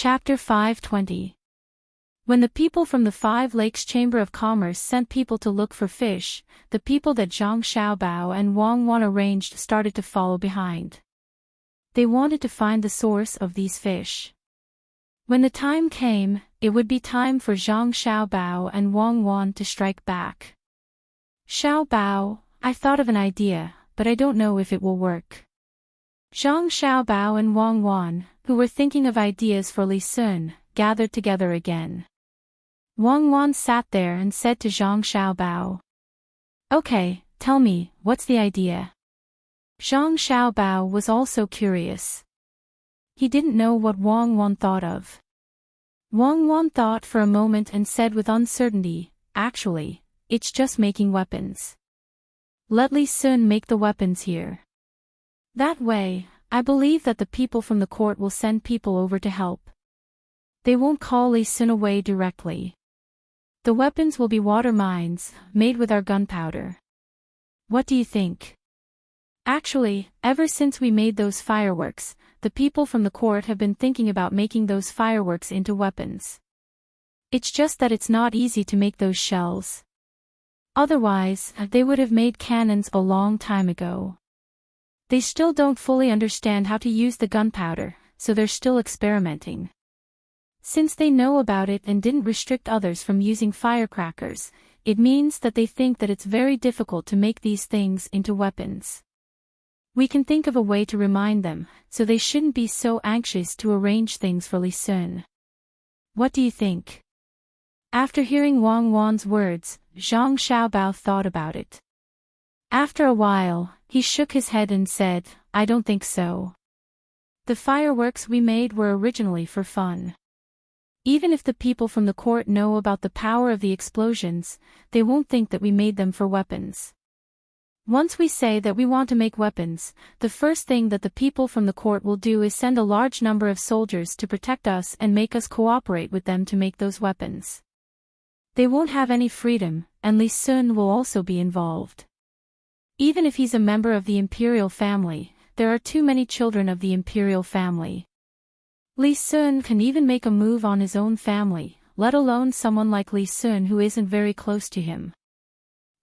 Chapter 520. When the people from the Five Lakes Chamber of Commerce sent people to look for fish, the people that Zhang Xiaobao and Wang Wan arranged started to follow behind. They wanted to find the source of these fish. When the time came, it would be time for Zhang Xiaobao and Wang Wan to strike back. Xiaobao, I thought of an idea, but I don't know if it will work. Zhang Xiaobao and Wang Wan, who were thinking of ideas for Li Sun, gathered together again. Wang Wan sat there and said to Zhang Xiaobao, "Okay, tell me, what's the idea?" Zhang Xiaobao was also curious. He didn't know what Wang Wan thought of. Wang Wan thought for a moment and said with uncertainty, "Actually, it's just making weapons. Let Li Sun make the weapons here. That way, I believe that the people from the court will send people over to help. They won't call Li Sun away directly. The weapons will be water mines, made with our gunpowder. What do you think?" Actually, ever since we made those fireworks, the people from the court have been thinking about making those fireworks into weapons. It's just that it's not easy to make those shells. Otherwise, they would have made cannons a long time ago. They still don't fully understand how to use the gunpowder, so they're still experimenting. Since they know about it and didn't restrict others from using firecrackers, it means that they think that it's very difficult to make these things into weapons. We can think of a way to remind them, so they shouldn't be so anxious to arrange things for Li Sun. What do you think? After hearing Wang Wan's words, Zhang Xiaobao thought about it. After a while, he shook his head and said, "I don't think so. The fireworks we made were originally for fun. Even if the people from the court know about the power of the explosions, they won't think that we made them for weapons. Once we say that we want to make weapons, the first thing that the people from the court will do is send a large number of soldiers to protect us and make us cooperate with them to make those weapons. They won't have any freedom, and Li Sun will also be involved. Even if he's a member of the imperial family, there are too many children of the imperial family. Li Sun can even make a move on his own family, let alone someone like Li Sun who isn't very close to him.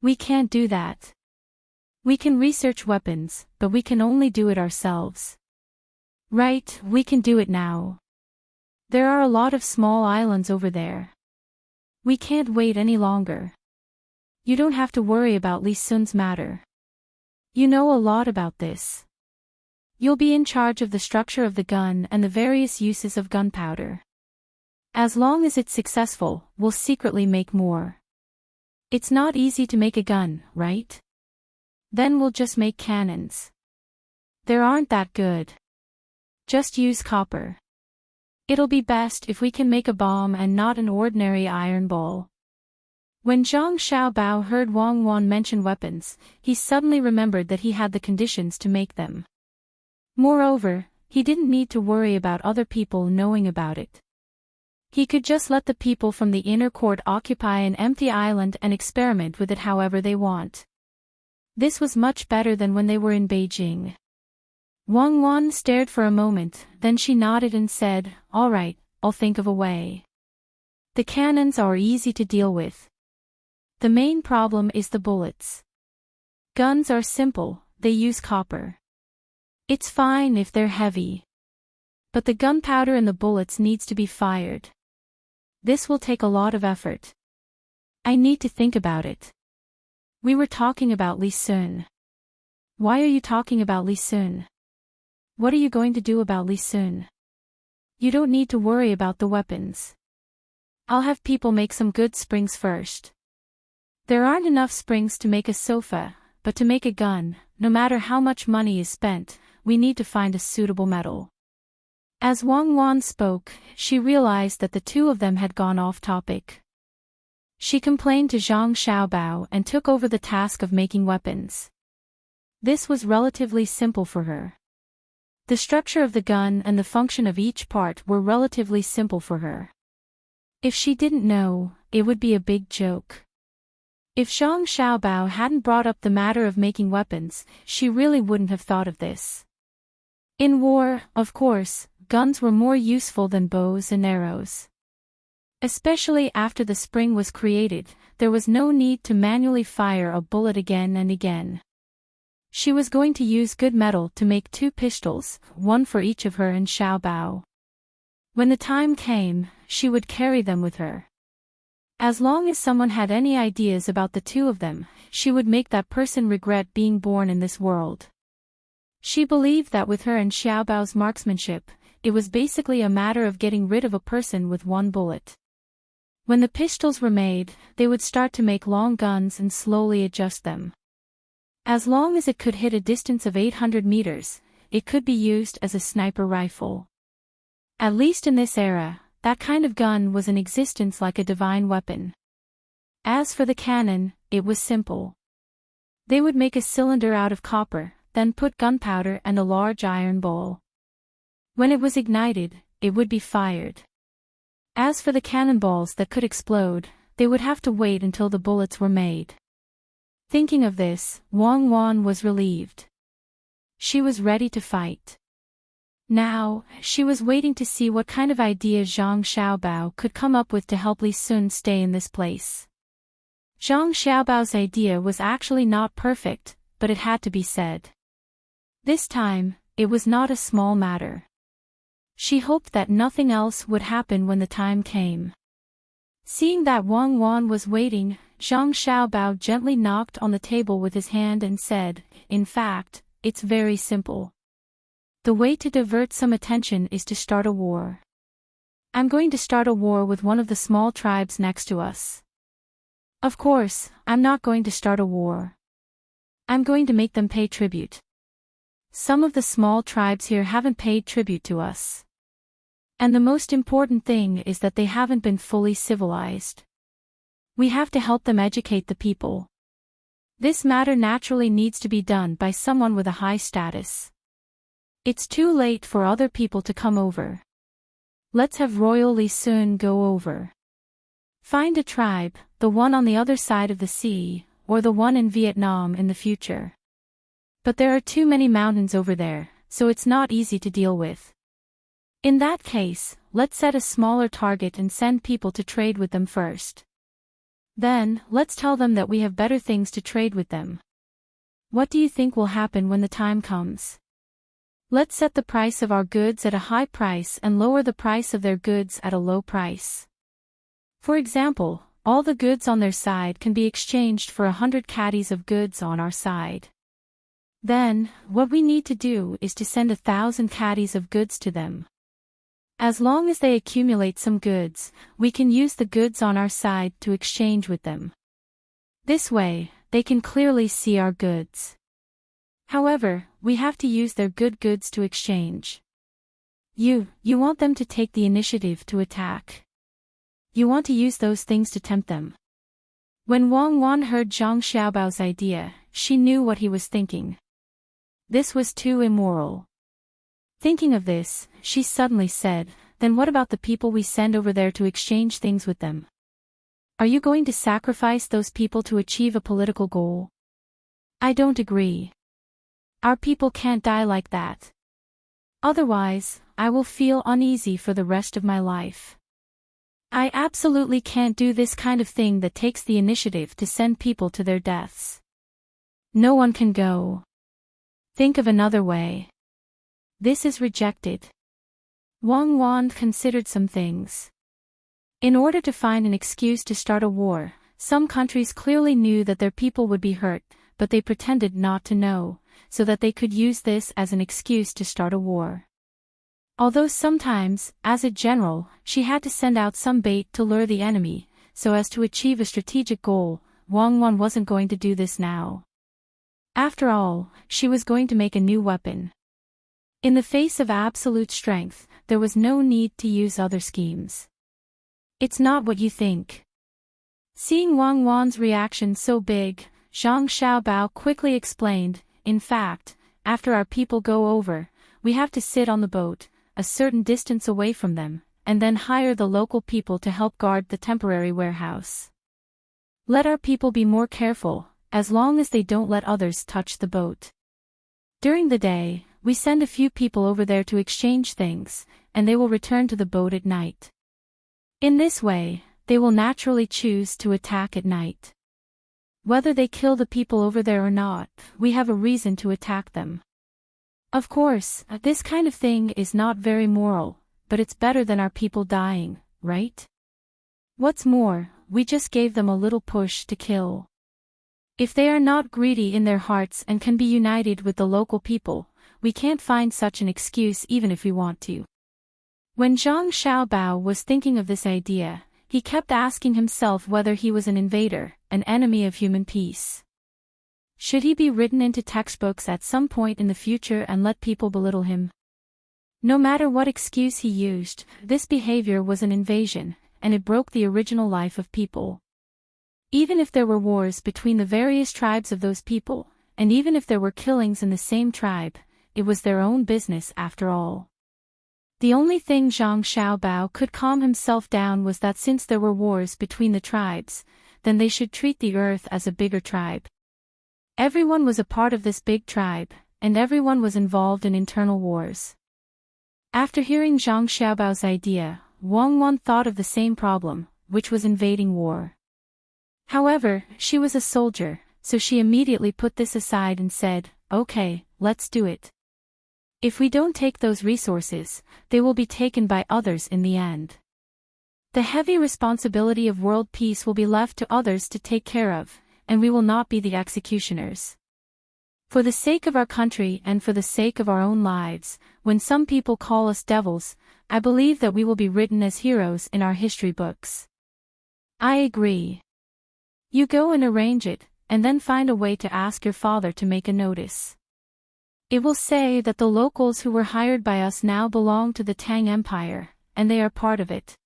We can't do that. We can research weapons, but we can only do it ourselves. Right, we can do it now. There are a lot of small islands over there. We can't wait any longer. You don't have to worry about Li Sun's matter. You know a lot about this. You'll be in charge of the structure of the gun and the various uses of gunpowder. As long as it's successful, we'll secretly make more. It's not easy to make a gun, right? Then we'll just make cannons. They aren't that good. Just use copper. It'll be best if we can make a bomb and not an ordinary iron ball." When Zhang Xiaobao heard Wang Wan mention weapons, he suddenly remembered that he had the conditions to make them. Moreover, he didn't need to worry about other people knowing about it. He could just let the people from the inner court occupy an empty island and experiment with it however they want. This was much better than when they were in Beijing. Wang Wan stared for a moment, then she nodded and said, "All right, I'll think of a way. The cannons are easy to deal with. The main problem is the bullets. Guns are simple, they use copper. It's fine if they're heavy. But the gunpowder in the bullets needs to be fired. This will take a lot of effort. I need to think about it." We were talking about Li Sun. Why are you talking about Li Sun? What are you going to do about Li Sun? You don't need to worry about the weapons. I'll have people make some good springs first. There aren't enough springs to make a sofa, but to make a gun, no matter how much money is spent, we need to find a suitable metal. As Wang Wan spoke, she realized that the two of them had gone off topic. She complained to Zhang Xiaobao and took over the task of making weapons. This was relatively simple for her. The structure of the gun and the function of each part were relatively simple for her. If she didn't know, it would be a big joke. If Zhang Xiaobao hadn't brought up the matter of making weapons, she really wouldn't have thought of this. In war, of course, guns were more useful than bows and arrows. Especially after the spring was created, there was no need to manually fire a bullet again and again. She was going to use good metal to make 2 pistols, one for each of her and Xiaobao. When the time came, she would carry them with her. As long as someone had any ideas about the 2 of them, she would make that person regret being born in this world. She believed that with her and Xiaobao's marksmanship, it was basically a matter of getting rid of a person with 1 bullet. When the pistols were made, they would start to make long guns and slowly adjust them. As long as it could hit a distance of 800 meters, it could be used as a sniper rifle. At least in this era, that kind of gun was in existence like a divine weapon. As for the cannon, it was simple. They would make a cylinder out of copper, then put gunpowder and a large iron bowl. When it was ignited, it would be fired. As for the cannonballs that could explode, they would have to wait until the bullets were made. Thinking of this, Wang Wan was relieved. She was ready to fight. Now, she was waiting to see what kind of idea Zhang Xiaobao could come up with to help Li Sun stay in this place. Zhang Xiaobao's idea was actually not perfect, but it had to be said. This time, it was not a small matter. She hoped that nothing else would happen when the time came. Seeing that Wang Wan was waiting, Zhang Xiaobao gently knocked on the table with his hand and said, "In fact, it's very simple. The way to divert some attention is to start a war. I'm going to start a war with one of the small tribes next to us. Of course, I'm not going to start a war. I'm going to make them pay tribute. Some of the small tribes here haven't paid tribute to us. And the most important thing is that they haven't been fully civilized. We have to help them educate the people. This matter naturally needs to be done by someone with a high status. It's too late for other people to come over. Let's have Royal Li Sun go over. Find a tribe, the one on the other side of the sea, or the one in Vietnam in the future. But there are too many mountains over there, so it's not easy to deal with. In that case, let's set a smaller target and send people to trade with them first. Then, let's tell them that we have better things to trade with them. What do you think will happen when the time comes? Let's set the price of our goods at a high price and lower the price of their goods at a low price. For example, all the goods on their side can be exchanged for 100 caddies of goods on our side. Then, what we need to do is to send 1,000 caddies of goods to them. As long as they accumulate some goods, we can use the goods on our side to exchange with them. This way, they can clearly see our goods. However, we have to use their good goods to exchange. You want them to take the initiative to attack. You want to use those things to tempt them. When Wang Wan heard Zhang Xiaobao's idea, she knew what he was thinking. This was too immoral. Thinking of this, she suddenly said, "Then what about the people we send over there to exchange things with them? Are you going to sacrifice those people to achieve a political goal? I don't agree. Our people can't die like that. Otherwise, I will feel uneasy for the rest of my life. I absolutely can't do this kind of thing that takes the initiative to send people to their deaths. No one can go. Think of another way." This is rejected. Wang Wan considered some things. In order to find an excuse to start a war, some countries clearly knew that their people would be hurt, but they pretended not to know, so that they could use this as an excuse to start a war. Although sometimes, as a general, she had to send out some bait to lure the enemy, so as to achieve a strategic goal, Wang Wan wasn't going to do this now. After all, she was going to make a new weapon. In the face of absolute strength, there was no need to use other schemes. It's not what you think. Seeing Wang Wan's reaction so big, Zhang Xiaobao quickly explained, "In fact, after our people go over, we have to sit on the boat, a certain distance away from them, and then hire the local people to help guard the temporary warehouse. Let our people be more careful, as long as they don't let others touch the boat. During the day, we send a few people over there to exchange things, and they will return to the boat at night. In this way, they will naturally choose to attack at night. Whether they kill the people over there or not, we have a reason to attack them. Of course, this kind of thing is not very moral, but it's better than our people dying, right? What's more, we just gave them a little push to kill. If they are not greedy in their hearts and can be united with the local people, we can't find such an excuse even if we want to. When Zhang Xiaobao was thinking of this idea, he kept asking himself whether he was an invader, an enemy of human peace. Should he be written into textbooks at some point in the future and let people belittle him? No matter what excuse he used, this behavior was an invasion, and it broke the original life of people. Even if there were wars between the various tribes of those people, and even if there were killings in the same tribe, it was their own business after all. The only thing Zhang Xiaobao could calm himself down was that since there were wars between the tribes, then they should treat the earth as a bigger tribe. Everyone was a part of this big tribe, and everyone was involved in internal wars. After hearing Zhang Xiaobao's idea, Wang Wan thought of the same problem, which was invading war. However, she was a soldier, so she immediately put this aside and said, "Okay, let's do it. If we don't take those resources, they will be taken by others in the end. The heavy responsibility of world peace will be left to others to take care of, and we will not be the executioners. For the sake of our country and for the sake of our own lives, when some people call us devils, I believe that we will be written as heroes in our history books." "I agree. You go and arrange it, and then find a way to ask your father to make a notice. It will say that the locals who were hired by us now belong to the Tang Empire, and they are part of it.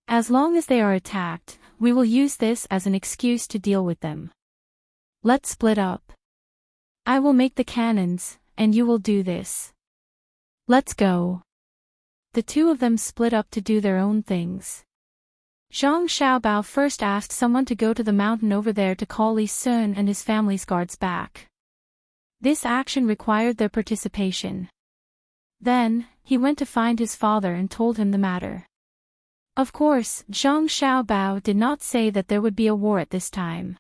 As long as they are attacked, we will use this as an excuse to deal with them. Let's split up. I will make the cannons, and you will do this. Let's go." The two of them split up to do their own things. Zhang Xiaobao first asked someone to go to the mountain over there to call Li Sun and his family's guards back. This action required their participation. Then, he went to find his father and told him the matter. Of course, Zhang Xiaobao did not say that there would be a war at this time.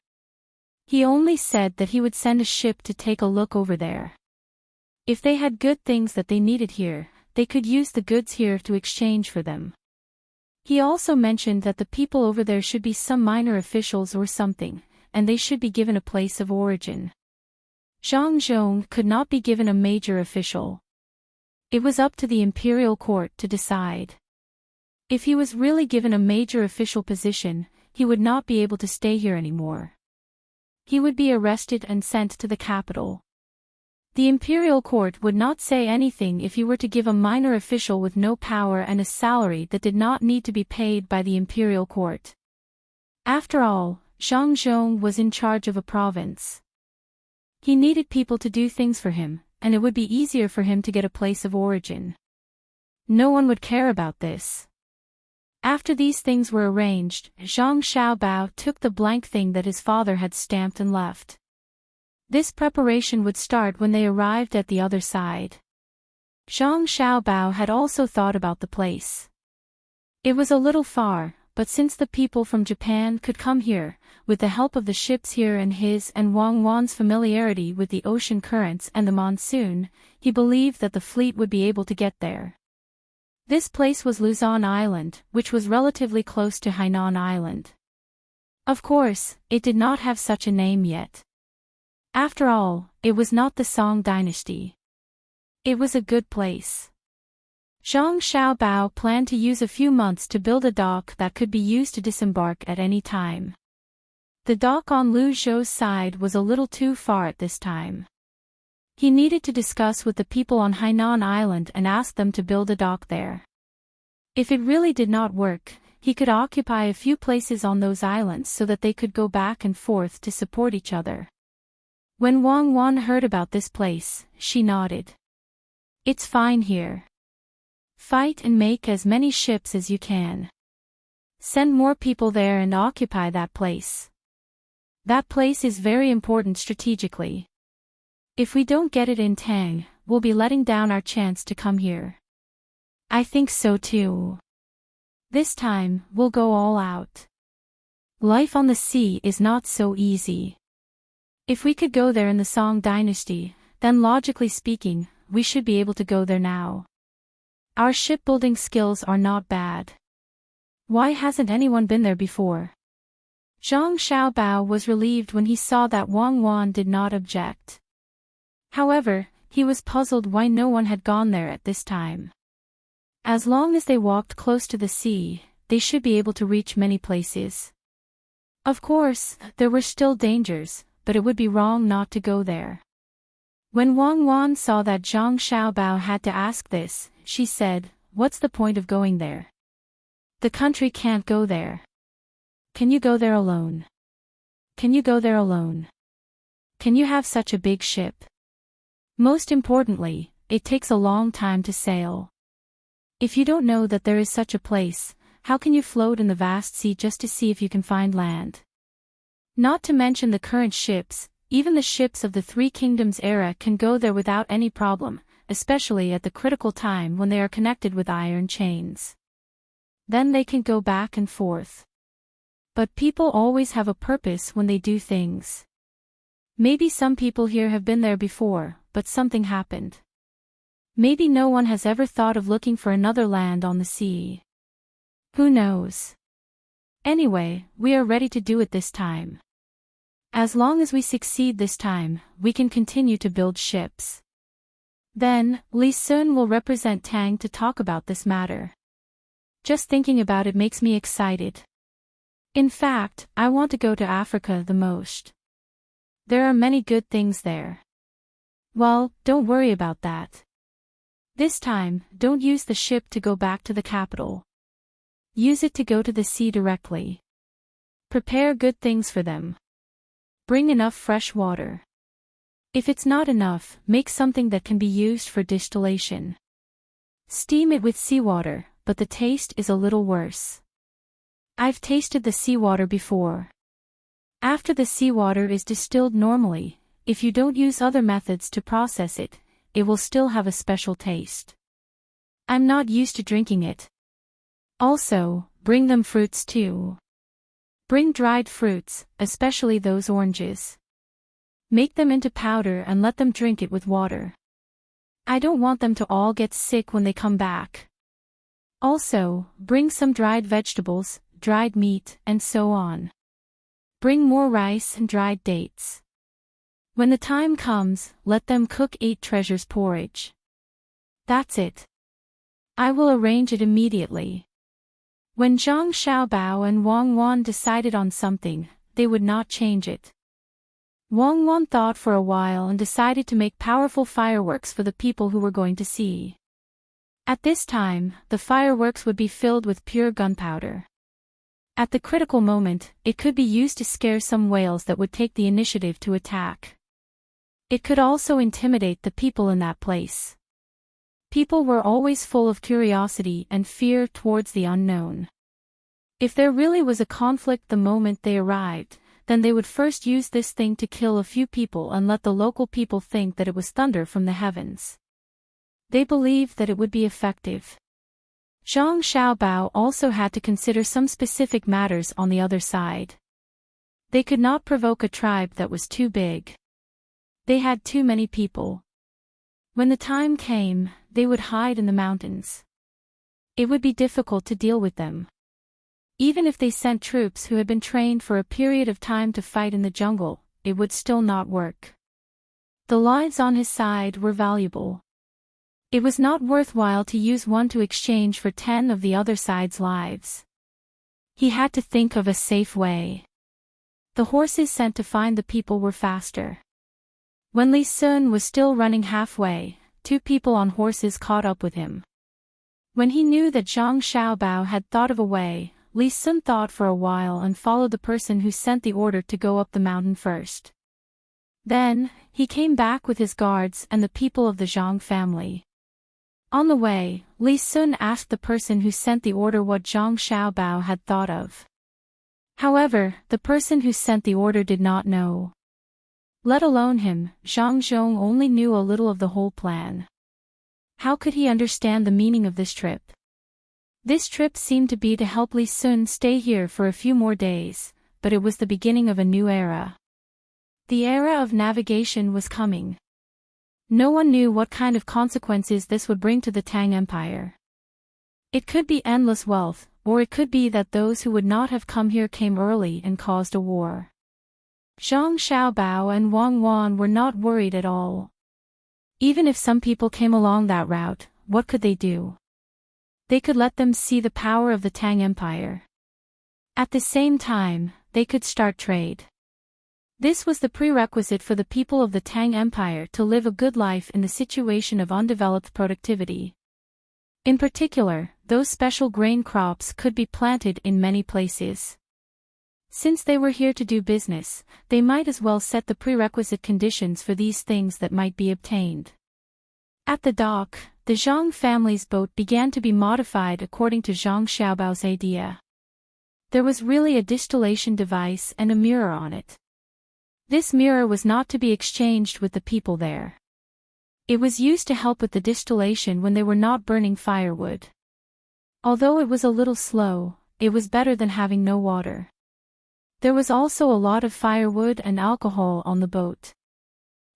He only said that he would send a ship to take a look over there. If they had good things that they needed here, they could use the goods here to exchange for them. He also mentioned that the people over there should be some minor officials or something, and they should be given a place of origin. Zhang Zhong could not be given a major official. It was up to the imperial court to decide. If he was really given a major official position, he would not be able to stay here anymore. He would be arrested and sent to the capital. The imperial court would not say anything if you were to give a minor official with no power and a salary that did not need to be paid by the imperial court. After all, Zhang Zhong was in charge of a province. He needed people to do things for him, and it would be easier for him to get a place of origin. No one would care about this. After these things were arranged, Zhang Xiaobao took the blank thing that his father had stamped and left. This preparation would start when they arrived at the other side. Zhang Xiaobao had also thought about the place. It was a little far, but since the people from Japan could come here, with the help of the ships here and his and Wang Wan's familiarity with the ocean currents and the monsoon, he believed that the fleet would be able to get there. This place was Luzon Island, which was relatively close to Hainan Island. Of course, it did not have such a name yet. After all, it was not the Song dynasty. It was a good place. Zhang Xiaobao planned to use a few months to build a dock that could be used to disembark at any time. The dock on Lu Zhou's side was a little too far at this time. He needed to discuss with the people on Hainan Island and ask them to build a dock there. If it really did not work, he could occupy a few places on those islands so that they could go back and forth to support each other. When Wang Wan heard about this place, she nodded. "It's fine here. Fight and make as many ships as you can. Send more people there and occupy that place. That place is very important strategically. If we don't get it in Tang, we'll be letting down our chance to come here." I think so too. This time, we'll go all out. Life on the sea is not so easy. If we could go there in the Song Dynasty, then logically speaking, we should be able to go there now. Our shipbuilding skills are not bad. Why hasn't anyone been there before? Zhang Xiaobao was relieved when he saw that Wang Wan did not object. However, he was puzzled why no one had gone there at this time. As long as they walked close to the sea, they should be able to reach many places. Of course, there were still dangers, but it would be wrong not to go there. When Wang Wan saw that Zhang Xiaobao had to ask this, she said, "What's the point of going there? The country can't go there. Can you go there alone? Can you go there alone? Can you have such a big ship? Most importantly, it takes a long time to sail. If you don't know that there is such a place, how can you float in the vast sea just to see if you can find land? Not to mention the current ships, even the ships of the Three Kingdoms era can go there without any problem, especially at the critical time when they are connected with iron chains. Then they can go back and forth. But people always have a purpose when they do things. Maybe some people here have been there before, but something happened. Maybe no one has ever thought of looking for another land on the sea. Who knows? Anyway, we are ready to do it this time. As long as we succeed this time, we can continue to build ships. Then, Li Sun will represent Tang to talk about this matter. Just thinking about it makes me excited. In fact, I want to go to Africa the most. There are many good things there. Well, don't worry about that. This time, don't use the ship to go back to the capital. Use it to go to the sea directly. Prepare good things for them. Bring enough fresh water. If it's not enough, make something that can be used for distillation. Steam it with seawater, but the taste is a little worse. I've tasted the seawater before. After the seawater is distilled normally, if you don't use other methods to process it, it will still have a special taste. I'm not used to drinking it. Also, bring them fruits too. Bring dried fruits, especially those oranges. Make them into powder and let them drink it with water. I don't want them to all get sick when they come back. Also, bring some dried vegetables, dried meat, and so on. Bring more rice and dried dates. When the time comes, let them cook 8 treasures porridge. That's it. I will arrange it immediately. When Zhang Xiaobao and Wang Wan decided on something, they would not change it. Wang Wan thought for a while and decided to make powerful fireworks for the people who were going to see. At this time, the fireworks would be filled with pure gunpowder. At the critical moment, it could be used to scare some whales that would take the initiative to attack. It could also intimidate the people in that place. People were always full of curiosity and fear towards the unknown. If there really was a conflict the moment they arrived, then they would first use this thing to kill a few people and let the local people think that it was thunder from the heavens. They believed that it would be effective. Zhang Xiaobao also had to consider some specific matters on the other side. They could not provoke a tribe that was too big. They had too many people. When the time came, they would hide in the mountains. It would be difficult to deal with them. Even if they sent troops who had been trained for a period of time to fight in the jungle, it would still not work. The lives on his side were valuable. It was not worthwhile to use one to exchange for 10 of the other side's lives. He had to think of a safe way. The horses sent to find the people were faster. When Li Sun was still running halfway, 2 people on horses caught up with him. When he knew that Zhang Xiaobao had thought of a way, Li Sun thought for a while and followed the person who sent the order to go up the mountain first. Then, he came back with his guards and the people of the Zhang family. On the way, Li Sun asked the person who sent the order what Zhang Xiaobao had thought of. However, the person who sent the order did not know. Let alone him, Zhang Zhong only knew a little of the whole plan. How could he understand the meaning of this trip? This trip seemed to be to help Li Sun stay here for a few more days, but it was the beginning of a new era. The era of navigation was coming. No one knew what kind of consequences this would bring to the Tang Empire. It could be endless wealth, or it could be that those who would not have come here came early and caused a war. Zhang Xiaobao and Wang Wan were not worried at all. Even if some people came along that route, what could they do? They could let them see the power of the Tang Empire. At the same time, they could start trade. This was the prerequisite for the people of the Tang Empire to live a good life in the situation of undeveloped productivity. In particular, those special grain crops could be planted in many places. Since they were here to do business, they might as well set the prerequisite conditions for these things that might be obtained. At the dock, the Zhang family's boat began to be modified according to Zhang Xiaobao's idea. There was really a distillation device and a mirror on it. This mirror was not to be exchanged with the people there. It was used to help with the distillation when they were not burning firewood. Although it was a little slow, it was better than having no water. There was also a lot of firewood and alcohol on the boat.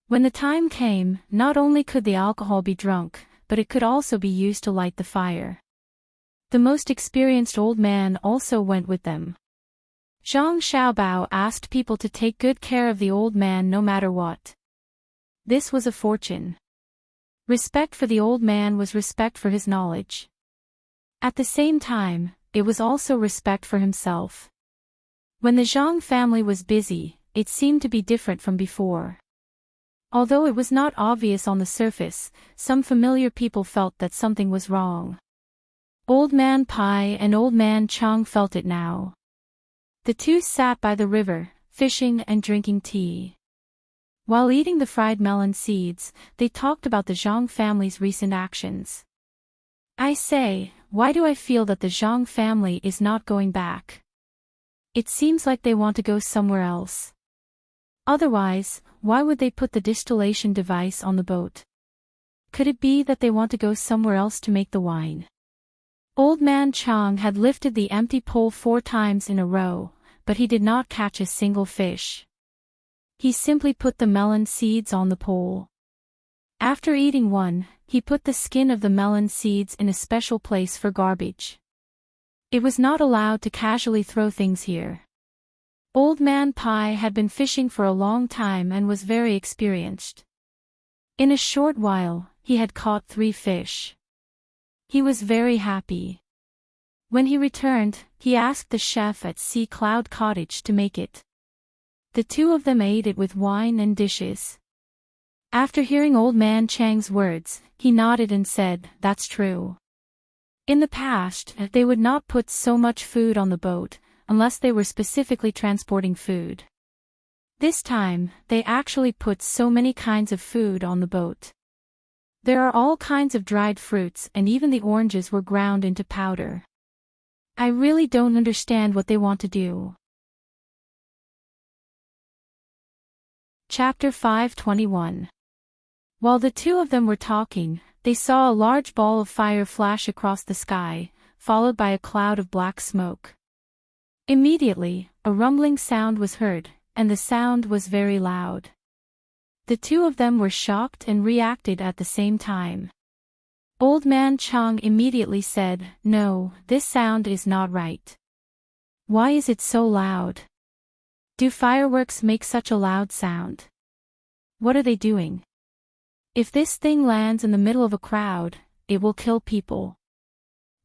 When the time came, not only could the alcohol be drunk, but it could also be used to light the fire. The most experienced old man also went with them. Zhang Xiaobao asked people to take good care of the old man no matter what. This was a fortune. Respect for the old man was respect for his knowledge. At the same time, it was also respect for himself. When the Zhang family was busy, it seemed to be different from before. Although it was not obvious on the surface, some familiar people felt that something was wrong. Old Man Pai and Old Man Chang felt it now. The two sat by the river, fishing and drinking tea. While eating the fried melon seeds, they talked about the Zhang family's recent actions. I say, why do I feel that the Zhang family is not going back? It seems like they want to go somewhere else. Otherwise, why would they put the distillation device on the boat? Could it be that they want to go somewhere else to make the wine? Old Man Chang had lifted the empty pole 4 times in a row, but he did not catch a single fish. He simply put the melon seeds on the pole. After eating one, he put the skin of the melon seeds in a special place for garbage. It was not allowed to casually throw things here. Old Man Pai had been fishing for a long time and was very experienced. In a short while, he had caught 3 fish. He was very happy. When he returned, he asked the chef at Sea Cloud Cottage to make it. The two of them ate it with wine and dishes. After hearing Old Man Chang's words, he nodded and said, "That's true." In the past, they would not put so much food on the boat, unless they were specifically transporting food. This time, they actually put so many kinds of food on the boat. There are all kinds of dried fruits and even the oranges were ground into powder. I really don't understand what they want to do. Chapter 521. While the two of them were talking, they saw a large ball of fire flash across the sky, followed by a cloud of black smoke. Immediately, a rumbling sound was heard, and the sound was very loud. The two of them were shocked and reacted at the same time. Old Man Chang immediately said, "No, this sound is not right. Why is it so loud? Do fireworks make such a loud sound? What are they doing? If this thing lands in the middle of a crowd, it will kill people."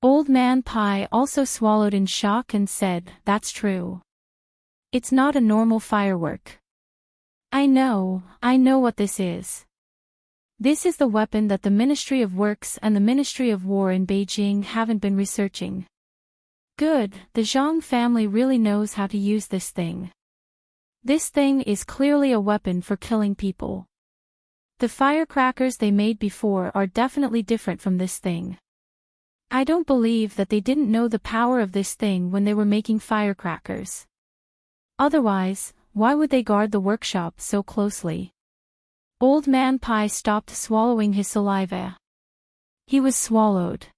Old Man Pai also swallowed in shock and said, "That's true. It's not a normal firework. I know what this is. This is the weapon that the Ministry of Works and the Ministry of War in Beijing haven't been researching. Good, the Zhang family really knows how to use this thing. This thing is clearly a weapon for killing people. The firecrackers they made before are definitely different from this thing. I don't believe that they didn't know the power of this thing when they were making firecrackers. Otherwise, why would they guard the workshop so closely?" Old Man Pai stopped swallowing his saliva. He was swallowed.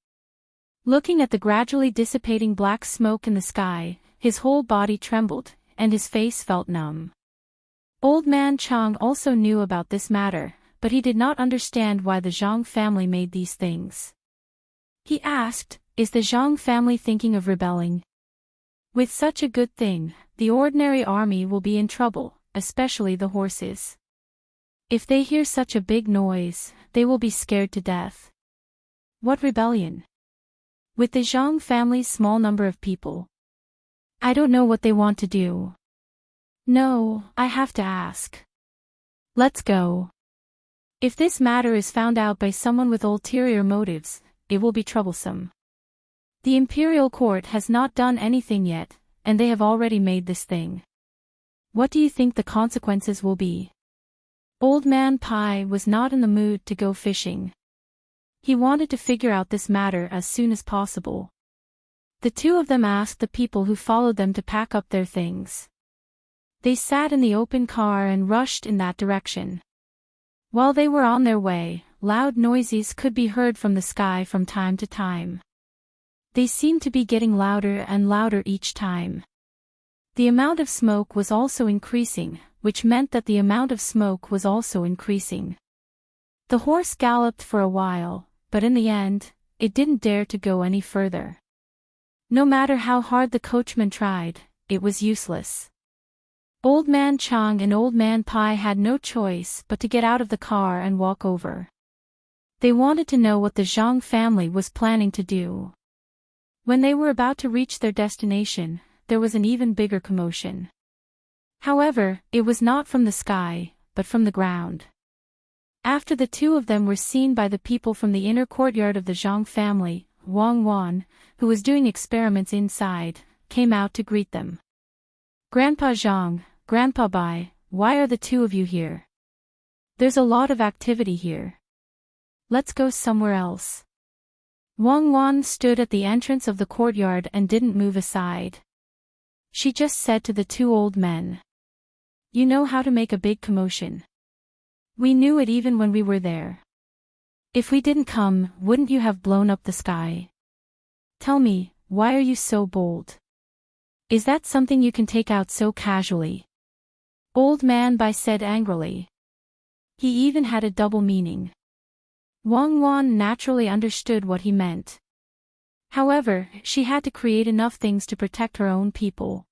Looking at the gradually dissipating black smoke in the sky, his whole body trembled, and his face felt numb. Old Man Chang also knew about this matter, but he did not understand why the Zhang family made these things. He asked, "Is the Zhang family thinking of rebelling? With such a good thing, the ordinary army will be in trouble, especially the horses. If they hear such a big noise, they will be scared to death." "What rebellion? With the Zhang family's small number of people? I don't know what they want to do." "No, I have to ask. Let's go. If this matter is found out by someone with ulterior motives, it will be troublesome. The imperial court has not done anything yet, and they have already made this thing. What do you think the consequences will be?" Old Man Pai was not in the mood to go fishing. He wanted to figure out this matter as soon as possible. The two of them asked the people who followed them to pack up their things. They sat in the open car and rushed in that direction. While they were on their way, loud noises could be heard from the sky from time to time. They seemed to be getting louder and louder each time. The amount of smoke was also increasing, which meant that the amount of smoke was also increasing. The horse galloped for a while, but in the end, it didn't dare to go any further. No matter how hard the coachman tried, it was useless. Old Man Chang and Old Man Pai had no choice but to get out of the car and walk over. They wanted to know what the Zhang family was planning to do. When they were about to reach their destination, there was an even bigger commotion. However, it was not from the sky, but from the ground. After the two of them were seen by the people from the inner courtyard of the Zhang family, Wang Wan, who was doing experiments inside, came out to greet them. "Grandpa Zhang, Grandpa Bai, why are the two of you here? There's a lot of activity here. Let's go somewhere else." Wang Wan stood at the entrance of the courtyard and didn't move aside. She just said to the two old men, "You know how to make a big commotion. We knew it even when we were there. If we didn't come, wouldn't you have blown up the sky? Tell me, why are you so bold? Is that something you can take out so casually?" Old Man Bai said angrily. He even had a double meaning. Wang Wan naturally understood what he meant. However, she had to create enough things to protect her own people.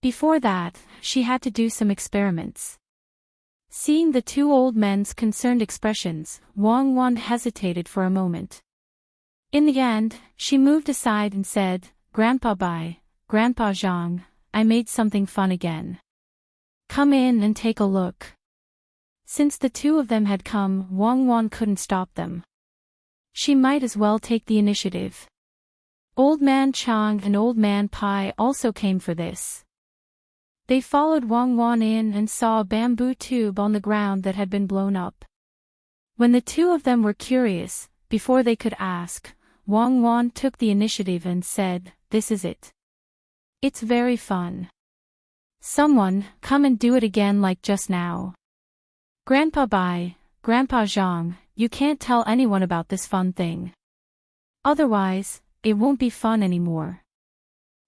Before that, she had to do some experiments. Seeing the two old men's concerned expressions, Wang Wan hesitated for a moment. In the end, she moved aside and said, "Grandpa Bai, Grandpa Zhang, I made something fun again. Come in and take a look." Since the two of them had come, Wang Wan couldn't stop them. She might as well take the initiative. Old Man Chang and Old Man Pai also came for this. They followed Wang Wan in and saw a bamboo tube on the ground that had been blown up. When the two of them were curious, before they could ask, Wang Wan took the initiative and said, "This is it. It's very fun. Someone, come and do it again like just now. Grandpa Bai, Grandpa Zhang, you can't tell anyone about this fun thing. Otherwise, it won't be fun anymore.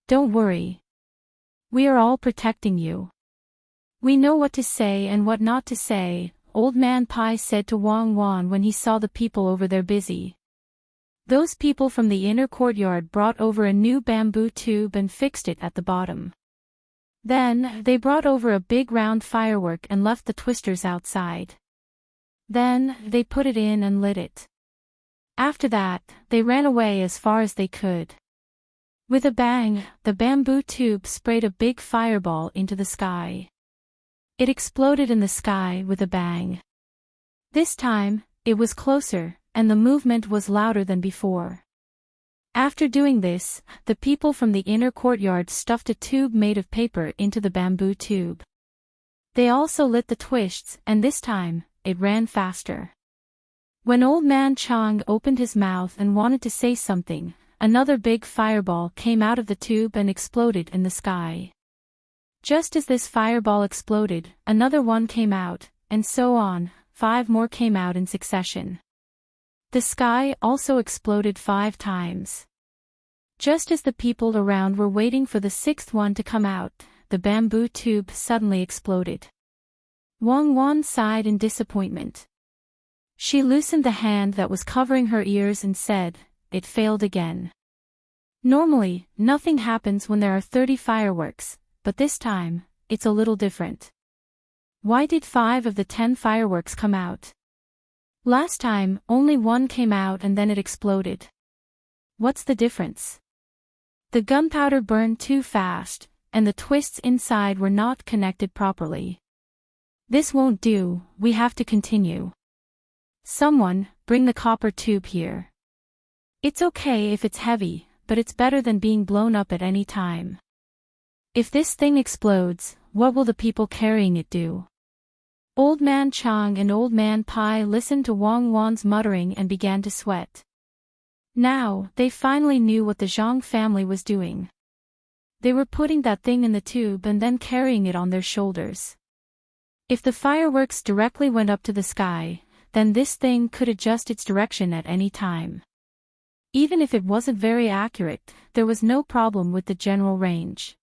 Don't worry. We are all protecting you. We know what to say and what not to say," Old Man Pai said to Wang Wan when he saw the people over there busy. Those people from the inner courtyard brought over a new bamboo tube and fixed it at the bottom. Then, they brought over a big round firework and left the twisters outside. Then, they put it in and lit it. After that, they ran away as far as they could. With a bang, the bamboo tube sprayed a big fireball into the sky. It exploded in the sky with a bang. This time, it was closer, and the movement was louder than before. After doing this, the people from the inner courtyard stuffed a tube made of paper into the bamboo tube. They also lit the twists, and this time, it ran faster. When Old Man Chang opened his mouth and wanted to say something, another big fireball came out of the tube and exploded in the sky. Just as this fireball exploded, another one came out, and so on, 5 more came out in succession. The sky also exploded 5 times. Just as the people around were waiting for the 6th one to come out, the bamboo tube suddenly exploded. Wang Wan sighed in disappointment. She loosened the hand that was covering her ears and said, "It failed again." Normally, nothing happens when there are 30 fireworks, but this time, it's a little different. Why did 5 of the 10 fireworks come out? Last time, only 1 came out and then it exploded. What's the difference? The gunpowder burned too fast, and the twists inside were not connected properly. This won't do, we have to continue. Someone, bring the copper tube here. It's okay if it's heavy, but it's better than being blown up at any time. If this thing explodes, what will the people carrying it do? Old Man Chang and Old Man Pai listened to Wang Wan's muttering and began to sweat. Now, they finally knew what the Zhang family was doing. They were putting that thing in the tube and then carrying it on their shoulders. If the fireworks directly went up to the sky, then this thing could adjust its direction at any time. Even if it wasn't very accurate, there was no problem with the general range.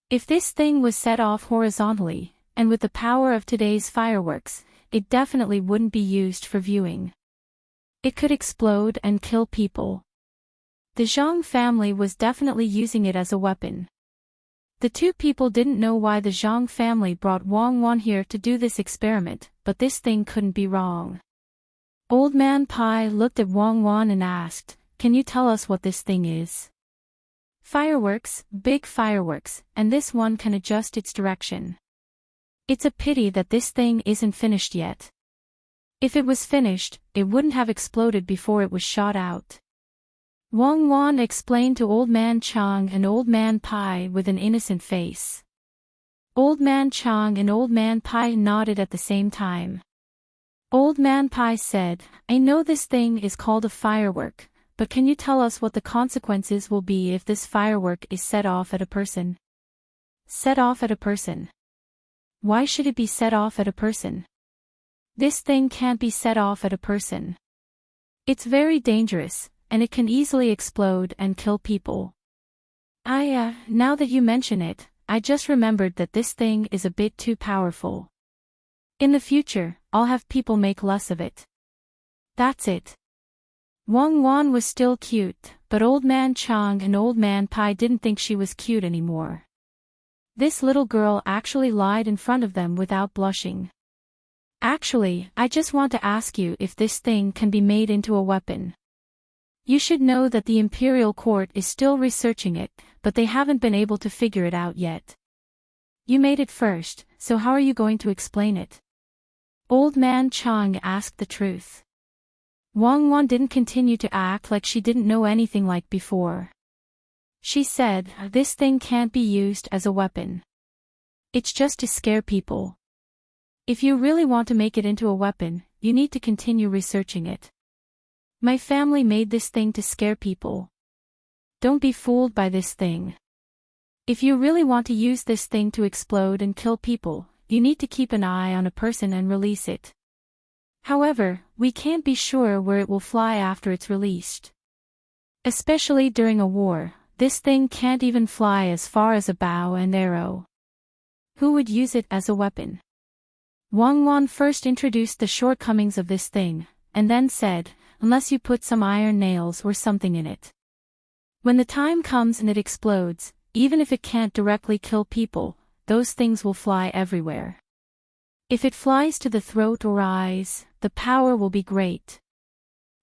If this thing was set off horizontally, and with the power of today's fireworks, it definitely wouldn't be used for viewing. It could explode and kill people. The Zhang family was definitely using it as a weapon. The 2 people didn't know why the Zhang family brought Wang Wan here to do this experiment, but this thing couldn't be wrong. Old Man Pai looked at Wang Wan and asked, "Can you tell us what this thing is?" "Fireworks, big fireworks, and this one can adjust its direction. It's a pity that this thing isn't finished yet. If it was finished, it wouldn't have exploded before it was shot out." Wang Wan explained to Old Man Chang and Old Man Pai with an innocent face. Old Man Chang and Old Man Pai nodded at the same time. Old Man Pai said, "I know this thing is called a firework, but can you tell us what the consequences will be if this firework is set off at a person?" Set off at a person? Why should it be set off at a person? This thing can't be set off at a person. It's very dangerous, and it can easily explode and kill people. Now that you mention it, I just remembered that this thing is a bit too powerful. In the future, I'll have people make less of it. That's it. Wang Wan was still cute, but Old Man Chang and Old Man Pai didn't think she was cute anymore. This little girl actually lied in front of them without blushing. "Actually, I just want to ask you if this thing can be made into a weapon. You should know that the Imperial Court is still researching it, but they haven't been able to figure it out yet. You made it first, so how are you going to explain it?" Old Man Chang asked the truth. Wang Wan didn't continue to act like she didn't know anything like before. She said, "This thing can't be used as a weapon. It's just to scare people. If you really want to make it into a weapon, you need to continue researching it. My family made this thing to scare people. Don't be fooled by this thing. If you really want to use this thing to explode and kill people, you need to keep an eye on a person and release it. However, we can't be sure where it will fly after it's released. Especially during a war, this thing can't even fly as far as a bow and arrow. Who would use it as a weapon?" Wang Wan first introduced the shortcomings of this thing, and then said, "Unless you put some iron nails or something in it. When the time comes and it explodes, even if it can't directly kill people, those things will fly everywhere. If it flies to the throat or eyes, the power will be great.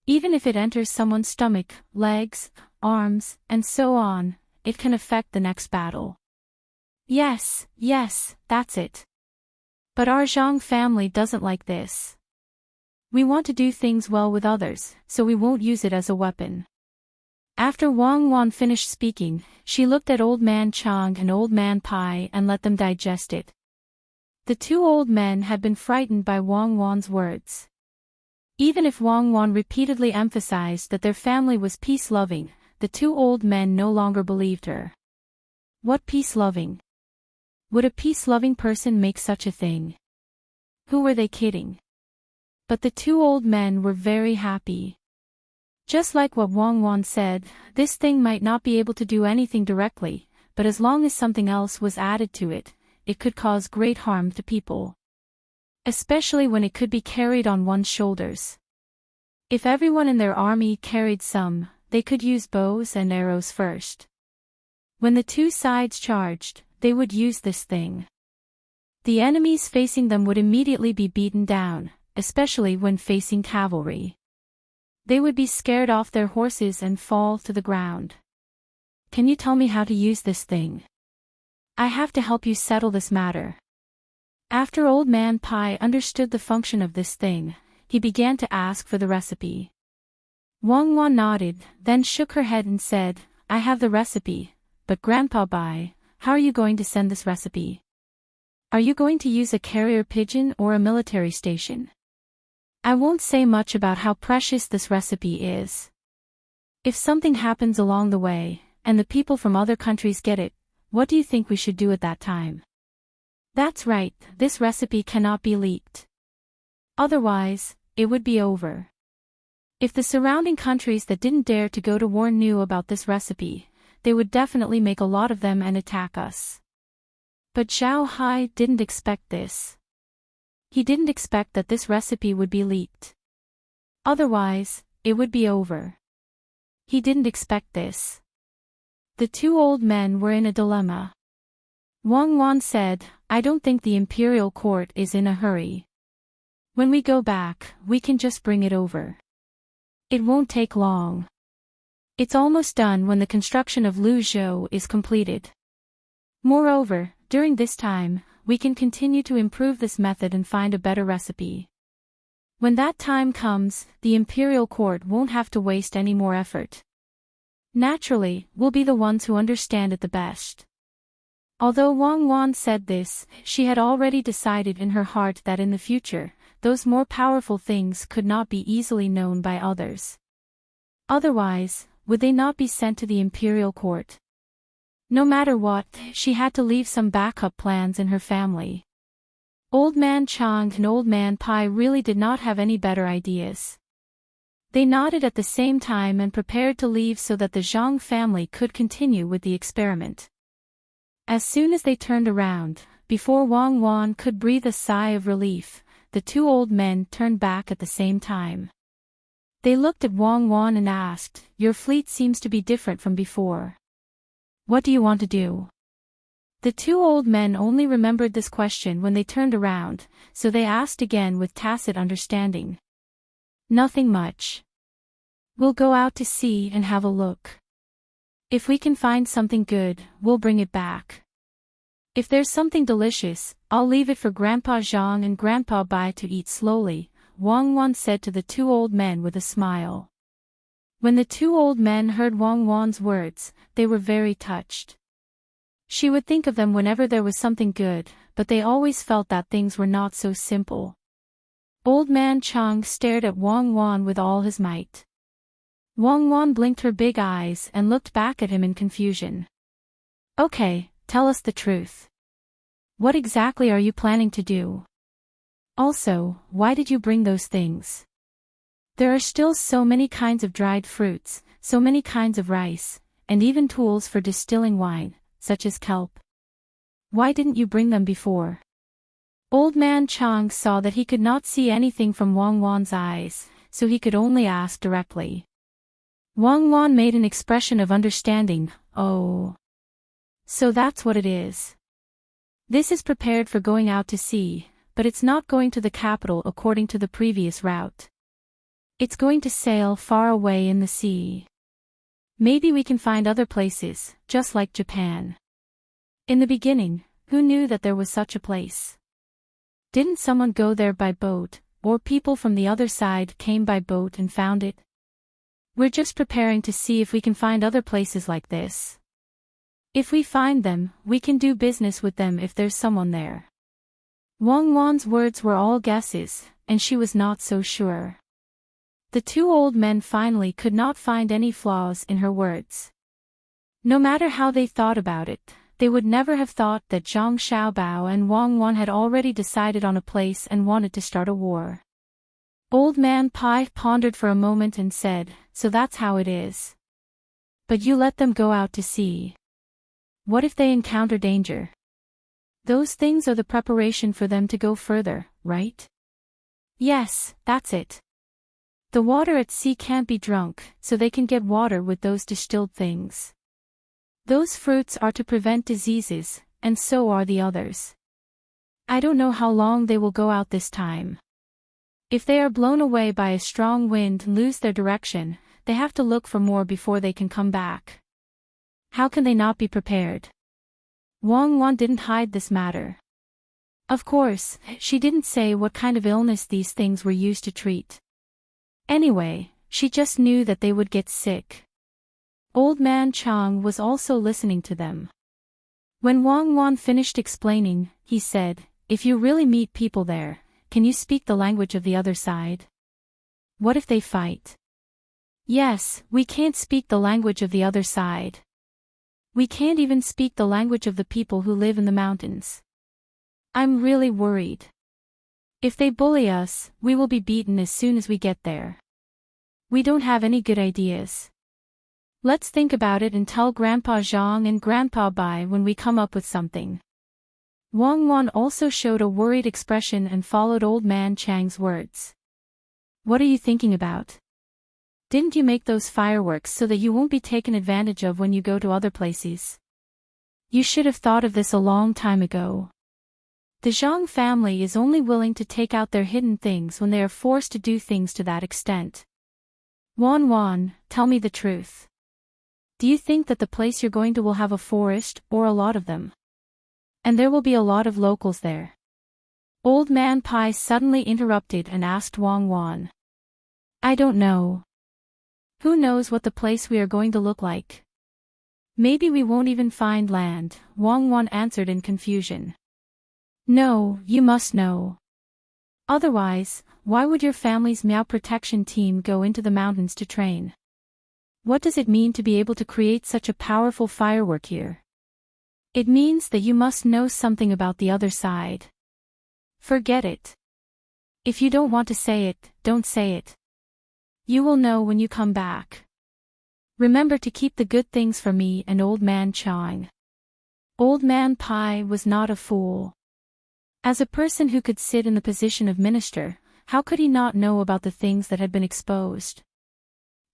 Even if it enters someone's stomach, legs, arms, and so on, it can affect the next battle." Yes, that's it. But our Zhang family doesn't like this. We want to do things well with others, so we won't use it as a weapon. After Wang Wan finished speaking, she looked at Old Man Chang and Old Man Pai and let them digest it. The 2 old men had been frightened by Wang Wan's words. Even if Wang Wan repeatedly emphasized that their family was peace-loving, the 2 old men no longer believed her. What peace-loving? Would a peace-loving person make such a thing? Who were they kidding? But the two old men were very happy. Just like what Wang Wan said, this thing might not be able to do anything directly, but as long as something else was added to it, it could cause great harm to people. Especially when it could be carried on one's shoulders. If everyone in their army carried some, they could use bows and arrows first. When the two sides charged, they would use this thing. The enemies facing them would immediately be beaten down, especially when facing cavalry. They would be scared off their horses and fall to the ground. Can you tell me how to use this thing? I have to help you settle this matter. After Old Man Pai understood the function of this thing, he began to ask for the recipe. Wang Wan nodded, then shook her head and said, I have the recipe, but Grandpa Bai, how are you going to send this recipe? Are you going to use a carrier pigeon or a military station? I won't say much about how precious this recipe is. If something happens along the way, and the people from other countries get it, what do you think we should do at that time? That's right, this recipe cannot be leaked. Otherwise, it would be over. If the surrounding countries that didn't dare to go to war knew about this recipe, they would definitely make a lot of them and attack us. But Zhao Hai didn't expect this. He didn't expect that this recipe would be leaked. Otherwise, it would be over. He didn't expect this. The two old men were in a dilemma. Wang Wan said, I don't think the imperial court is in a hurry. When we go back, we can just bring it over. It won't take long. It's almost done when the construction of Luzhou is completed. Moreover, during this time, we can continue to improve this method and find a better recipe. When that time comes, the imperial court won't have to waste any more effort. Naturally, we'll be the ones who understand it the best. Although Wang Wan said this, she had already decided in her heart that in the future, those more powerful things could not be easily known by others. Otherwise, would they not be sent to the imperial court? No matter what, she had to leave some backup plans in her family. Old Man Chang and Old Man Pai really did not have any better ideas. They nodded at the same time and prepared to leave so that the Zhang family could continue with the experiment. As soon as they turned around, before Wang Wan could breathe a sigh of relief, the two old men turned back at the same time. They looked at Wang Wan and asked, Your fleet seems to be different from before. What do you want to do? The two old men only remembered this question when they turned around, so they asked again with tacit understanding. Nothing much. We'll go out to sea and have a look. If we can find something good, we'll bring it back. If there's something delicious, I'll leave it for Grandpa Zhang and Grandpa Bai to eat slowly, Wang Wan said to the two old men with a smile. When the two old men heard Wang Wan's words, they were very touched. She would think of them whenever there was something good, but they always felt that things were not so simple. Old Man Chang stared at Wang Wan with all his might. Wang Wan blinked her big eyes and looked back at him in confusion. Okay, tell us the truth. What exactly are you planning to do? Also, why did you bring those things? There are still so many kinds of dried fruits, so many kinds of rice, and even tools for distilling wine, such as kelp. Why didn't you bring them before? Old Man Chang saw that he could not see anything from Wang Wan's eyes, so he could only ask directly. Wang Wan made an expression of understanding, Oh. So that's what it is. This is prepared for going out to sea, but it's not going to the capital according to the previous route. It's going to sail far away in the sea. Maybe we can find other places, just like Japan. In the beginning, who knew that there was such a place? Didn't someone go there by boat, or people from the other side came by boat and found it? We're just preparing to see if we can find other places like this. If we find them, we can do business with them if there's someone there. Wang Wan's words were all guesses, and she was not so sure. The two old men finally could not find any flaws in her words. No matter how they thought about it, they would never have thought that Zhang Xiaobao and Wang Wan had already decided on a place and wanted to start a war. Old Man Pai pondered for a moment and said, "So that's how it is. But you let them go out to sea. What if they encounter danger? Those things are the preparation for them to go further, right?" "Yes, that's it. The water at sea can't be drunk, so they can get water with those distilled things. Those fruits are to prevent diseases, and so are the others. I don't know how long they will go out this time. If they are blown away by a strong wind and lose their direction, they have to look for more before they can come back. How can they not be prepared?" Wang Wan didn't hide this matter. Of course, she didn't say what kind of illness these things were used to treat. Anyway, she just knew that they would get sick. Old Man Chang was also listening to them. When Wang Wan finished explaining, he said, "If you really meet people there, can you speak the language of the other side? What if they fight?" "Yes, we can't speak the language of the other side. We can't even speak the language of the people who live in the mountains. I'm really worried. If they bully us, we will be beaten as soon as we get there. We don't have any good ideas. Let's think about it and tell Grandpa Zhang and Grandpa Bai when we come up with something." Wang Wan also showed a worried expression and followed Old Man Chang's words. "What are you thinking about? Didn't you make those fireworks so that you won't be taken advantage of when you go to other places? You should have thought of this a long time ago. The Zhang family is only willing to take out their hidden things when they are forced to do things to that extent. Wan, tell me the truth. Do you think that the place you're going to will have a forest, or a lot of them? And there will be a lot of locals there?" Old Man Pai suddenly interrupted and asked Wang Wan. "I don't know. Who knows what the place we are going to look like? Maybe we won't even find land," Wang Wan answered in confusion. "No, you must know. Otherwise, why would your family's Meow protection team go into the mountains to train? What does it mean to be able to create such a powerful firework here? It means that you must know something about the other side. Forget it. If you don't want to say it, don't say it. You will know when you come back. Remember to keep the good things for me and Old Man Chang." Old Man Pai was not a fool. As a person who could sit in the position of minister, how could he not know about the things that had been exposed?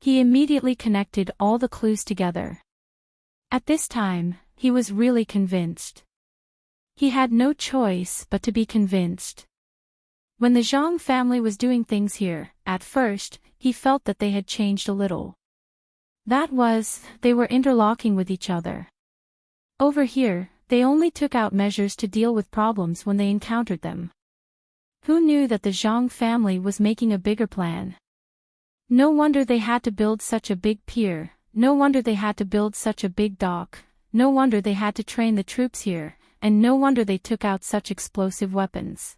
He immediately connected all the clues together. At this time, he was really convinced. He had no choice but to be convinced. When the Zhang family was doing things here, at first, he felt that they had changed a little. That was, they were interlocking with each other. Over here, they only took out measures to deal with problems when they encountered them. Who knew that the Zhang family was making a bigger plan? No wonder they had to build such a big pier, no wonder they had to build such a big dock, no wonder they had to train the troops here, and no wonder they took out such explosive weapons.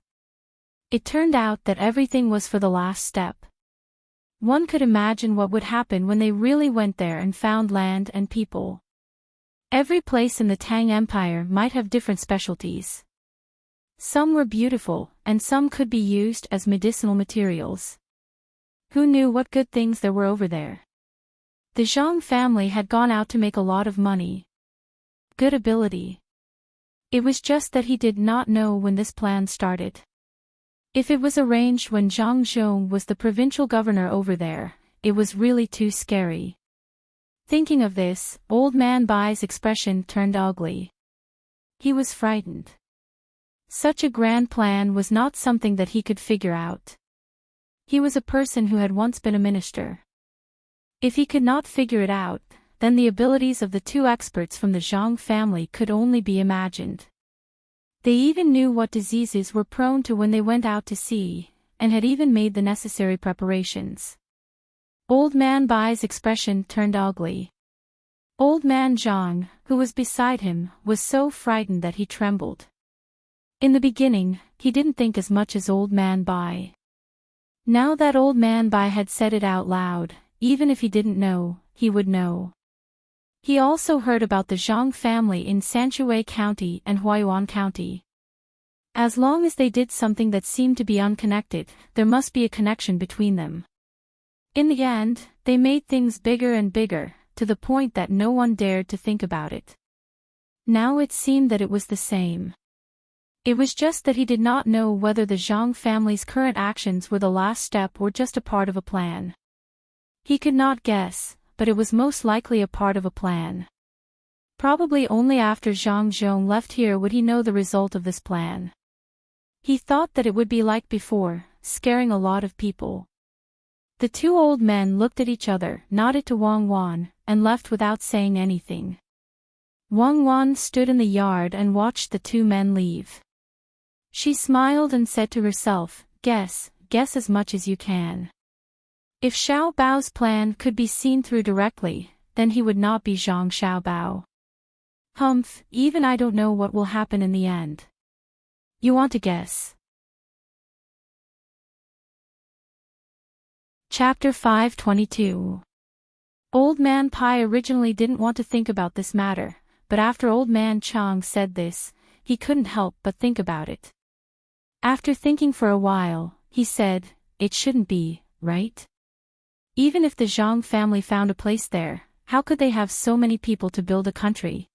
It turned out that everything was for the last step. One could imagine what would happen when they really went there and found land and people. Every place in the Tang Empire might have different specialties. Some were beautiful, and some could be used as medicinal materials. Who knew what good things there were over there? The Zhang family had gone out to make a lot of money. Good ability. It was just that he did not know when this plan started. If it was arranged when Zhang Zhong was the provincial governor over there, it was really too scary. Thinking of this, Old Man Bai's expression turned ugly. He was frightened. Such a grand plan was not something that he could figure out. He was a person who had once been a minister. If he could not figure it out, then the abilities of the two experts from the Zhang family could only be imagined. They even knew what diseases were prone to when they went out to sea, and had even made the necessary preparations. Old Man Bai's expression turned ugly. Old Man Zhang, who was beside him, was so frightened that he trembled. In the beginning, he didn't think as much as Old Man Bai. Now that Old Man Bai had said it out loud, even if he didn't know, he would know. He also heard about the Zhang family in Sanshui County and Huaiyuan County. As long as they did something that seemed to be unconnected, there must be a connection between them. In the end, they made things bigger and bigger, to the point that no one dared to think about it. Now it seemed that it was the same. It was just that he did not know whether the Zhang family's current actions were the last step or just a part of a plan. He could not guess, but it was most likely a part of a plan. Probably only after Zhang Zhong left here would he know the result of this plan. He thought that it would be like before, scaring a lot of people. The two old men looked at each other, nodded to Wang Wan, and left without saying anything. Wang Wan stood in the yard and watched the two men leave. She smiled and said to herself, guess as much as you can. If Xiao Bao's plan could be seen through directly, then he would not be Zhang Xiaobao. Humph, even I don't know what will happen in the end. You want to guess? Chapter 522. Old Man Pai originally didn't want to think about this matter, but after Old Man Chang said this, he couldn't help but think about it. After thinking for a while, he said, it shouldn't be, right? Even if the Zhang family found a place there, how could they have so many people to build a country?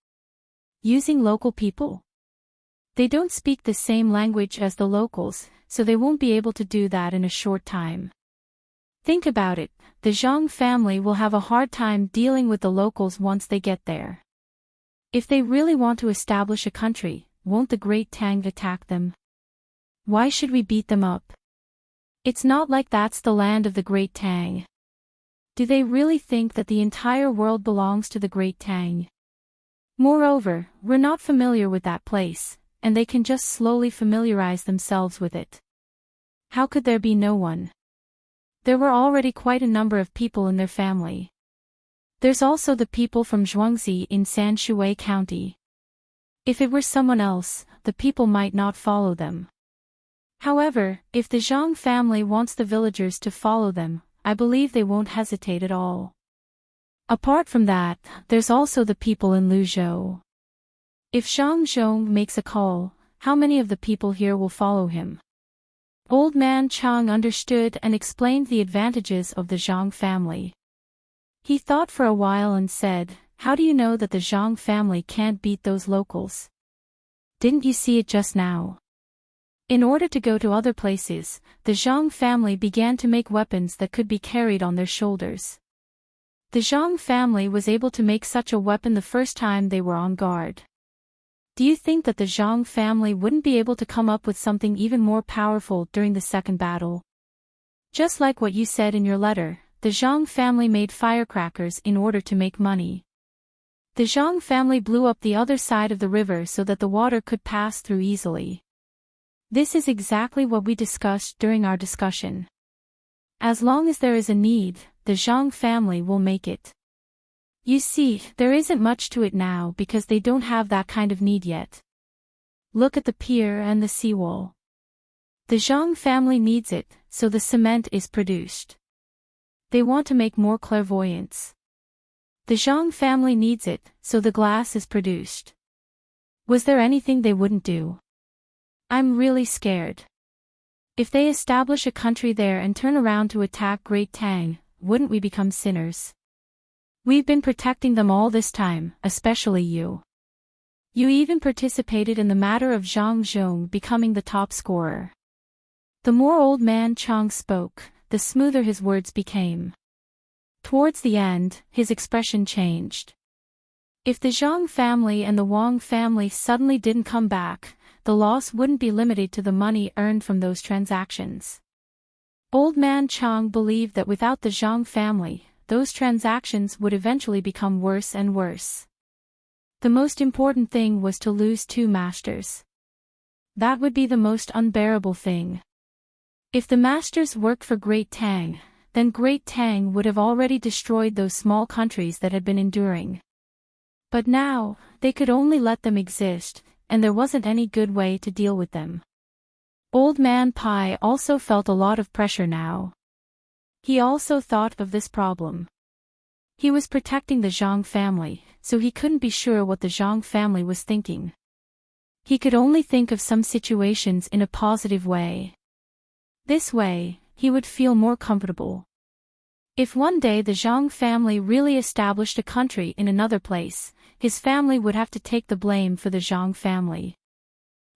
Using local people? They don't speak the same language as the locals, so they won't be able to do that in a short time. Think about it, the Zhang family will have a hard time dealing with the locals once they get there. If they really want to establish a country, won't the great Tang attack them? Why should we beat them up? It's not like that's the land of the great Tang. Do they really think that the entire world belongs to the great Tang? Moreover, we're not familiar with that place, and they can just slowly familiarize themselves with it. How could there be no one? There were already quite a number of people in their family. There's also the people from Zhuangzi in Sanshui County. If it were someone else, the people might not follow them. However, if the Zhang family wants the villagers to follow them, I believe they won't hesitate at all. Apart from that, there's also the people in Luzhou. If Zhang Zhong makes a call, how many of the people here will follow him? Old Man Chang understood and explained the advantages of the Zhang family. He thought for a while and said, how do you know that the Zhang family can't beat those locals? Didn't you see it just now? In order to go to other places, the Zhang family began to make weapons that could be carried on their shoulders. The Zhang family was able to make such a weapon the first time they were on guard. Do you think that the Zhang family wouldn't be able to come up with something even more powerful during the second battle? Just like what you said in your letter, the Zhang family made firecrackers in order to make money. The Zhang family blew up the other side of the river so that the water could pass through easily. This is exactly what we discussed during our discussion. As long as there is a need, the Zhang family will make it. You see, there isn't much to it now because they don't have that kind of need yet. Look at the pier and the seawall. The Zhang family needs it, so the cement is produced. They want to make more clairvoyance. The Zhang family needs it, so the glass is produced. Was there anything they wouldn't do? I'm really scared. If they establish a country there and turn around to attack Great Tang, wouldn't we become sinners? We've been protecting them all this time, especially you. You even participated in the matter of Zhang Zhong becoming the top scorer. The more Old Man Chang spoke, the smoother his words became. Towards the end, his expression changed. If the Zhang family and the Wang family suddenly didn't come back, the loss wouldn't be limited to the money earned from those transactions. Old Man Chang believed that without the Zhang family, those transactions would eventually become worse and worse. The most important thing was to lose 2 masters. That would be the most unbearable thing. If the masters worked for Great Tang, then Great Tang would have already destroyed those small countries that had been enduring. But now, they could only let them exist, and there wasn't any good way to deal with them. Old Man Pai also felt a lot of pressure now. He also thought of this problem. He was protecting the Zhang family, so he couldn't be sure what the Zhang family was thinking. He could only think of some situations in a positive way. This way, he would feel more comfortable. If one day the Zhang family really established a country in another place, his family would have to take the blame for the Zhang family.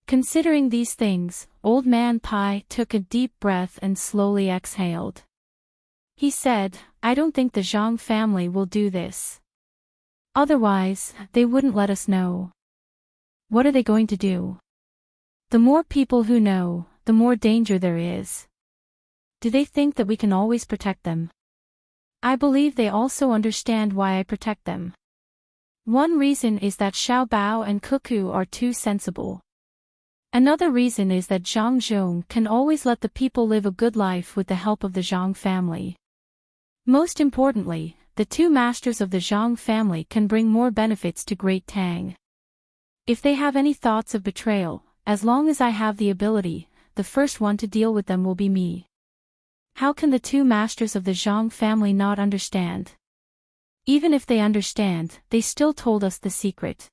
Considering these things, Old Man Pai took a deep breath and slowly exhaled. He said, I don't think the Zhang family will do this. Otherwise, they wouldn't let us know. What are they going to do? The more people who know, the more danger there is. Do they think that we can always protect them? I believe they also understand why I protect them. One reason is that Xiao Bao and Cuckoo are too sensible. Another reason is that Zhang Zhong can always let the people live a good life with the help of the Zhang family. Most importantly, the two masters of the Zhang family can bring more benefits to Great Tang. If they have any thoughts of betrayal, as long as I have the ability, the first one to deal with them will be me. How can the two masters of the Zhang family not understand? Even if they understand, they still told us the secret.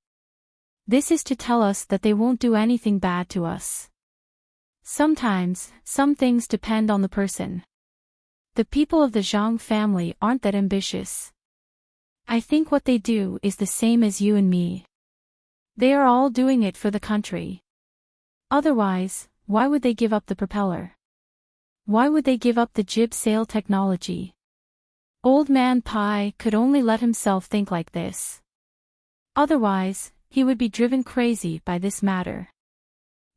This is to tell us that they won't do anything bad to us. Sometimes, some things depend on the person. The people of the Zhang family aren't that ambitious. I think what they do is the same as you and me. They are all doing it for the country. Otherwise, why would they give up the propeller? Why would they give up the jib sail technology? Old Man Pai could only let himself think like this. Otherwise, he would be driven crazy by this matter.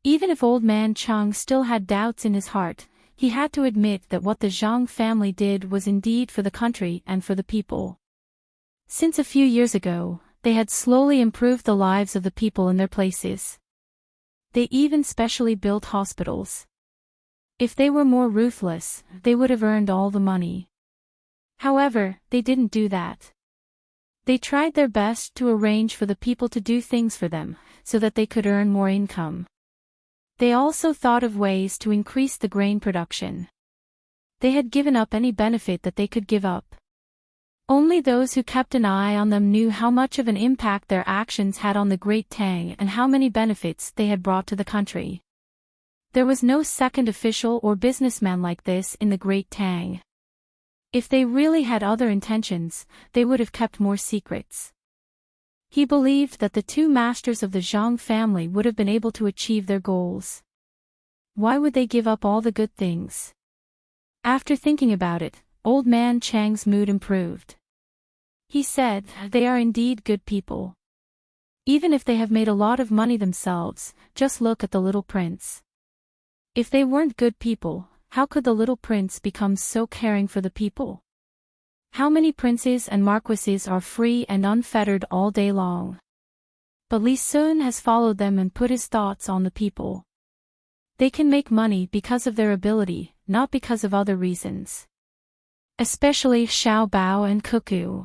Even if Old Man Chang still had doubts in his heart, he had to admit that what the Zhang family did was indeed for the country and for the people. Since a few years ago, they had slowly improved the lives of the people in their places. They even specially built hospitals. If they were more ruthless, they would have earned all the money. However, they didn't do that. They tried their best to arrange for the people to do things for them, so that they could earn more income. They also thought of ways to increase the grain production. They had given up any benefit that they could give up. Only those who kept an eye on them knew how much of an impact their actions had on the Great Tang and how many benefits they had brought to the country. There was no second official or businessman like this in the Great Tang. If they really had other intentions, they would have kept more secrets. He believed that the two masters of the Zhang family would have been able to achieve their goals. Why would they give up all the good things? After thinking about it, Old Man Chang's mood improved. He said, they are indeed good people. Even if they have made a lot of money themselves, just look at the little prince. If they weren't good people, how could the little prince become so caring for the people? How many princes and marquises are free and unfettered all day long? But Li Sun has followed them and put his thoughts on the people. They can make money because of their ability, not because of other reasons. Especially Xiao Bao and Cuckoo.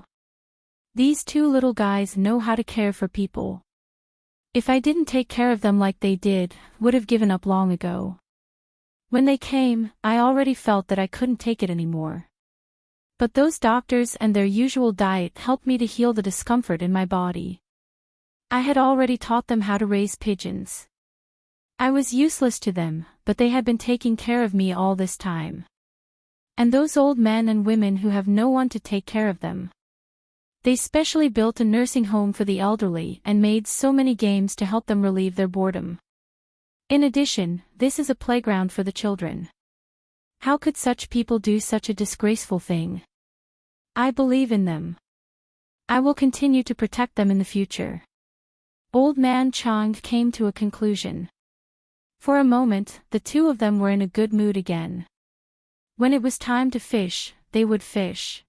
These two little guys know how to care for people. If I didn't take care of them like they did, would have given up long ago. When they came, I already felt that I couldn't take it anymore. But those doctors and their usual diet helped me to heal the discomfort in my body. I had already taught them how to raise pigeons. I was useless to them, but they had been taking care of me all this time. And those old men and women who have no one to take care of them. They specially built a nursing home for the elderly and made so many games to help them relieve their boredom. In addition, this is a playground for the children. How could such people do such a disgraceful thing? I believe in them. I will continue to protect them in the future. Old Man Chang came to a conclusion. For a moment, the two of them were in a good mood again. When it was time to fish, they would fish.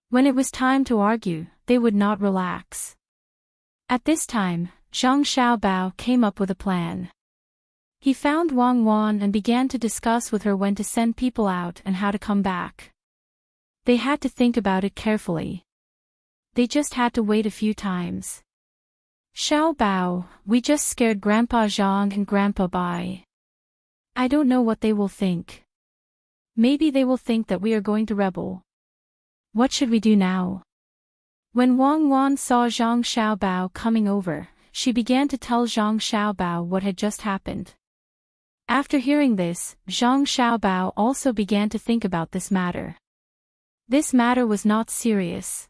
When it was time to argue, they would not relax. At this time, Zhang Xiaobao came up with a plan. He found Wang Wan and began to discuss with her when to send people out and how to come back. They had to think about it carefully. They just had to wait a few times. Xiao Bao, we just scared Grandpa Zhang and Grandpa Bai. I don't know what they will think. Maybe they will think that we are going to rebel. What should we do now? When Wang Wan saw Zhang Xiaobao coming over, she began to tell Zhang Xiaobao what had just happened. After hearing this, Zhang Xiaobao also began to think about this matter. This matter was not serious.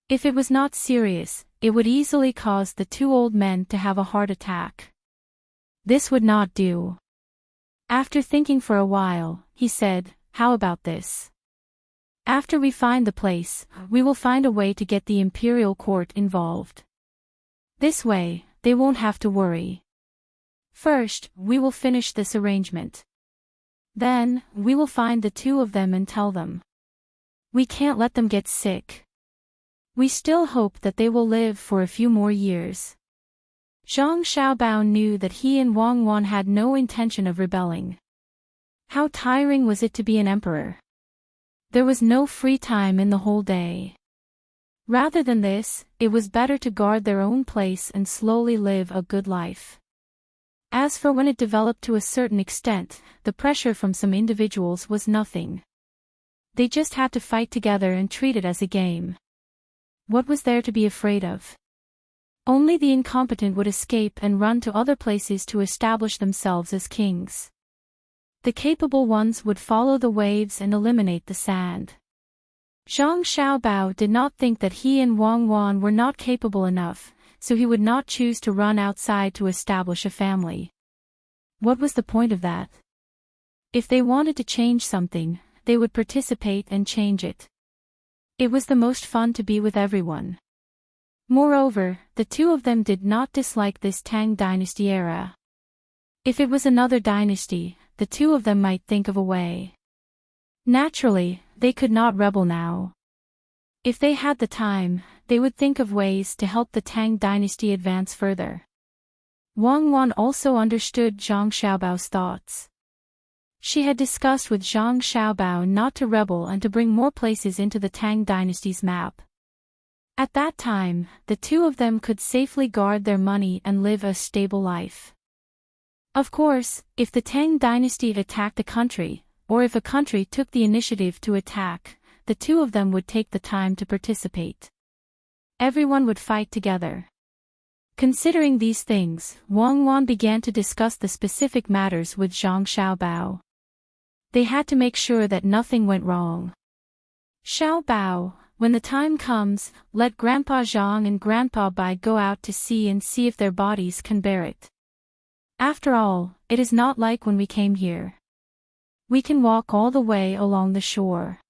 If it was not serious, it would easily cause the two old men to have a heart attack. This would not do. After thinking for a while, he said, "How about this? After we find the place, we will find a way to get the imperial court involved. This way, they won't have to worry. First, we will finish this arrangement. Then, we will find the two of them and tell them. We can't let them get sick. We still hope that they will live for a few more years." Zhang Xiaobao knew that he and Wang Wan had no intention of rebelling. How tiring was it to be an emperor? There was no free time in the whole day. Rather than this, it was better to guard their own place and slowly live a good life. As for when it developed to a certain extent, the pressure from some individuals was nothing. They just had to fight together and treat it as a game. What was there to be afraid of? Only the incompetent would escape and run to other places to establish themselves as kings. The capable ones would follow the waves and eliminate the sand. Zhang Xiaobao did not think that he and Wang Wan were not capable enough, so he would not choose to run outside to establish a family. What was the point of that? If they wanted to change something, they would participate and change it. It was the most fun to be with everyone. Moreover, the two of them did not dislike this Tang dynasty era. If it was another dynasty, the two of them might think of a way. Naturally, they could not rebel now. If they had the time, they would think of ways to help the Tang dynasty advance further. Wang Wan also understood Zhang Xiaobao's thoughts. She had discussed with Zhang Xiaobao not to rebel and to bring more places into the Tang dynasty's map. At that time, the two of them could safely guard their money and live a stable life. Of course, if the Tang dynasty attacked a country, or if a country took the initiative to attack, the two of them would take the time to participate. Everyone would fight together. Considering these things, Wang Wan began to discuss the specific matters with Zhang Xiaobao. They had to make sure that nothing went wrong. "Xiaobao, when the time comes, let Grandpa Zhang and Grandpa Bai go out to sea and see if their bodies can bear it. After all, it is not like when we came here. We can walk all the way along the shore.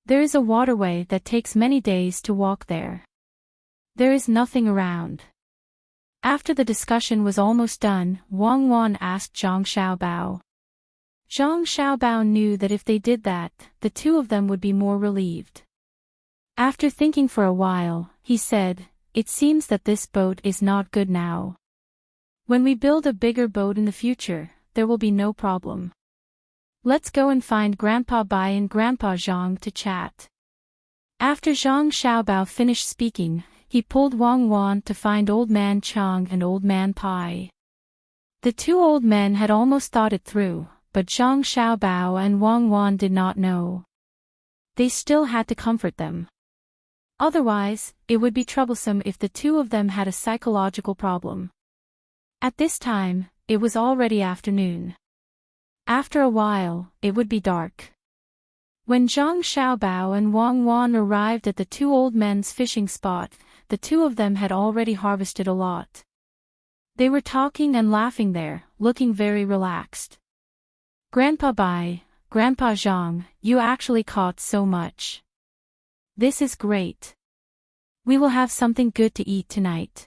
There is a waterway that takes many days to walk there. There is nothing around." After the discussion was almost done, Wang Wan asked Zhang Xiaobao. Zhang Xiaobao knew that if they did that, the two of them would be more relieved. After thinking for a while, he said, "It seems that this boat is not good now. When we build a bigger boat in the future, there will be no problem. Let's go and find Grandpa Bai and Grandpa Zhang to chat." After Zhang Xiaobao finished speaking, he pulled Wang Wan to find Old Man Chang and Old Man Pai. The two old men had almost thought it through, but Zhang Xiaobao and Wang Wan did not know. They still had to comfort them. Otherwise, it would be troublesome if the two of them had a psychological problem. At this time, it was already afternoon. After a while, it would be dark. When Zhang Xiaobao and Wang Wan arrived at the two old men's fishing spot, the two of them had already harvested a lot. They were talking and laughing there, looking very relaxed. "Grandpa Bai, Grandpa Zhang, you actually caught so much. This is great. We will have something good to eat tonight."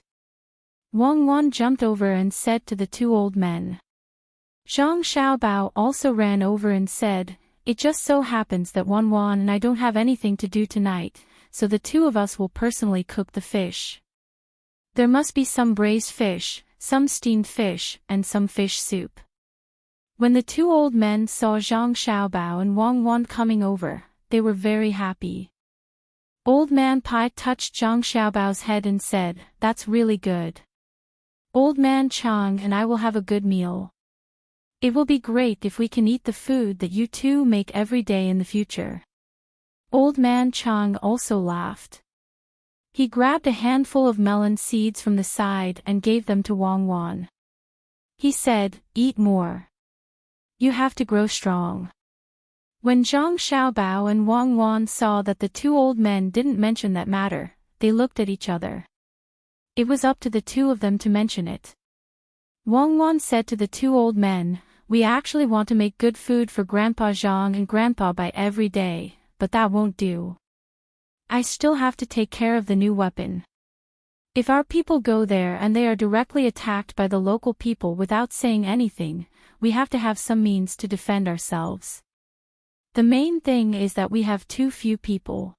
Wang Wan jumped over and said to the two old men. Zhang Xiaobao also ran over and said, "It just so happens that Wang Wan and I don't have anything to do tonight, so the two of us will personally cook the fish. There must be some braised fish, some steamed fish, and some fish soup." When the two old men saw Zhang Xiaobao and Wang Wan coming over, they were very happy. Old Man Pai touched Zhang Xiaobao's head and said, "That's really good. Old Man Chang and I will have a good meal. It will be great if we can eat the food that you two make every day in the future." Old Man Chang also laughed. He grabbed a handful of melon seeds from the side and gave them to Wang Wan. He said, "Eat more. You have to grow strong." When Zhang Xiaobao and Wang Wan saw that the two old men didn't mention that matter, they looked at each other. It was up to the two of them to mention it. Wang Wan said to the two old men, "We actually want to make good food for Grandpa Zhang and Grandpa Bai every day, but that won't do. I still have to take care of the new weapon. If our people go there and they are directly attacked by the local people without saying anything, we have to have some means to defend ourselves. The main thing is that we have too few people.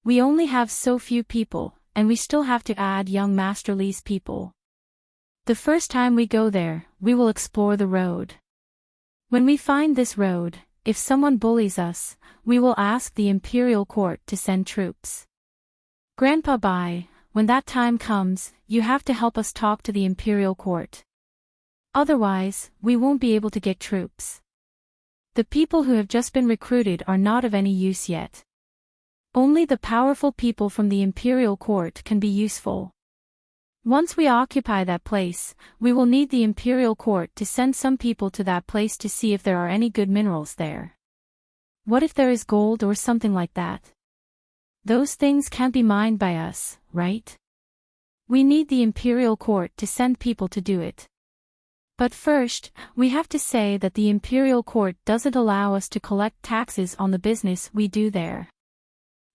We only have so few people, and we still have to add young Master Li's people. The first time we go there, we will explore the road. When we find this road, if someone bullies us, we will ask the Imperial Court to send troops. Grandpa Bai, when that time comes, you have to help us talk to the Imperial Court. Otherwise, we won't be able to get troops. The people who have just been recruited are not of any use yet. Only the powerful people from the Imperial Court can be useful. Once we occupy that place, we will need the Imperial Court to send some people to that place to see if there are any good minerals there. What if there is gold or something like that? Those things can't be mined by us, right? We need the Imperial Court to send people to do it. But first, we have to say that the Imperial Court doesn't allow us to collect taxes on the business we do there.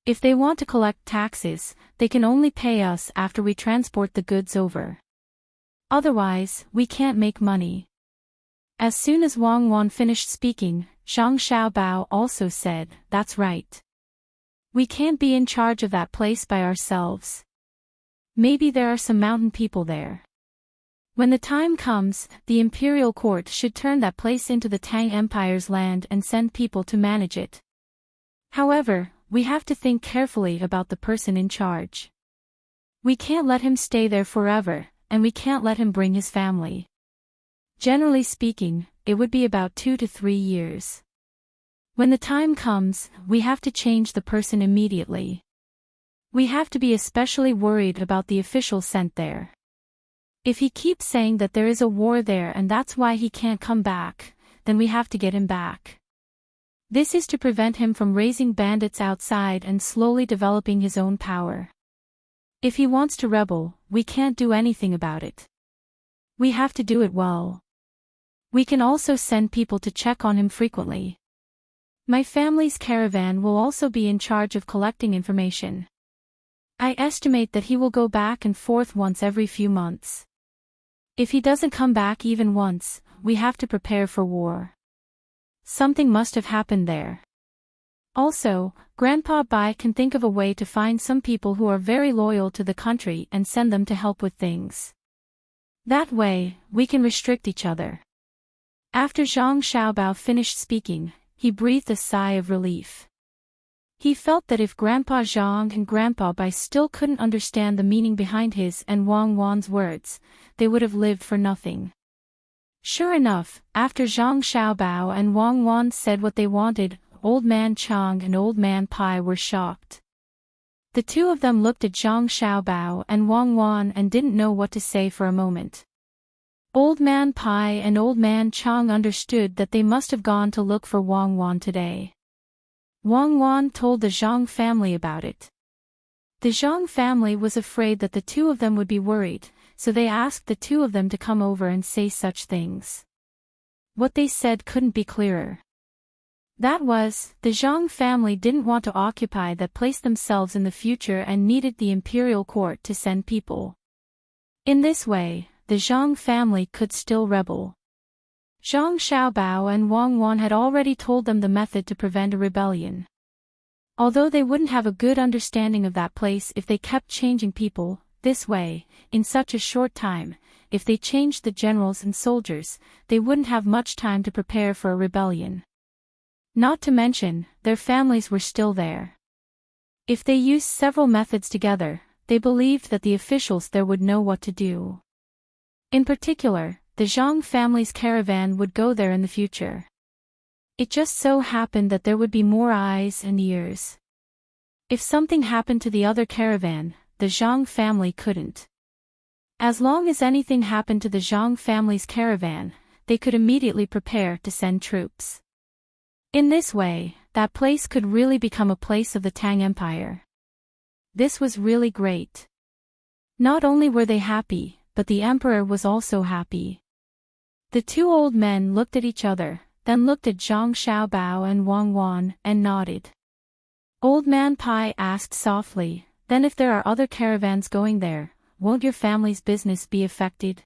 If they want to collect taxes, they can only pay us after we transport the goods over. Otherwise, we can't make money. As soon as Wang Wan finished speaking, Zhang Xiaobao also said, "That's right. We can't be in charge of that place by ourselves. Maybe there are some mountain people there. When the time comes, the Imperial Court should turn that place into the Tang Empire's land and send people to manage it. However, we have to think carefully about the person in charge. We can't let him stay there forever, and we can't let him bring his family. Generally speaking, it would be about 2 to 3 years. When the time comes, we have to change the person immediately. We have to be especially worried about the official sent there. If he keeps saying that there is a war there and that's why he can't come back, then we have to get him back. This is to prevent him from raising bandits outside and slowly developing his own power. If he wants to rebel, we can't do anything about it. We have to do it well. We can also send people to check on him frequently. My family's caravan will also be in charge of collecting information. I estimate that he will go back and forth once every few months. If he doesn't come back even once, we have to prepare for war. Something must have happened there. Also, Grandpa Bai can think of a way to find some people who are very loyal to the country and send them to help with things. That way, we can restrict each other." After Zhang Xiaobao finished speaking, he breathed a sigh of relief. He felt that if Grandpa Zhang and Grandpa Bai still couldn't understand the meaning behind his and Wang Wan's words, they would have lived for nothing. Sure enough, after Zhang Xiaobao and Wang Wan said what they wanted, Old Man Chang and Old Man Pai were shocked. The two of them looked at Zhang Xiaobao and Wang Wan and didn't know what to say for a moment. Old Man Pai and Old Man Chang understood that they must have gone to look for Wang Wan today. Wang Wan told the Zhang family about it. The Zhang family was afraid that the two of them would be worried, so they asked the two of them to come over and say such things. What they said couldn't be clearer. That was, the Zhang family didn't want to occupy that place themselves in the future and needed the Imperial Court to send people. In this way, the Zhang family could still rebel. Zhang Xiaobao and Wang Wan had already told them the method to prevent a rebellion. Although they wouldn't have a good understanding of that place if they kept changing people, this way, in such a short time, if they changed the generals and soldiers, they wouldn't have much time to prepare for a rebellion. Not to mention, their families were still there. If they used several methods together, they believed that the officials there would know what to do. In particular, the Zhang family's caravan would go there in the future. It just so happened that there would be more eyes and ears. If something happened to the other caravan, the Zhang family couldn't. As long as anything happened to the Zhang family's caravan, they could immediately prepare to send troops. In this way, that place could really become a place of the Tang Empire. This was really great. Not only were they happy, but the emperor was also happy. The two old men looked at each other, then looked at Zhang Xiaobao and Wang Wan, and nodded. Old Man Pai asked softly, "Then if there are other caravans going there, won't your family's business be affected?"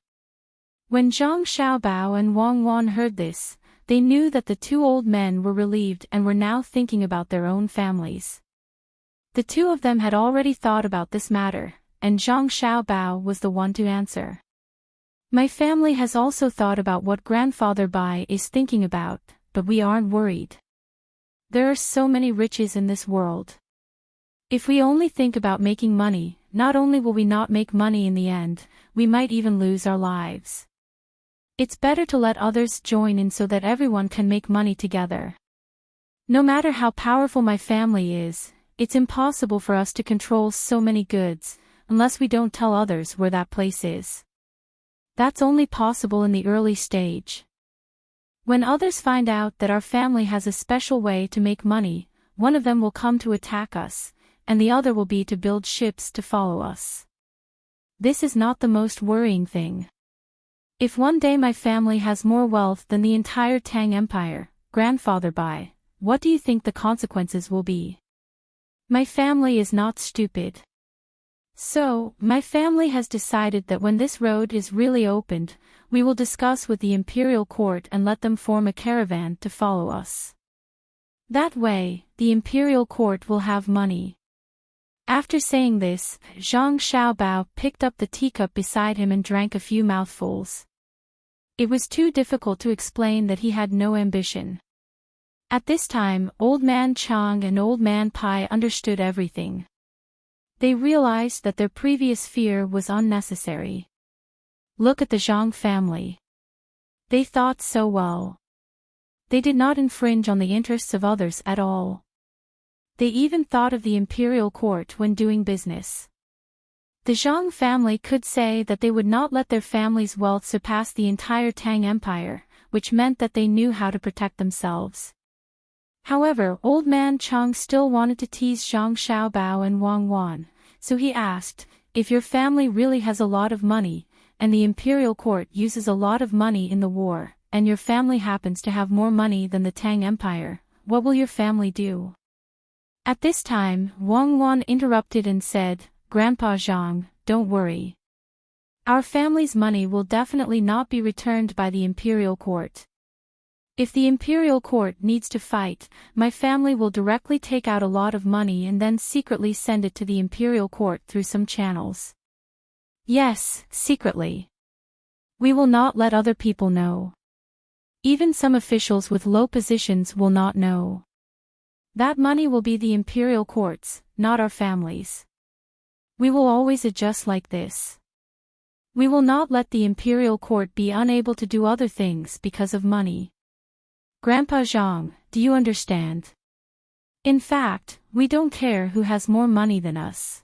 When Zhang Xiaobao and Wang Wan heard this, they knew that the two old men were relieved and were now thinking about their own families. The two of them had already thought about this matter, and Zhang Xiaobao was the one to answer. "My family has also thought about what Grandfather Bai is thinking about, but we aren't worried. There are so many riches in this world. If we only think about making money, not only will we not make money in the end, we might even lose our lives. It's better to let others join in so that everyone can make money together. No matter how powerful my family is, it's impossible for us to control so many goods, unless we don't tell others where that place is. That's only possible in the early stage. When others find out that our family has a special way to make money, one of them will come to attack us, and the other will be to build ships to follow us. This is not the most worrying thing. If one day my family has more wealth than the entire Tang Empire, Grandfather Bai, what do you think the consequences will be? My family is not stupid. So, my family has decided that when this road is really opened, we will discuss with the imperial court and let them form a caravan to follow us. That way, the imperial court will have money." After saying this, Zhang Xiaobao picked up the teacup beside him and drank a few mouthfuls. It was too difficult to explain that he had no ambition. At this time, Old Man Chang and Old Man Pai understood everything. They realized that their previous fear was unnecessary. Look at the Zhang family. They thought so well. They did not infringe on the interests of others at all. They even thought of the imperial court when doing business. The Zhang family could say that they would not let their family's wealth surpass the entire Tang Empire, which meant that they knew how to protect themselves. However, Old Man Chang still wanted to tease Zhang Xiaobao and Wang Wan, so he asked, "If your family really has a lot of money, and the imperial court uses a lot of money in the war, and your family happens to have more money than the Tang Empire, what will your family do?" At this time, Wang Wan interrupted and said, "Grandpa Zhang, don't worry. Our family's money will definitely not be returned by the imperial court. If the imperial court needs to fight, my family will directly take out a lot of money and then secretly send it to the imperial court through some channels. Yes, secretly. We will not let other people know. Even some officials with low positions will not know. That money will be the imperial court's, not our family's. We will always adjust like this. We will not let the imperial court be unable to do other things because of money. Grandpa Zhang, do you understand? In fact, we don't care who has more money than us.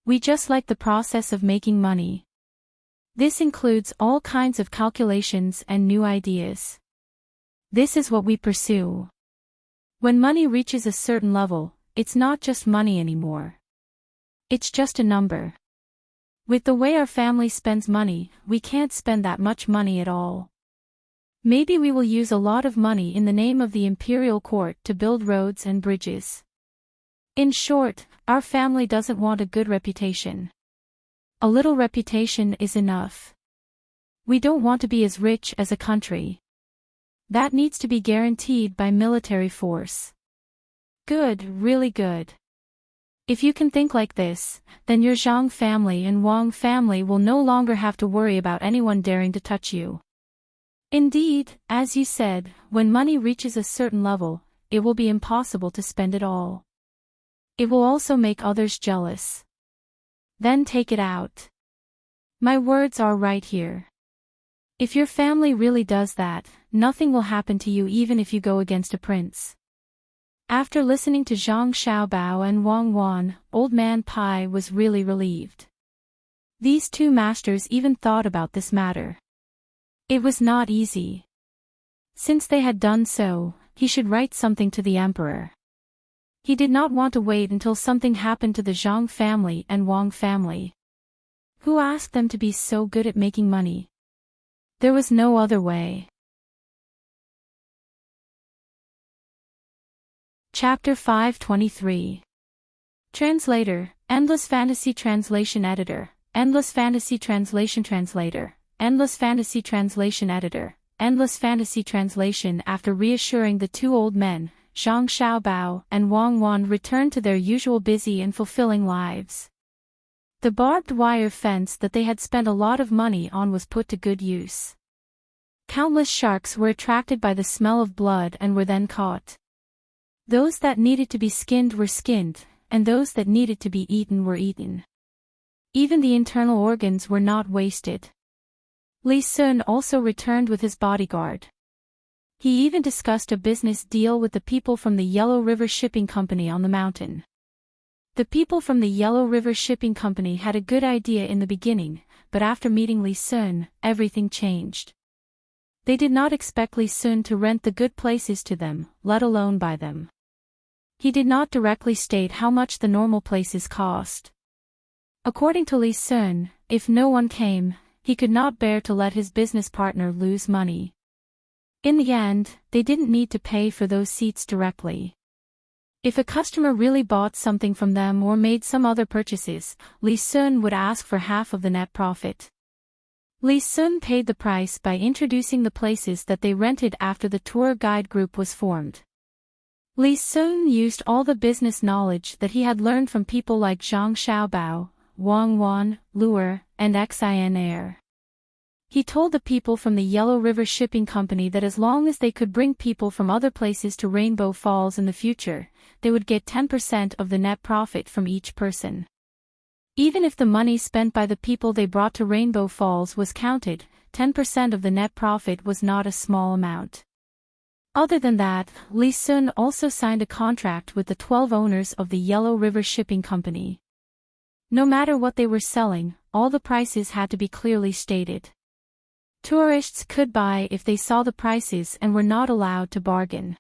We just like the process of making money. This includes all kinds of calculations and new ideas. This is what we pursue. When money reaches a certain level, it's not just money anymore. It's just a number. With the way our family spends money, we can't spend that much money at all. Maybe we will use a lot of money in the name of the imperial court to build roads and bridges. In short, our family doesn't want a good reputation. A little reputation is enough. We don't want to be as rich as a country. That needs to be guaranteed by military force. Good, really good. If you can think like this, then your Zhang family and Wang family will no longer have to worry about anyone daring to touch you. Indeed, as you said, when money reaches a certain level, it will be impossible to spend it all. It will also make others jealous. Then take it out. My words are right here. If your family really does that, nothing will happen to you even if you go against a prince. After listening to Zhang Xiaobao and Wang Wan, Old Man Pai was really relieved. These two masters even thought about this matter. It was not easy. Since they had done so, he should write something to the emperor. He did not want to wait until something happened to the Zhang family and Wang family. Who asked them to be so good at making money? There was no other way. Chapter 523. Translator, Endless Fantasy Translation Editor, Endless Fantasy Translation Translator, Endless Fantasy Translation Editor, Endless Fantasy Translation. After reassuring the two old men, Zhang Xiaobao and Wang Wan returned to their usual busy and fulfilling lives. The barbed wire fence that they had spent a lot of money on was put to good use. Countless sharks were attracted by the smell of blood and were then caught. Those that needed to be skinned were skinned, and those that needed to be eaten were eaten. Even the internal organs were not wasted. Li Sun also returned with his bodyguard. He even discussed a business deal with the people from the Yellow River Shipping Company on the mountain. The people from the Yellow River Shipping Company had a good idea in the beginning, but after meeting Li Sun, everything changed. They did not expect Li Sun to rent the good places to them, let alone buy them. He did not directly state how much the normal places cost. According to Li Sun, if no one came, he could not bear to let his business partner lose money. In the end, they didn't need to pay for those seats directly. If a customer really bought something from them or made some other purchases, Li Sun would ask for half of the net profit. Li Sun paid the price by introducing the places that they rented after the tour guide group was formed. Li Sun used all the business knowledge that he had learned from people like Zhang Xiaobao, Wang Wan, Luer, and Xin Air. He told the people from the Yellow River Shipping Company that as long as they could bring people from other places to Rainbow Falls in the future, they would get 10% of the net profit from each person. Even if the money spent by the people they brought to Rainbow Falls was counted, 10% of the net profit was not a small amount. Other than that, Li Sun also signed a contract with the 12 owners of the Yellow River Shipping Company. No matter what they were selling, all the prices had to be clearly stated. Tourists could buy if they saw the prices and were not allowed to bargain.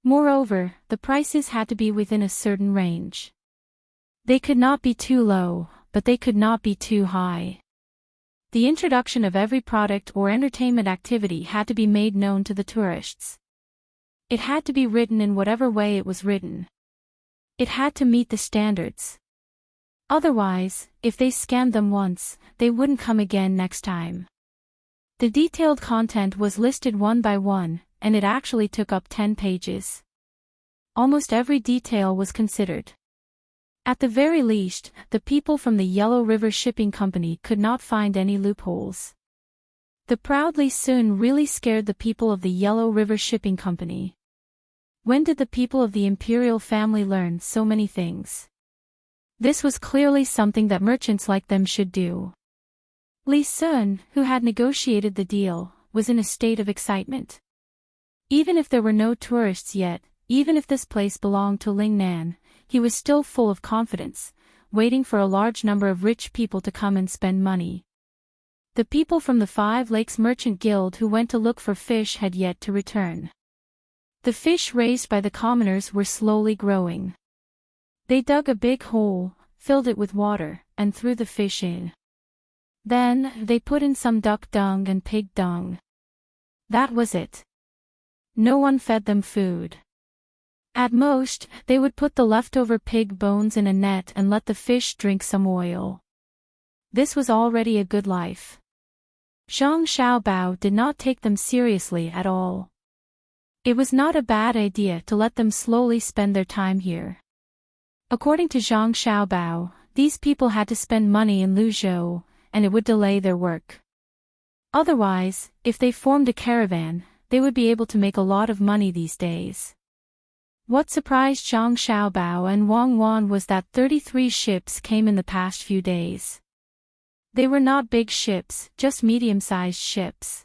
Moreover, the prices had to be within a certain range. They could not be too low, but they could not be too high. The introduction of every product or entertainment activity had to be made known to the tourists. It had to be written in whatever way it was written. It had to meet the standards. Otherwise, if they scanned them once, they wouldn't come again next time. The detailed content was listed one by one, and it actually took up 10 pages. Almost every detail was considered. At the very least, the people from the Yellow River Shipping Company could not find any loopholes. The proud Li Sun really scared the people of the Yellow River Shipping Company. When did the people of the imperial family learn so many things? This was clearly something that merchants like them should do. Li Sun, who had negotiated the deal, was in a state of excitement. Even if there were no tourists yet, even if this place belonged to Ling Nan, he was still full of confidence, waiting for a large number of rich people to come and spend money. The people from the 5 Lakes Merchant Guild who went to look for fish had yet to return. The fish raised by the commoners were slowly growing. They dug a big hole, filled it with water, and threw the fish in. Then, they put in some duck dung and pig dung. That was it. No one fed them food. At most, they would put the leftover pig bones in a net and let the fish drink some oil. This was already a good life. Zhang Xiaobao did not take them seriously at all. It was not a bad idea to let them slowly spend their time here. According to Zhang Xiaobao, these people had to spend money in Luzhou, and it would delay their work. Otherwise, if they formed a caravan, they would be able to make a lot of money these days. What surprised Zhang Xiaobao and Wang Wan was that 33 ships came in the past few days. They were not big ships, just medium-sized ships.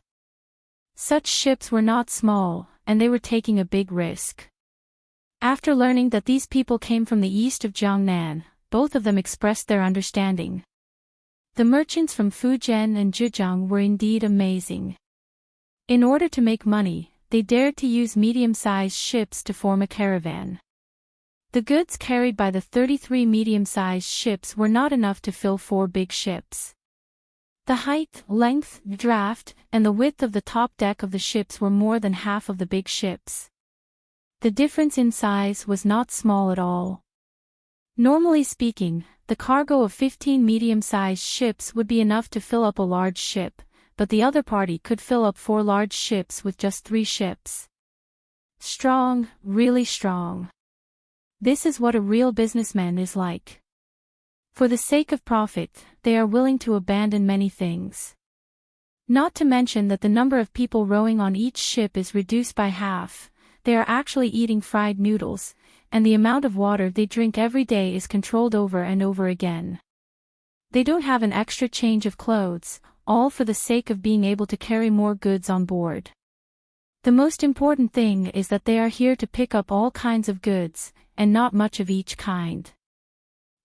Such ships were not small, and they were taking a big risk. After learning that these people came from the east of Jiangnan, both of them expressed their understanding. The merchants from Fujian and Zhejiang were indeed amazing. In order to make money, they dared to use medium-sized ships to form a caravan. The goods carried by the 33 medium-sized ships were not enough to fill 4 big ships. The height, length, draft, and the width of the top deck of the ships were more than half of the big ships. The difference in size was not small at all. Normally speaking, the cargo of 15 medium-sized ships would be enough to fill up a large ship, but the other party could fill up 4 large ships with just 3 ships. Strong, really strong. This is what a real businessman is like. For the sake of profit, they are willing to abandon many things. Not to mention that the number of people rowing on each ship is reduced by half, they are actually eating fried noodles, and the amount of water they drink every day is controlled over and over again. They don't have an extra change of clothes, all for the sake of being able to carry more goods on board. The most important thing is that they are here to pick up all kinds of goods, and not much of each kind.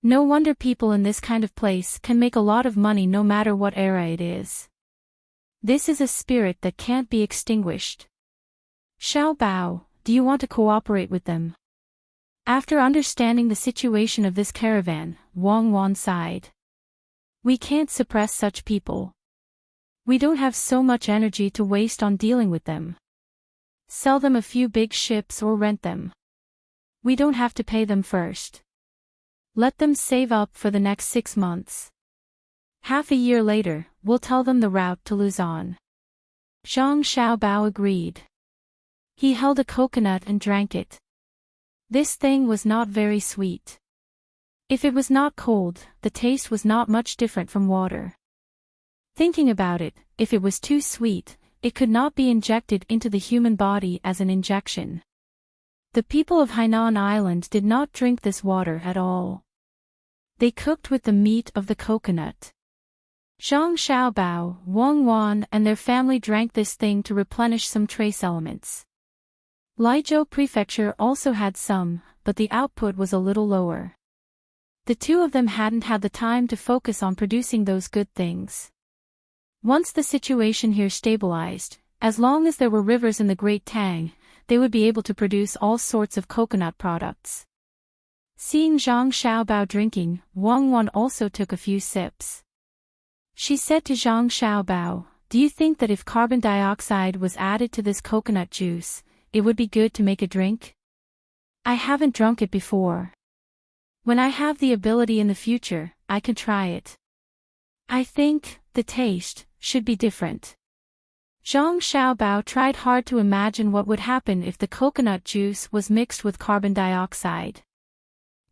No wonder people in this kind of place can make a lot of money no matter what era it is. This is a spirit that can't be extinguished. Xiao Bao, do you want to cooperate with them? After understanding the situation of this caravan, Wang Wan sighed. We can't suppress such people. We don't have so much energy to waste on dealing with them. Sell them a few big ships or rent them. We don't have to pay them first. Let them save up for the next 6 months. Half a year later, we'll tell them the route to Luzon. Zhang Xiaobao agreed. He held a coconut and drank it. This thing was not very sweet. If it was not cold, the taste was not much different from water. Thinking about it, if it was too sweet, it could not be injected into the human body as an injection. The people of Hainan Island did not drink this water at all. They cooked with the meat of the coconut. Zhang Xiaobao, Wang Wan and their family drank this thing to replenish some trace elements. Liezhou Prefecture also had some, but the output was a little lower. The two of them hadn't had the time to focus on producing those good things. Once the situation here stabilized, as long as there were rivers in the Great Tang, they would be able to produce all sorts of coconut products. Seeing Zhang Xiaobao drinking, Wang Wan also took a few sips. She said to Zhang Xiaobao, "Do you think that if carbon dioxide was added to this coconut juice, it would be good to make a drink? I haven't drunk it before. When I have the ability in the future, I can try it. I think the taste should be different." Zhang Xiaobao tried hard to imagine what would happen if the coconut juice was mixed with carbon dioxide.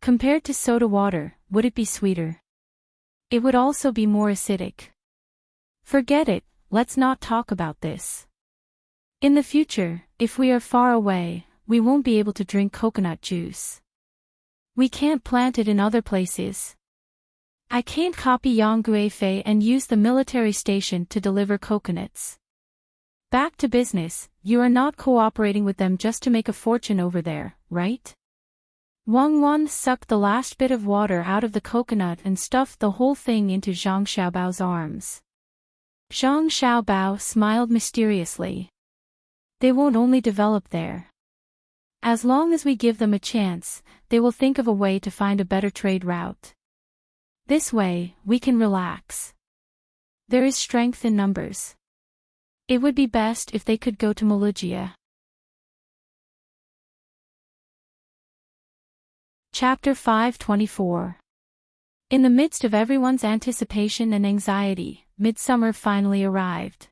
Compared to soda water, would it be sweeter? It would also be more acidic. Forget it, let's not talk about this. In the future, if we are far away, we won't be able to drink coconut juice. We can't plant it in other places. I can't copy Yang Guifei and use the military station to deliver coconuts. Back to business, you are not cooperating with them just to make a fortune over there, right? Wang Wan sucked the last bit of water out of the coconut and stuffed the whole thing into Zhang Xiaobao's arms. Zhang Xiaobao smiled mysteriously. They won't only develop there. As long as we give them a chance, they will think of a way to find a better trade route. This way, we can relax. There is strength in numbers. It would be best if they could go to Malaysia. Chapter 524. In the midst of everyone's anticipation and anxiety, midsummer finally arrived.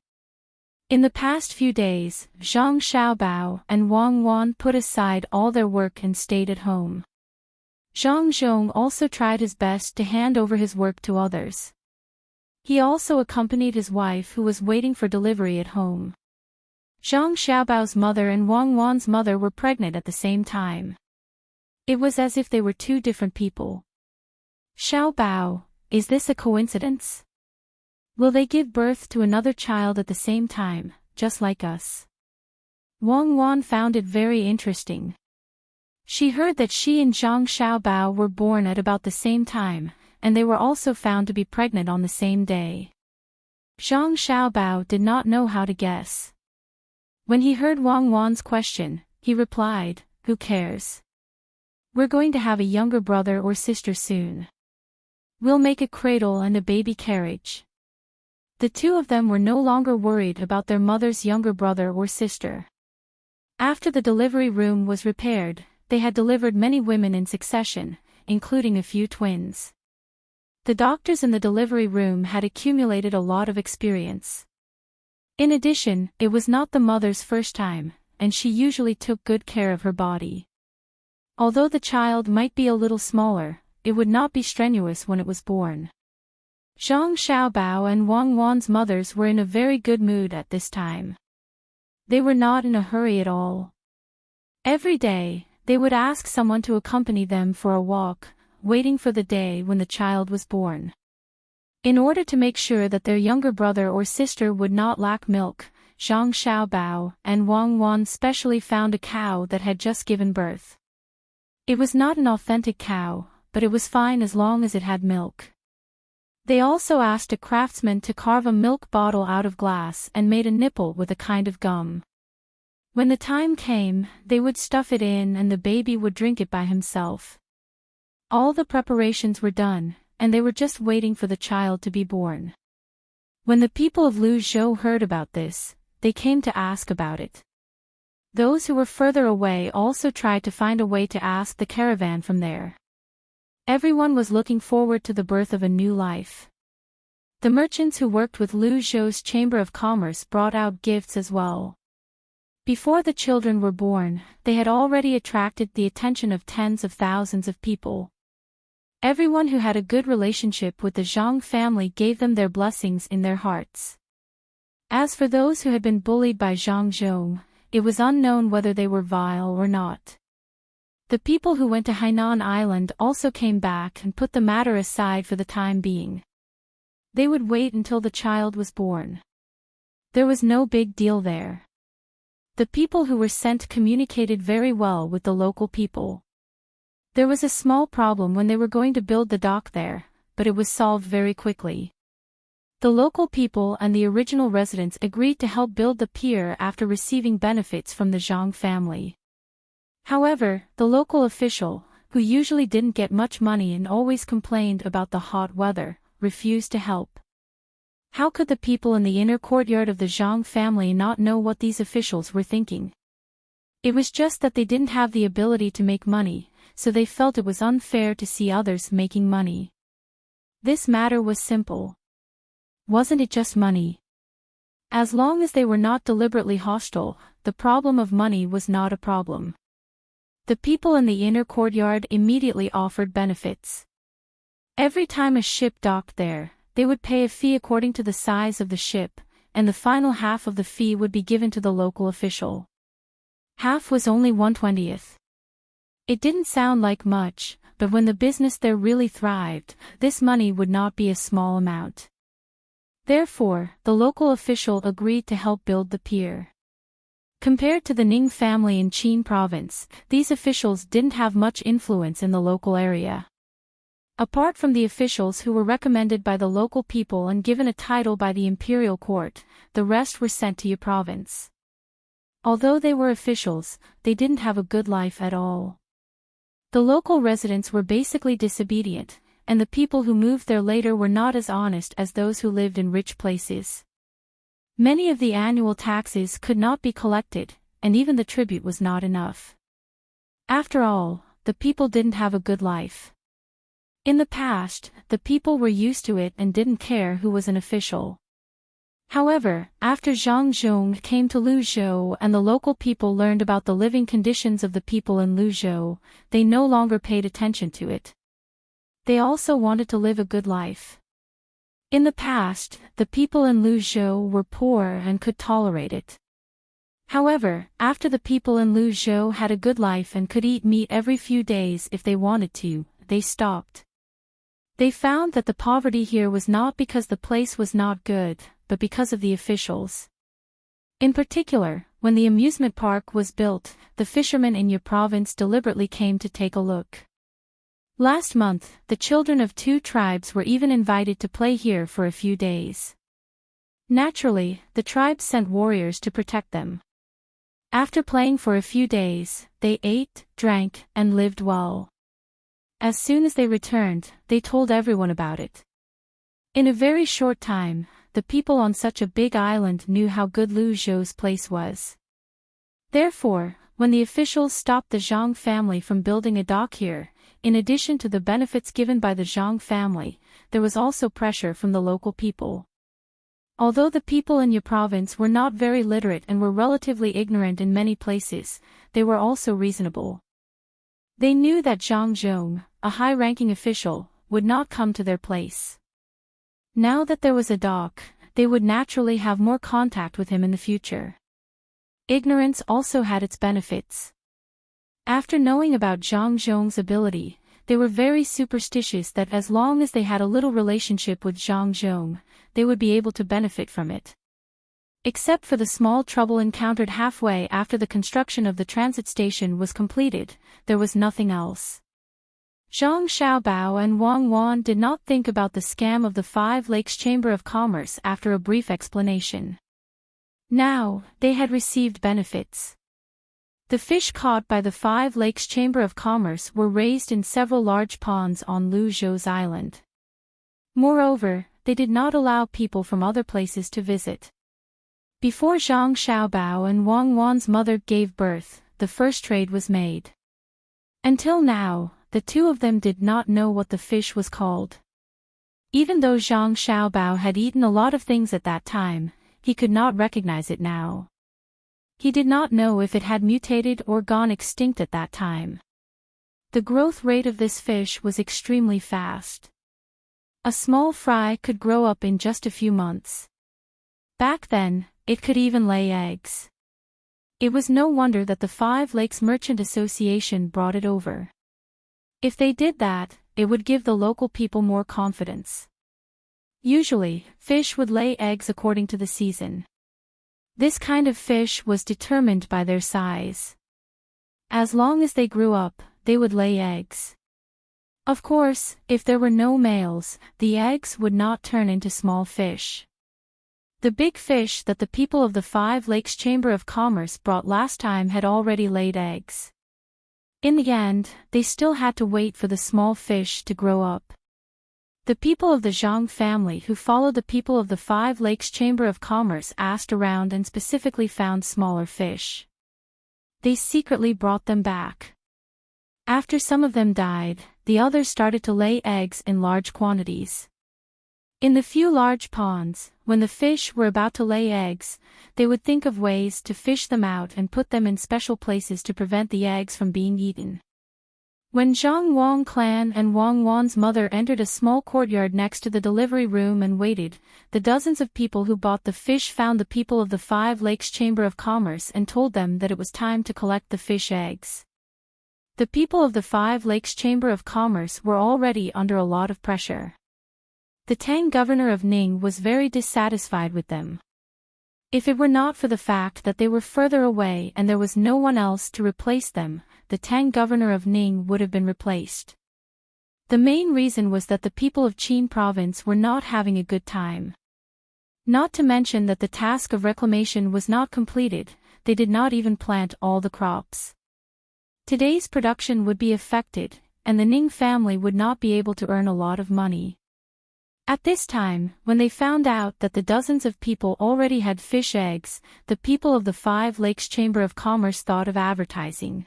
In the past few days, Zhang Xiaobao and Wang Wan put aside all their work and stayed at home. Zhang Zhong also tried his best to hand over his work to others. He also accompanied his wife who was waiting for delivery at home. Zhang Xiaobao's mother and Wang Wan's mother were pregnant at the same time. It was as if they were two different people. Xiaobao, is this a coincidence? Will they give birth to another child at the same time, just like us? Wang Wan found it very interesting. She heard that she and Zhang Xiaobao were born at about the same time, and they were also found to be pregnant on the same day. Zhang Xiaobao did not know how to guess. When he heard Wang Wan's question, he replied, "Who cares? We're going to have a younger brother or sister soon. We'll make a cradle and a baby carriage." The two of them were no longer worried about their mother's younger brother or sister. After the delivery room was repaired, they had delivered many women in succession, including a few twins. The doctors in the delivery room had accumulated a lot of experience. In addition, it was not the mother's first time, and she usually took good care of her body. Although the child might be a little smaller, it would not be strenuous when it was born. Zhang Xiaobao and Wang Wan's mothers were in a very good mood at this time. They were not in a hurry at all. Every day, they would ask someone to accompany them for a walk, waiting for the day when the child was born. In order to make sure that their younger brother or sister would not lack milk, Zhang Xiaobao and Wang Wan specially found a cow that had just given birth. It was not an authentic cow, but it was fine as long as it had milk. They also asked a craftsman to carve a milk bottle out of glass and made a nipple with a kind of gum. When the time came, they would stuff it in and the baby would drink it by himself. All the preparations were done, and they were just waiting for the child to be born. When the people of Luzhou heard about this, they came to ask about it. Those who were further away also tried to find a way to ask the caravan from there. Everyone was looking forward to the birth of a new life. The merchants who worked with Luzhou's Chamber of Commerce brought out gifts as well. Before the children were born, they had already attracted the attention of tens of thousands of people. Everyone who had a good relationship with the Zhang family gave them their blessings in their hearts. As for those who had been bullied by Zhang Zhong, it was unknown whether they were vile or not. The people who went to Hainan Island also came back and put the matter aside for the time being. They would wait until the child was born. There was no big deal there. The people who were sent communicated very well with the local people. There was a small problem when they were going to build the dock there, but it was solved very quickly. The local people and the original residents agreed to help build the pier after receiving benefits from the Zhang family. However, the local official, who usually didn't get much money and always complained about the hot weather, refused to help. How could the people in the inner courtyard of the Zhang family not know what these officials were thinking? It was just that they didn't have the ability to make money, so they felt it was unfair to see others making money. This matter was simple. Wasn't it just money? As long as they were not deliberately hostile, the problem of money was not a problem. The people in the inner courtyard immediately offered benefits. Every time a ship docked there, they would pay a fee according to the size of the ship, and the final half of the fee would be given to the local official. Half was only 1/20th. It didn't sound like much, but when the business there really thrived, this money would not be a small amount. Therefore, the local official agreed to help build the pier. Compared to the Ning family in Qin province, these officials didn't have much influence in the local area. Apart from the officials who were recommended by the local people and given a title by the imperial court, the rest were sent to Yi province. Although they were officials, they didn't have a good life at all. The local residents were basically disobedient, and the people who moved there later were not as honest as those who lived in rich places. Many of the annual taxes could not be collected, and even the tribute was not enough. After all, the people didn't have a good life. In the past, the people were used to it and didn't care who was an official. However, after Zhang Zhong came to Luzhou and the local people learned about the living conditions of the people in Luzhou, they no longer paid attention to it. They also wanted to live a good life. In the past, the people in Luzhou were poor and could tolerate it. However, after the people in Luzhou had a good life and could eat meat every few days if they wanted to, they stopped. They found that the poverty here was not because the place was not good, but because of the officials. In particular, when the amusement park was built, the fishermen in your province deliberately came to take a look. Last month, the children of 2 tribes were even invited to play here for a few days. Naturally, the tribes sent warriors to protect them. After playing for a few days, they ate, drank, and lived well. As soon as they returned, they told everyone about it. In a very short time, the people on such a big island knew how good Lu Zhou's place was. Therefore, when the officials stopped the Zhang family from building a dock here, in addition to the benefits given by the Zhang family, there was also pressure from the local people. Although the people in Yi province were not very literate and were relatively ignorant in many places, they were also reasonable. They knew that Zhang Zhong, a high-ranking official, would not come to their place. Now that there was a dock, they would naturally have more contact with him in the future. Ignorance also had its benefits. After knowing about Zhang Zhong's ability, they were very superstitious that as long as they had a little relationship with Zhang Zhong, they would be able to benefit from it. Except for the small trouble encountered halfway after the construction of the transit station was completed, there was nothing else. Zhang Xiaobao and Wang Wan did not think about the scam of the 5 Lakes Chamber of Commerce after a brief explanation. Now, they had received benefits. The fish caught by the 5 Lakes Chamber of Commerce were raised in several large ponds on Lu Zhou's island. Moreover, they did not allow people from other places to visit. Before Zhang Xiaobao and Wang Wan's mother gave birth, the first trade was made. Until now, the 2 of them did not know what the fish was called. Even though Zhang Xiaobao had eaten a lot of things at that time, he could not recognize it now. He did not know if it had mutated or gone extinct at that time. The growth rate of this fish was extremely fast. A small fry could grow up in just a few months. Back then, it could even lay eggs. It was no wonder that the 5 Lakes Merchant Association brought it over. If they did that, it would give the local people more confidence. Usually, fish would lay eggs according to the season. This kind of fish was determined by their size. As long as they grew up, they would lay eggs. Of course, if there were no males, the eggs would not turn into small fish. The big fish that the people of the 5 Lakes Chamber of Commerce brought last time had already laid eggs. In the end, they still had to wait for the small fish to grow up. The people of the Zhang family who followed the people of the 5 Lakes Chamber of Commerce asked around and specifically found smaller fish. They secretly brought them back. After some of them died, the others started to lay eggs in large quantities. In the few large ponds, when the fish were about to lay eggs, they would think of ways to fish them out and put them in special places to prevent the eggs from being eaten. When Zhang Wang clan and Wang Wan's mother entered a small courtyard next to the delivery room and waited, the dozens of people who bought the fish found the people of the 5 Lakes Chamber of Commerce and told them that it was time to collect the fish eggs. The people of the 5 Lakes Chamber of Commerce were already under a lot of pressure. The Tang governor of Ning was very dissatisfied with them. If it were not for the fact that they were further away and there was no one else to replace them, the Tang governor of Ning would have been replaced. The main reason was that the people of Qin province were not having a good time. Not to mention that the task of reclamation was not completed, they did not even plant all the crops. Today's production would be affected, and the Ning family would not be able to earn a lot of money. At this time, when they found out that the dozens of people already had fish eggs, the people of the 5 Lakes Chamber of Commerce thought of advertising.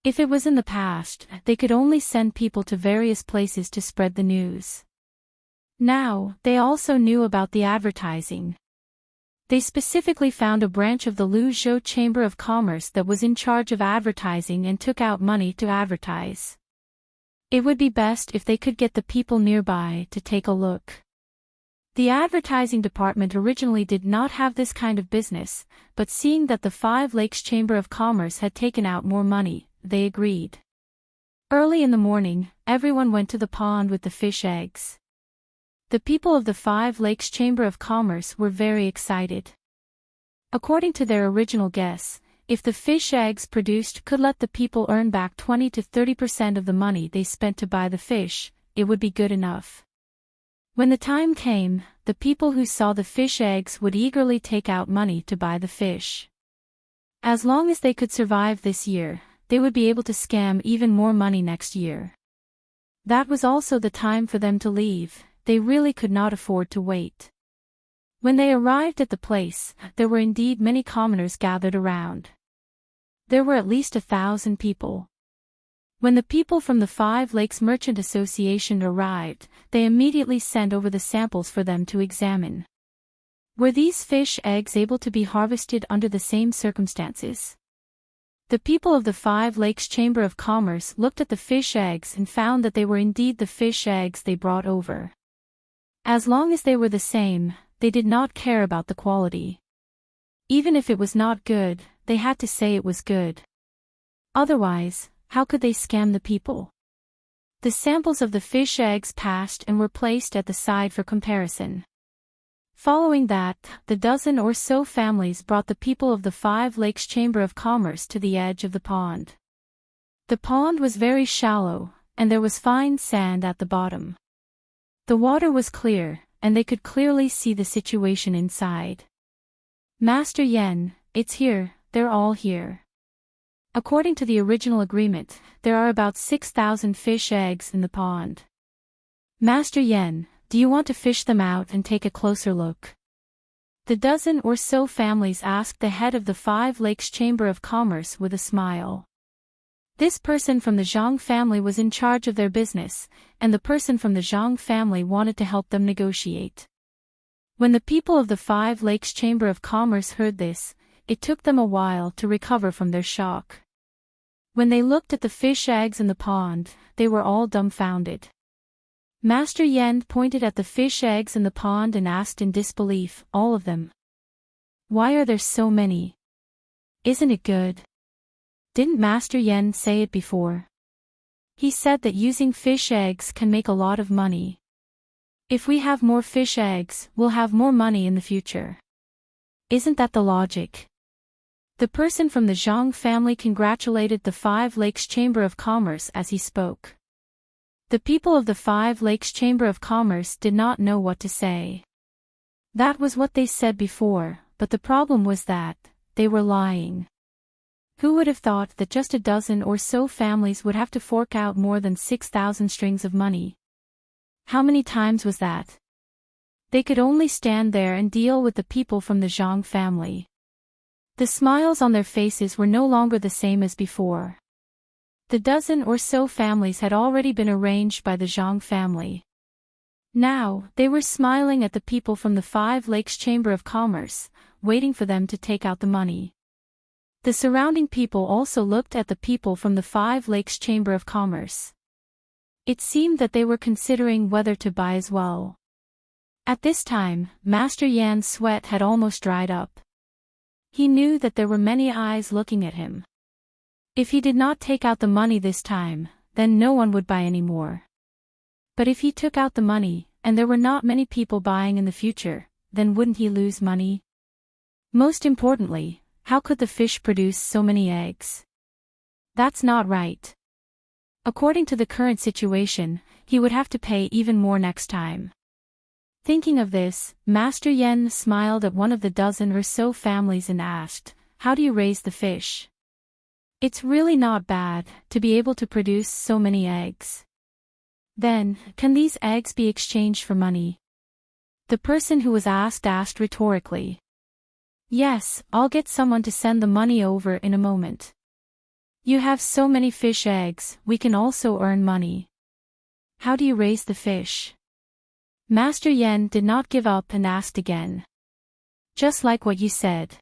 If it was in the past, they could only send people to various places to spread the news. Now, they also knew about the advertising. They specifically found a branch of the Lu Zhou Chamber of Commerce that was in charge of advertising and took out money to advertise. It would be best if they could get the people nearby to take a look. The advertising department originally did not have this kind of business, but seeing that the 5 Lakes Chamber of Commerce had taken out more money, they agreed. Early in the morning, everyone went to the pond with the fish eggs. The people of the 5 Lakes Chamber of Commerce were very excited. According to their original guess, if the fish eggs produced could let the people earn back 20 to 30% of the money they spent to buy the fish, it would be good enough. When the time came, the people who saw the fish eggs would eagerly take out money to buy the fish. As long as they could survive this year, they would be able to scam even more money next year. That was also the time for them to leave. They really could not afford to wait. When they arrived at the place, there were indeed many commoners gathered around. There were at least 1,000 people. When the people from the Five Lakes Merchant Association arrived, they immediately sent over the samples for them to examine. Were these fish eggs able to be harvested under the same circumstances? The people of the Five Lakes Chamber of Commerce looked at the fish eggs and found that they were indeed the fish eggs they brought over. As long as they were the same, they did not care about the quality. Even if it was not good, they had to say it was good. Otherwise, how could they scam the people? The samples of the fish eggs passed and were placed at the side for comparison. Following that, the dozen or so families brought the people of the Five Lakes Chamber of Commerce to the edge of the pond. The pond was very shallow, and there was fine sand at the bottom. The water was clear, and they could clearly see the situation inside. Master Yen, it's here, they're all here. According to the original agreement, there are about 6,000 fish eggs in the pond. Master Yen, do you want to fish them out and take a closer look? The dozen or so families asked the head of the Five Lakes Chamber of Commerce with a smile. This person from the Zhang family was in charge of their business, and the person from the Zhang family wanted to help them negotiate. When the people of the Five Lakes Chamber of Commerce heard this, it took them a while to recover from their shock. When they looked at the fish eggs in the pond, they were all dumbfounded. Master Yen pointed at the fish eggs in the pond and asked in disbelief, all of them. Why are there so many? Isn't it good? Didn't Master Yen say it before? He said that using fish eggs can make a lot of money. If we have more fish eggs, we'll have more money in the future. Isn't that the logic? The person from the Zhang family congratulated the Five Lakes Chamber of Commerce as he spoke. The people of the Five Lakes Chamber of Commerce did not know what to say. That was what they said before, but the problem was that they were lying. Who would have thought that just a dozen or so families would have to fork out more than 6,000 strings of money? How many times was that? They could only stand there and deal with the people from the Zhang family. The smiles on their faces were no longer the same as before. The dozen or so families had already been arranged by the Zhang family. Now, they were smiling at the people from the Five Lakes Chamber of Commerce, waiting for them to take out the money. The surrounding people also looked at the people from the Five Lakes Chamber of Commerce. It seemed that they were considering whether to buy as well. At this time, Master Yan's sweat had almost dried up. He knew that there were many eyes looking at him. If he did not take out the money this time, then no one would buy any more. But if he took out the money, and there were not many people buying in the future, then wouldn't he lose money? Most importantly, how could the fish produce so many eggs? That's not right. According to the current situation, he would have to pay even more next time. Thinking of this, Master Yen smiled at one of the dozen or so families and asked, "How do you raise the fish?" It's really not bad to be able to produce so many eggs. Then, can these eggs be exchanged for money? The person who was asked rhetorically. Yes, I'll get someone to send the money over in a moment. You have so many fish eggs, we can also earn money. How do you raise the fish? Master Yen did not give up and asked again. Just like what you said.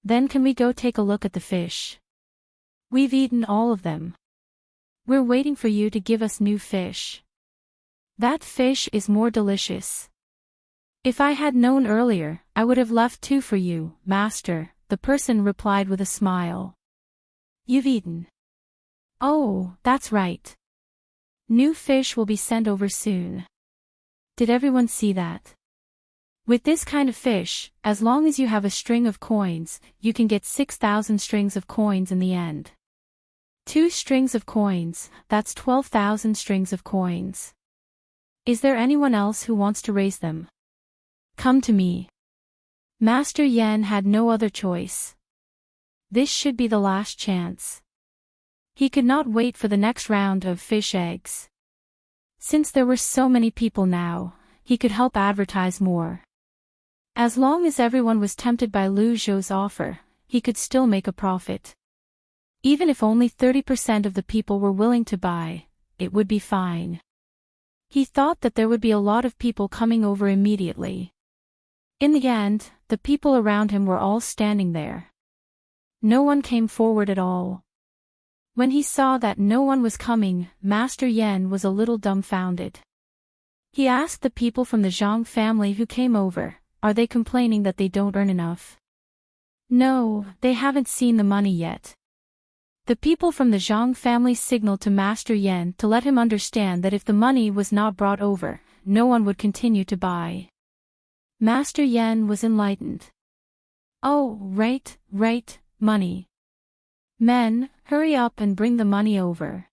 Then can we go take a look at the fish? We've eaten all of them. We're waiting for you to give us new fish. That fish is more delicious. If I had known earlier, I would have left two for you, Master, the person replied with a smile. You've eaten. Oh, that's right. New fish will be sent over soon. Did everyone see that? With this kind of fish, as long as you have a string of coins, you can get 6,000 strings of coins in the end. 2 strings of coins, that's 12,000 strings of coins. Is there anyone else who wants to raise them? Come to me. Master Yen had no other choice. This should be the last chance. He could not wait for the next round of fish eggs. Since there were so many people now, he could help advertise more. As long as everyone was tempted by Lu Zhou's offer, he could still make a profit. Even if only 30% of the people were willing to buy, it would be fine. He thought that there would be a lot of people coming over immediately. In the end, the people around him were all standing there. No one came forward at all. When he saw that no one was coming, Master Yen was a little dumbfounded. He asked the people from the Zhang family who came over, are they complaining that they don't earn enough? No, they haven't seen the money yet. The people from the Zhang family signaled to Master Yen to let him understand that if the money was not brought over, no one would continue to buy. Master Yen was enlightened. Oh, right, money. Men, hurry up and bring the money over.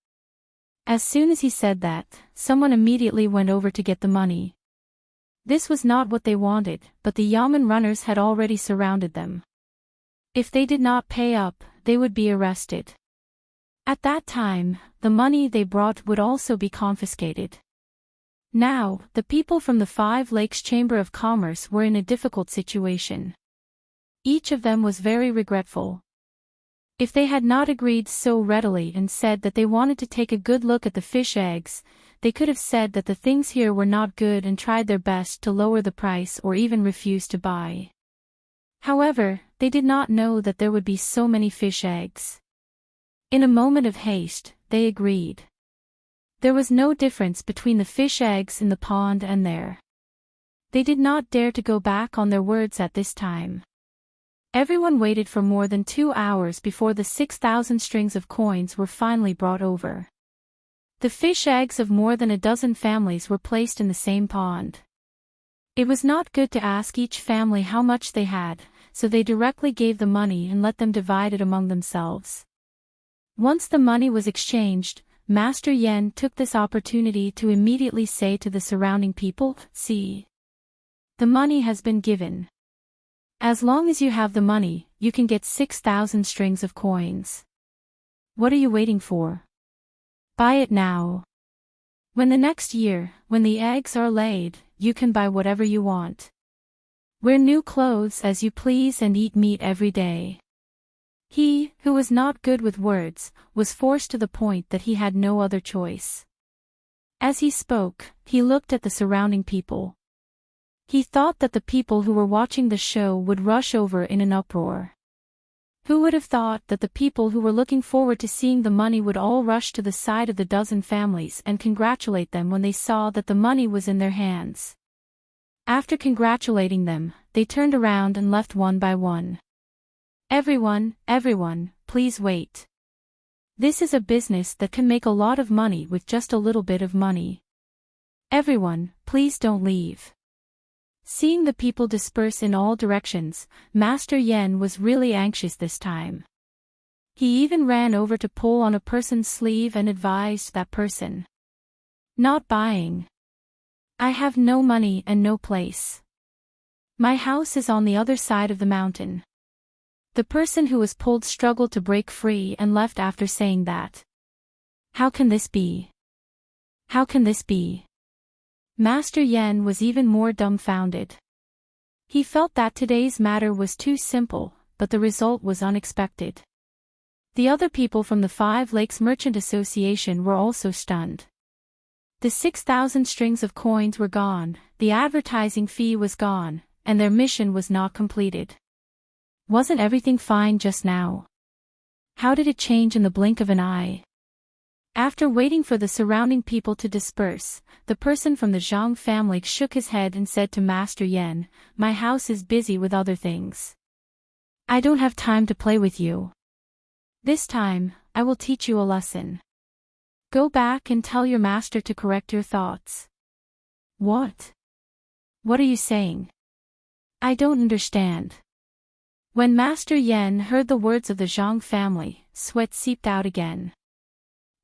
As soon as he said that, someone immediately went over to get the money. This was not what they wanted, but the yamen runners had already surrounded them. If they did not pay up, they would be arrested. At that time, the money they brought would also be confiscated. Now, the people from the 5 Lakes Chamber of Commerce were in a difficult situation. Each of them was very regretful. If they had not agreed so readily and said that they wanted to take a good look at the fish eggs, they could have said that the things here were not good and tried their best to lower the price or even refuse to buy. However, they did not know that there would be so many fish eggs. In a moment of haste, they agreed. There was no difference between the fish eggs in the pond and there. They did not dare to go back on their words at this time. Everyone waited for more than 2 hours before the 6,000 strings of coins were finally brought over. The fish eggs of more than a dozen families were placed in the same pond. It was not good to ask each family how much they had, so they directly gave the money and let them divide it among themselves. Once the money was exchanged, Master Yen took this opportunity to immediately say to the surrounding people, "See. The money has been given. As long as you have the money, you can get 6,000 strings of coins. What are you waiting for? Buy it now. When the next year, when the eggs are laid, you can buy whatever you want. Wear new clothes as you please and eat meat every day." He, who was not good with words, was forced to the point that he had no other choice. As he spoke, he looked at the surrounding people. He thought that the people who were watching the show would rush over in an uproar. Who would have thought that the people who were looking forward to seeing the money would all rush to the side of the dozen families and congratulate them when they saw that the money was in their hands. After congratulating them, they turned around and left one by one. Everyone, please wait. This is a business that can make a lot of money with just a little bit of money. Everyone, please don't leave." Seeing the people disperse in all directions, Master Yen was really anxious this time. He even ran over to pull on a person's sleeve and advised that person. "Not buying. I have no money and no place. My house is on the other side of the mountain." The person who was pulled struggled to break free and left after saying that. "How can this be? How can this be?" Master Yen was even more dumbfounded. He felt that today's matter was too simple, but the result was unexpected. The other people from the 5 Lakes Merchant Association were also stunned. The 6,000 strings of coins were gone, the advertising fee was gone, and their mission was not completed. Wasn't everything fine just now? How did it change in the blink of an eye? After waiting for the surrounding people to disperse, the person from the Zhang family shook his head and said to Master Yen, "My house is busy with other things. I don't have time to play with you. This time, I will teach you a lesson. Go back and tell your master to correct your thoughts." "What? What are you saying?" I don't understand. When Master Yen heard the words of the Zhang family, sweat seeped out again.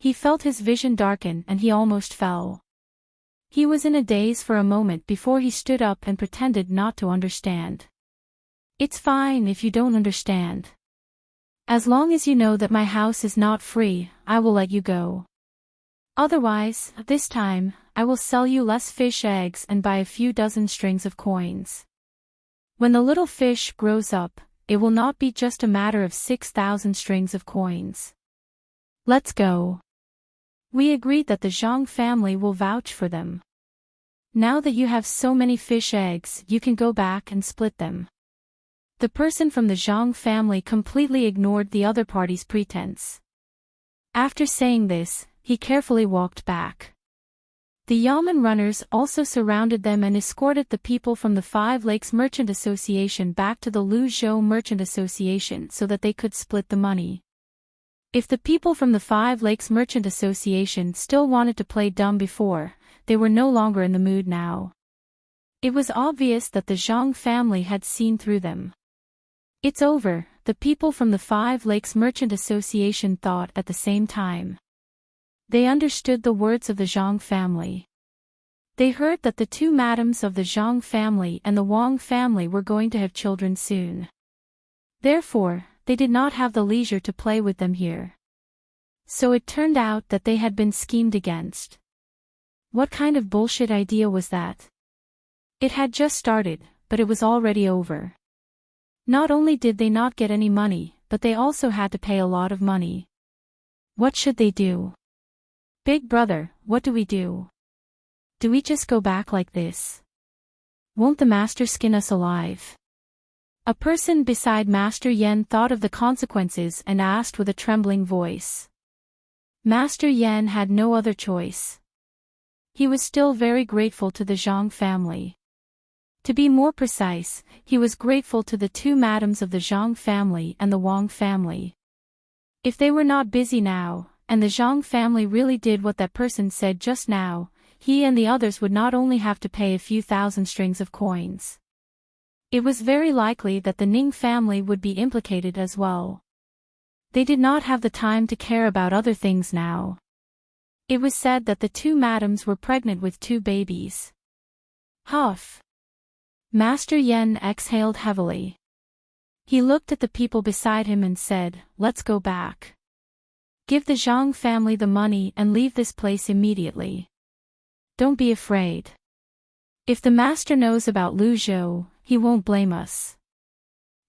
He felt his vision darken and he almost fell. He was in a daze for a moment before he stood up and pretended not to understand. It's fine if you don't understand. As long as you know that my house is not free, I will let you go. Otherwise, this time, I will sell you less fish eggs and buy a few dozen strings of coins. When the little fish grows up, it will not be just a matter of 6,000 strings of coins. Let's go. We agreed that the Zhang family will vouch for them. Now that you have so many fish eggs, you can go back and split them. The person from the Zhang family completely ignored the other party's pretense. After saying this, he carefully walked back. The Yamen runners also surrounded them and escorted the people from the Five Lakes Merchant Association back to the Luzhou Merchant Association so that they could split the money. If the people from the Five Lakes Merchant Association still wanted to play dumb before, they were no longer in the mood now. It was obvious that the Zhang family had seen through them. It's over, the people from the Five Lakes Merchant Association thought at the same time. They understood the words of the Zhang family. They heard that the two madams of the Zhang family and the Wang family were going to have children soon. Therefore, they did not have the leisure to play with them here. So it turned out that they had been schemed against. What kind of bullshit idea was that? It had just started, but it was already over. Not only did they not get any money, but they also had to pay a lot of money. What should they do? Big brother, what do we do? Do we just go back like this? Won't the master skin us alive? A person beside Master Yen thought of the consequences and asked with a trembling voice. Master Yen had no other choice. He was still very grateful to the Zhang family. To be more precise, he was grateful to the two madams of the Zhang family and the Wang family. If they were not busy now, and the Zhang family really did what that person said just now, he and the others would not only have to pay a few thousand strings of coins. It was very likely that the Ning family would be implicated as well. They did not have the time to care about other things now. It was said that the two madams were pregnant with two babies. Huff. Master Yen exhaled heavily. He looked at the people beside him and said, "Let's go back. Give the Zhang family the money and leave this place immediately. Don't be afraid. If the master knows about Luzhou, he won't blame us.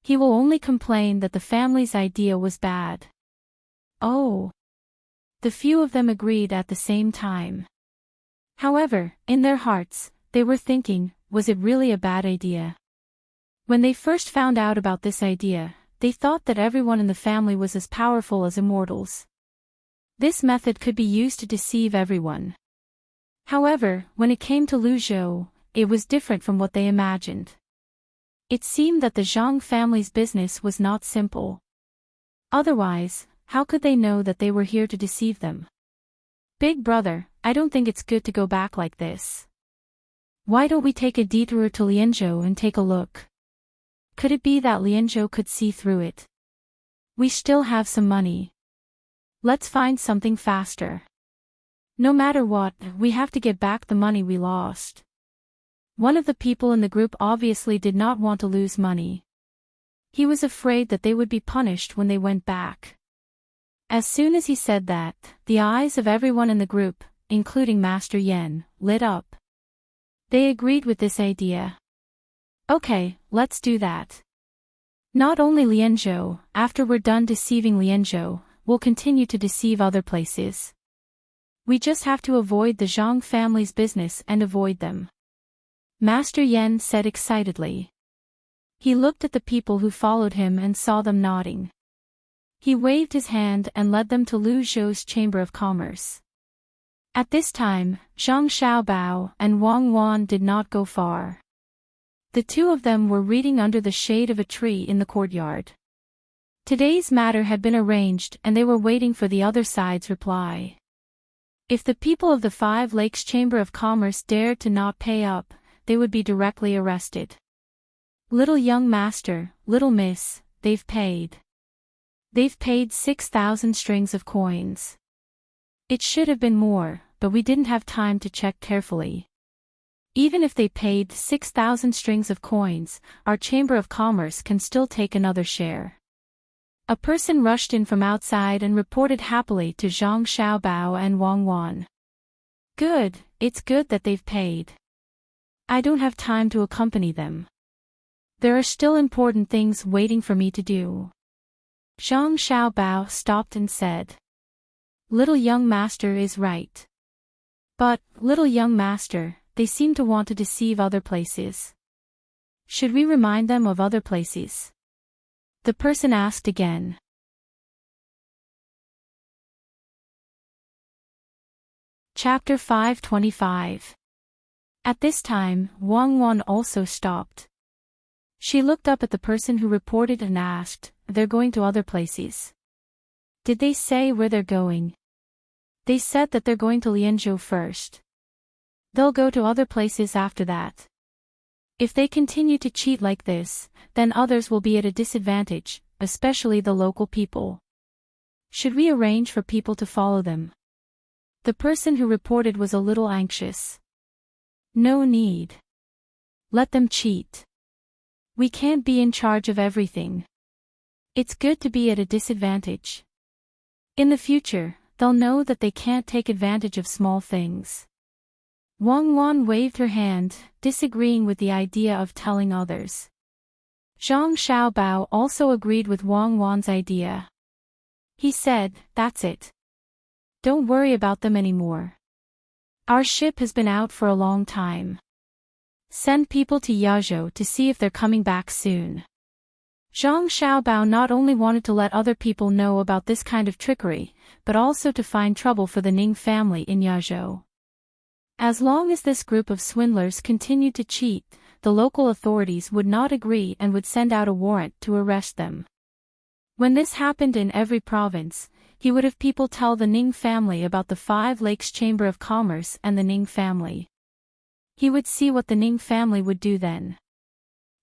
He will only complain that the family's idea was bad." Oh. The few of them agreed at the same time. However, in their hearts, they were thinking, was it really a bad idea? When they first found out about this idea, they thought that everyone in the family was as powerful as immortals. This method could be used to deceive everyone. However, when it came to Luzhou, it was different from what they imagined. It seemed that the Zhang family's business was not simple. Otherwise, how could they know that they were here to deceive them? Big brother, I don't think it's good to go back like this. Why don't we take a detour to Lianzhou and take a look? Could it be that Lianzhou could see through it? We still have some money. Let's find something faster. No matter what, we have to get back the money we lost. One of the people in the group obviously did not want to lose money. He was afraid that they would be punished when they went back. As soon as he said that, the eyes of everyone in the group, including Master Yen, lit up. They agreed with this idea. Okay, let's do that. Not only Lianzhou, after we're done deceiving Lianzhou, we'll continue to deceive other places. We just have to avoid the Zhang family's business and avoid them. Master Yen said excitedly. He looked at the people who followed him and saw them nodding. He waved his hand and led them to Luzhou's Chamber of Commerce. At this time, Zhang Xiaobao and Wang Wan did not go far. The two of them were reading under the shade of a tree in the courtyard. Today's matter had been arranged and they were waiting for the other side's reply. If the people of the Five Lakes Chamber of Commerce dared to not pay up, they would be directly arrested. Little young master, little miss, they've paid. They've paid 6,000 strings of coins. It should have been more, but we didn't have time to check carefully. Even if they paid 6,000 strings of coins, our Chamber of Commerce can still take another share. A person rushed in from outside and reported happily to Zhang Xiaobao and Wang Wan. Good, it's good that they've paid. I don't have time to accompany them. There are still important things waiting for me to do. Zhang Xiaobao stopped and said. Little young master is right. But, little young master, they seem to want to deceive other places. Should we remind them of other places? The person asked again. Chapter 525. At this time, Wang Wan also stopped. She looked up at the person who reported and asked, they're going to other places. Did they say where they're going? They said that they're going to Lianzhou first. They'll go to other places after that. If they continue to cheat like this, then others will be at a disadvantage, especially the local people. Should we arrange for people to follow them? The person who reported was a little anxious. No need. Let them cheat. We can't be in charge of everything. It's good to be at a disadvantage. In the future, they'll know that they can't take advantage of small things. Wang Wan waved her hand, disagreeing with the idea of telling others. Zhang Xiaobao also agreed with Wang Wan's idea. He said, that's it. Don't worry about them anymore. Our ship has been out for a long time. Send people to Yazhou to see if they're coming back soon. Zhang Xiaobao not only wanted to let other people know about this kind of trickery, but also to find trouble for the Ning family in Yazhou. As long as this group of swindlers continued to cheat, the local authorities would not agree and would send out a warrant to arrest them. When this happened in every province, he would have people tell the Ning family about the Five Lakes Chamber of Commerce and the Ning family. He would see what the Ning family would do then.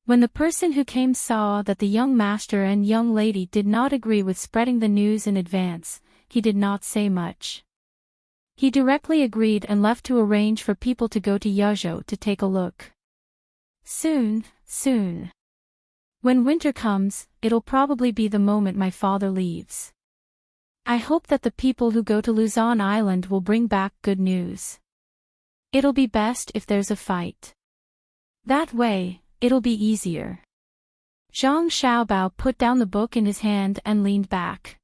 When the person who came saw that the young master and young lady did not agree with spreading the news in advance, he did not say much. He directly agreed and left to arrange for people to go to Yazhou to take a look. Soon. When winter comes, it'll probably be the moment my father leaves. I hope that the people who go to Luzon Island will bring back good news. It'll be best if there's a fight. That way, it'll be easier. Zhang Xiaobao put down the book in his hand and leaned back.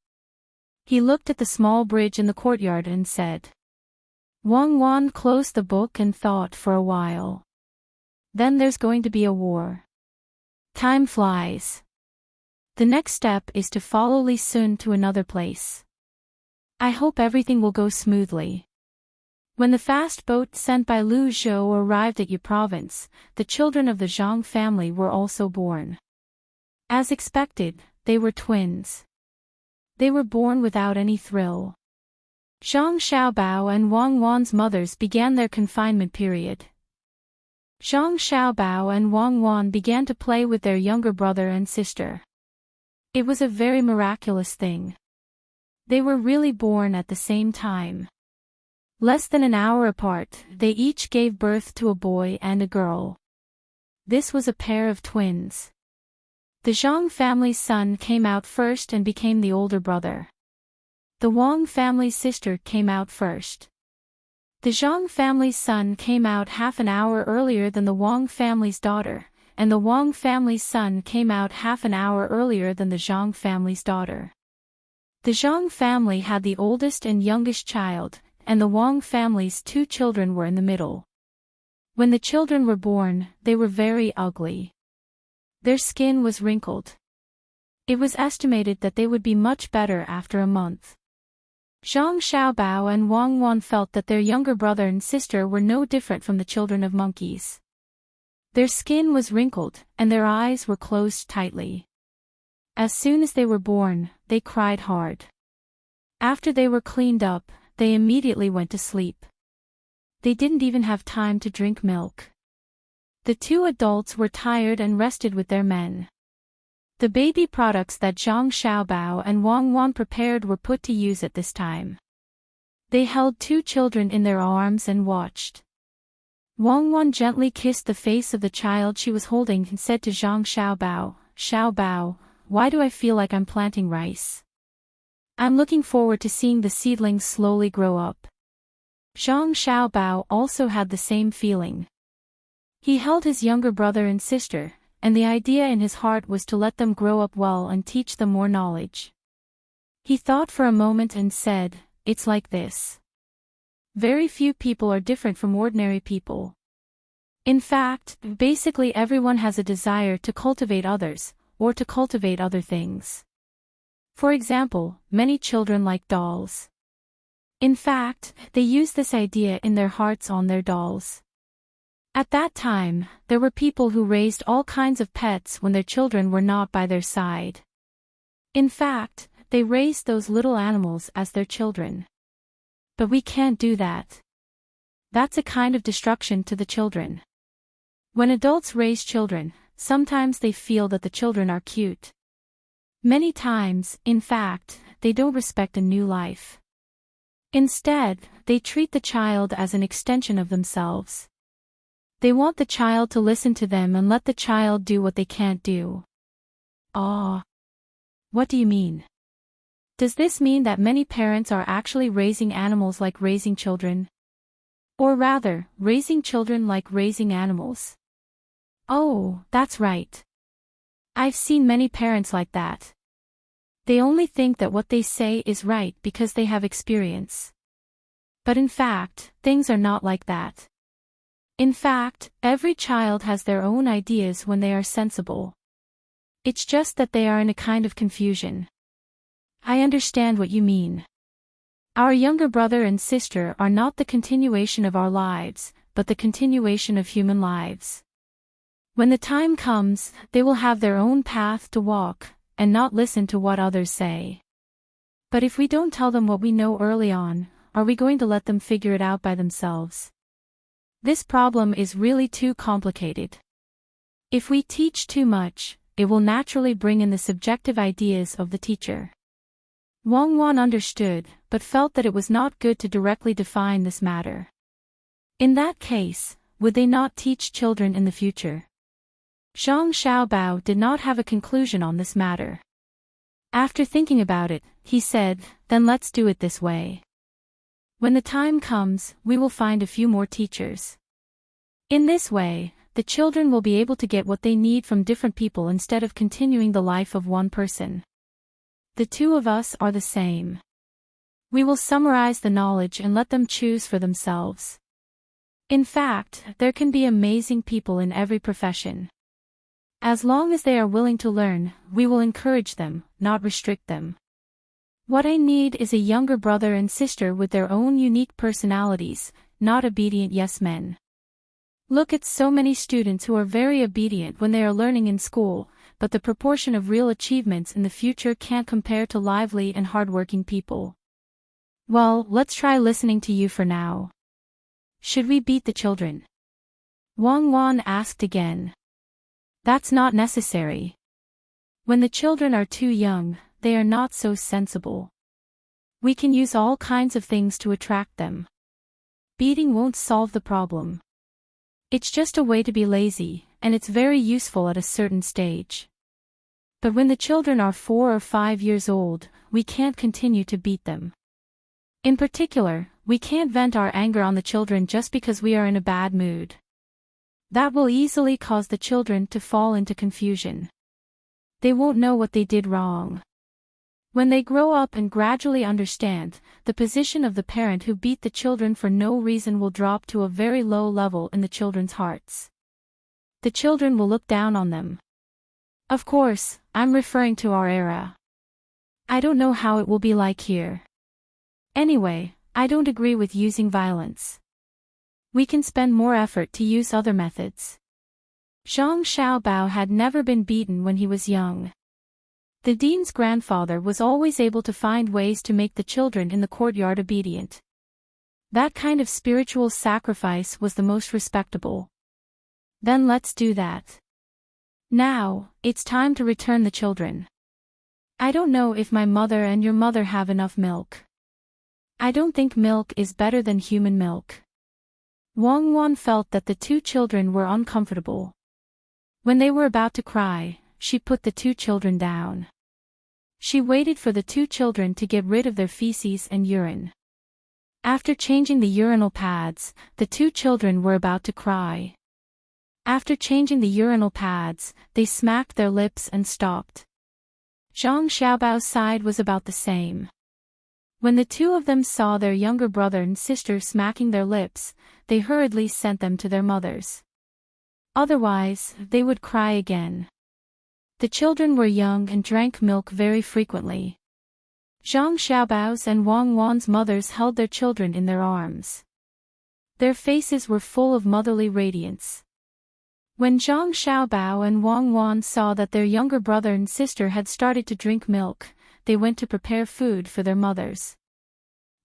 He looked at the small bridge in the courtyard and said. Wang Wan closed the book and thought for a while. Then there's going to be a war. Time flies. The next step is to follow Li Sun to another place. I hope everything will go smoothly. When the fast boat sent by Lu Zhou arrived at Yi province, the children of the Zhang family were also born. As expected, they were twins. They were born without any thrill. Zhang Xiaobao and Wang Wan's mothers began their confinement period. Zhang Xiaobao and Wang Wan began to play with their younger brother and sister. It was a very miraculous thing. They were really born at the same time. Less than an hour apart, they each gave birth to a boy and a girl. This was a pair of twins. The Zhang family's son came out first and became the older brother. The Wang family's sister came out first. The Zhang family's son came out half an hour earlier than the Wang family's daughter, and the Wang family's son came out half an hour earlier than the Zhang family's daughter. The Zhang family had the oldest and youngest child, and the Wang family's two children were in the middle. When the children were born, they were very ugly. Their skin was wrinkled. It was estimated that they would be much better after a month. Zhang Xiaobao and Wang Wan felt that their younger brother and sister were no different from the children of monkeys. Their skin was wrinkled, and their eyes were closed tightly. As soon as they were born, they cried hard. After they were cleaned up, they immediately went to sleep. They didn't even have time to drink milk. The two adults were tired and rested with their men. The baby products that Zhang Xiaobao and Wang Wan prepared were put to use at this time. They held two children in their arms and watched. Wang Wan gently kissed the face of the child she was holding and said to Zhang Xiaobao, "Xiaobao, why do I feel like I'm planting rice? I'm looking forward to seeing the seedlings slowly grow up." Zhang Xiaobao also had the same feeling. He held his younger brother and sister, and the idea in his heart was to let them grow up well and teach them more knowledge. He thought for a moment and said, "It's like this. Very few people are different from ordinary people. In fact, basically everyone has a desire to cultivate others, or to cultivate other things. For example, many children like dolls. In fact, they use this idea in their hearts on their dolls." At that time, there were people who raised all kinds of pets when their children were not by their side. In fact, they raised those little animals as their children. But we can't do that. That's a kind of destruction to the children. When adults raise children, sometimes they feel that the children are cute. Many times, in fact, they don't respect a new life. Instead, they treat the child as an extension of themselves. They want the child to listen to them and let the child do what they can't do. Ah. What do you mean? Does this mean that many parents are actually raising animals like raising children? Or rather, raising children like raising animals? Oh, that's right. I've seen many parents like that. They only think that what they say is right because they have experience. But in fact, things are not like that. In fact, every child has their own ideas when they are sensible. It's just that they are in a kind of confusion. I understand what you mean. Our younger brother and sister are not the continuation of our lives, but the continuation of human lives. When the time comes, they will have their own path to walk, and not listen to what others say. But if we don't tell them what we know early on, are we going to let them figure it out by themselves? This problem is really too complicated. If we teach too much, it will naturally bring in the subjective ideas of the teacher. Wang Wan understood, but felt that it was not good to directly define this matter. In that case, would they not teach children in the future? Zhang Xiaobao did not have a conclusion on this matter. After thinking about it, he said, "Then let's do it this way. When the time comes, we will find a few more teachers. In this way, the children will be able to get what they need from different people instead of continuing the life of one person. The two of us are the same. We will summarize the knowledge and let them choose for themselves. In fact, there can be amazing people in every profession. As long as they are willing to learn, we will encourage them, not restrict them. What I need is a younger brother and sister with their own unique personalities, not obedient yes-men. Look at so many students who are very obedient when they are learning in school, but the proportion of real achievements in the future can't compare to lively and hardworking people. Well, let's try listening to you for now. Should we beat the children?" Wang Wan asked again. "That's not necessary. When the children are too young, they are not so sensible. We can use all kinds of things to attract them. Beating won't solve the problem. It's just a way to be lazy, and it's very useful at a certain stage. But when the children are 4 or 5 years old, we can't continue to beat them. In particular, we can't vent our anger on the children just because we are in a bad mood. That will easily cause the children to fall into confusion. They won't know what they did wrong. When they grow up and gradually understand, the position of the parent who beat the children for no reason will drop to a very low level in the children's hearts. The children will look down on them. Of course, I'm referring to our era. I don't know how it will be like here. Anyway, I don't agree with using violence. We can spend more effort to use other methods." Zhang Xiaobao had never been beaten when he was young. The dean's grandfather was always able to find ways to make the children in the courtyard obedient. That kind of spiritual sacrifice was the most respectable. Then let's do that. Now, it's time to return the children. I don't know if my mother and your mother have enough milk. I don't think milk is better than human milk. Wang Wan felt that the two children were uncomfortable. When they were about to cry, she put the two children down. She waited for the two children to get rid of their feces and urine. After changing the urinal pads, the two children were about to cry. After changing the urinal pads, they smacked their lips and stopped. Zhang Xiaobao's side was about the same. When the two of them saw their younger brother and sister smacking their lips, they hurriedly sent them to their mothers. Otherwise, they would cry again. The children were young and drank milk very frequently. Zhang Xiaobao's and Wang Wan's mothers held their children in their arms. Their faces were full of motherly radiance. When Zhang Xiaobao and Wang Wan saw that their younger brother and sister had started to drink milk, they went to prepare food for their mothers.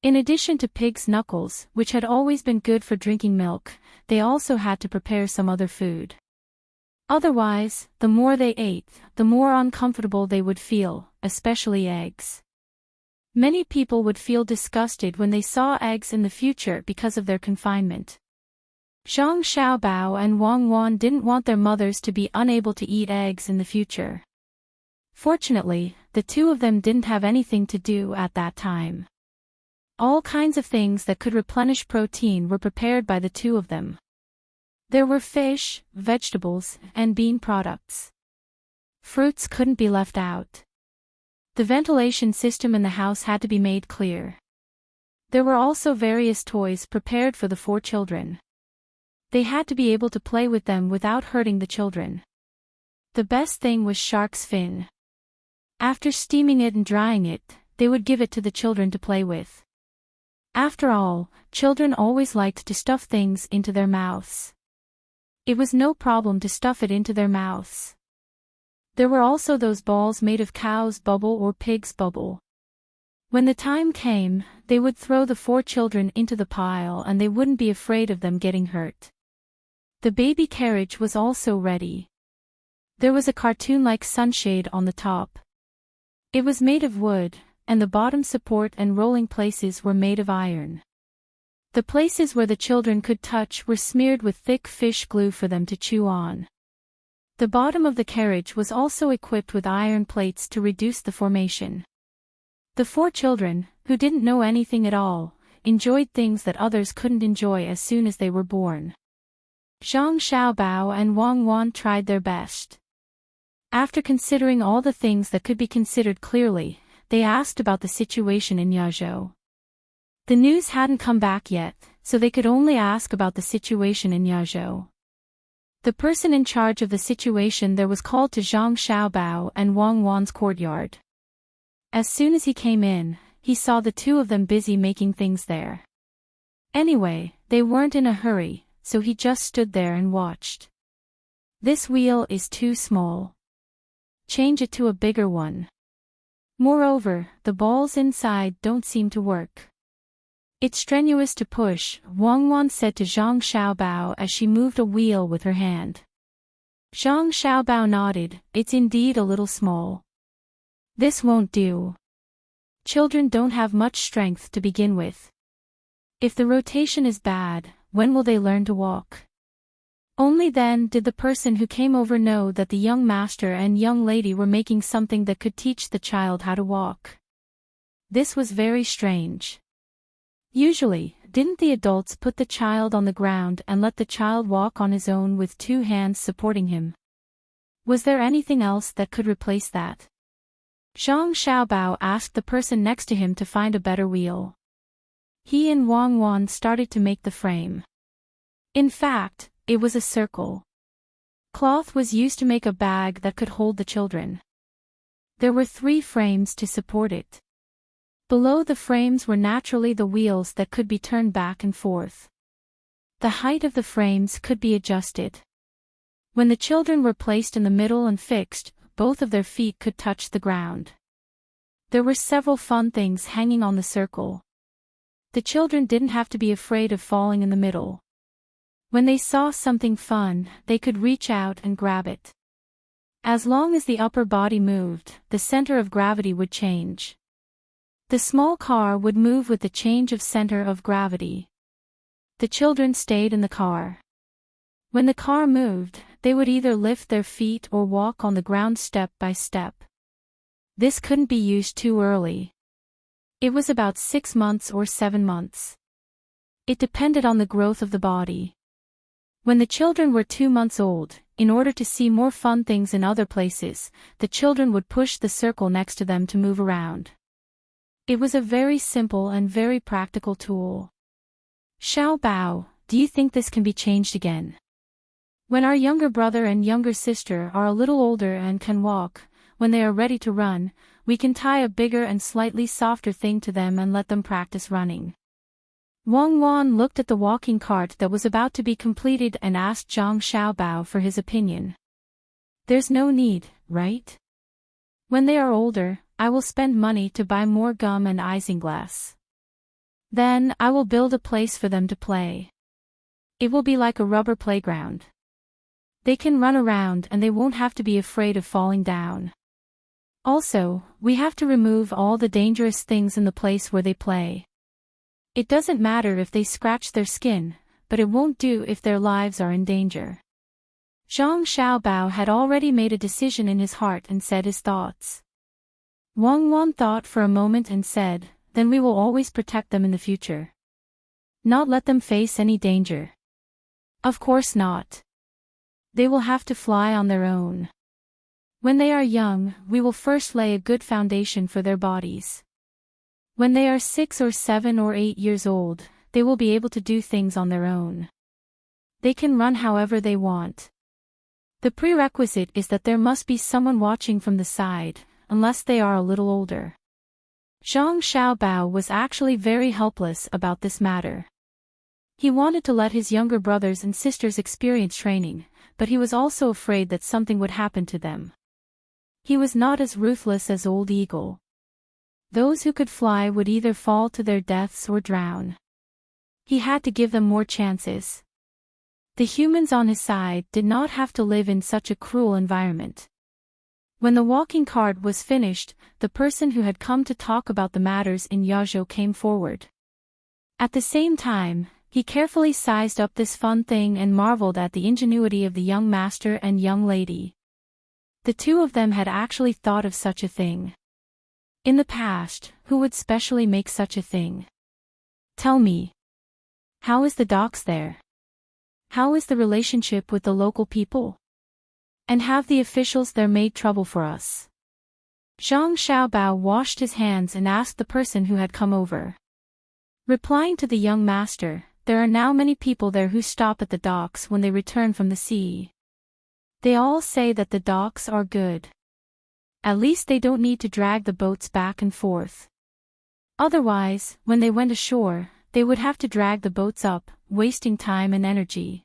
In addition to pig's knuckles, which had always been good for drinking milk, they also had to prepare some other food. Otherwise, the more they ate, the more uncomfortable they would feel, especially eggs. Many people would feel disgusted when they saw eggs in the future because of their confinement. Zhang Xiaobao and Wang Wan didn't want their mothers to be unable to eat eggs in the future. Fortunately, the two of them didn't have anything to do at that time. All kinds of things that could replenish protein were prepared by the two of them. There were fish, vegetables, and bean products. Fruits couldn't be left out. The ventilation system in the house had to be made clear. There were also various toys prepared for the four children. They had to be able to play with them without hurting the children. The best thing was shark's fin. After steaming it and drying it, they would give it to the children to play with. After all, children always liked to stuff things into their mouths. It was no problem to stuff it into their mouths. There were also those balls made of cow's bubble or pig's bubble. When the time came, they would throw the four children into the pile and they wouldn't be afraid of them getting hurt. The baby carriage was also ready. There was a cartoon-like sunshade on the top. It was made of wood, and the bottom support and rolling places were made of iron. The places where the children could touch were smeared with thick fish glue for them to chew on. The bottom of the carriage was also equipped with iron plates to reduce the formation. The four children, who didn't know anything at all, enjoyed things that others couldn't enjoy as soon as they were born. Zhang Xiaobao and Wang Wan tried their best. After considering all the things that could be considered clearly, they asked about the situation in Yazhou. The news hadn't come back yet, so they could only ask about the situation in Yazhou. The person in charge of the situation there was called to Zhang Xiaobao and Wang Wan's courtyard. As soon as he came in, he saw the two of them busy making things there. Anyway, they weren't in a hurry, so he just stood there and watched. This wheel is too small. Change it to a bigger one. Moreover, the balls inside don't seem to work. It's strenuous to push, Wang Wan said to Zhang Xiaobao as she moved a wheel with her hand. Zhang Xiaobao nodded, it's indeed a little small. This won't do. Children don't have much strength to begin with. If the rotation is bad, when will they learn to walk? Only then did the person who came over know that the young master and young lady were making something that could teach the child how to walk. This was very strange. Usually, didn't the adults put the child on the ground and let the child walk on his own with two hands supporting him? Was there anything else that could replace that? Zhang Xiaobao asked the person next to him to find a better wheel. He and Wang Wan started to make the frame. In fact, it was a circle. Cloth was used to make a bag that could hold the children. There were 3 frames to support it. Below the frames were naturally the wheels that could be turned back and forth. The height of the frames could be adjusted. When the children were placed in the middle and fixed, both of their feet could touch the ground. There were several fun things hanging on the circle. The children didn't have to be afraid of falling in the middle. When they saw something fun, they could reach out and grab it. As long as the upper body moved, the center of gravity would change. The small car would move with the change of center of gravity. The children stayed in the car. When the car moved, they would either lift their feet or walk on the ground step by step. This couldn't be used too early. It was about 6 months or 7 months. It depended on the growth of the body. When the children were 2 months old, in order to see more fun things in other places, the children would push the circle next to them to move around. It was a very simple and very practical tool. Xiao Bao, do you think this can be changed again? When our younger brother and younger sister are a little older and can walk, when they are ready to run, we can tie a bigger and slightly softer thing to them and let them practice running. Wang Wan looked at the walking cart that was about to be completed and asked Zhang Xiaobao for his opinion. There's no need, right? When they are older, I will spend money to buy more gum and isinglass. Then, I will build a place for them to play. It will be like a rubber playground. They can run around and they won't have to be afraid of falling down. Also, we have to remove all the dangerous things in the place where they play. It doesn't matter if they scratch their skin, but it won't do if their lives are in danger. Zhang Xiaobao had already made a decision in his heart and said his thoughts. Wang Wan thought for a moment and said, then we will always protect them in the future. Not let them face any danger. Of course not. They will have to fly on their own. When they are young, we will first lay a good foundation for their bodies. When they are 6 or 7 or 8 years old, they will be able to do things on their own. They can run however they want. The prerequisite is that there must be someone watching from the side, unless they are a little older. Zhang Xiaobao was actually very helpless about this matter. He wanted to let his younger brothers and sisters experience training, but he was also afraid that something would happen to them. He was not as ruthless as Old Eagle. Those who could fly would either fall to their deaths or drown. He had to give them more chances. The humans on his side did not have to live in such a cruel environment. When the walking cart was finished, the person who had come to talk about the matters in Yazhou came forward. At the same time, he carefully sized up this fun thing and marveled at the ingenuity of the young master and young lady. The two of them had actually thought of such a thing. In the past, who would specially make such a thing? Tell me. How is the docks there? How is the relationship with the local people? And have the officials there made trouble for us? Zhang Xiaobao washed his hands and asked the person who had come over. Replying to the young master, there are now many people there who stop at the docks when they return from the sea. They all say that the docks are good. At least they don't need to drag the boats back and forth. Otherwise, when they went ashore, they would have to drag the boats up, wasting time and energy.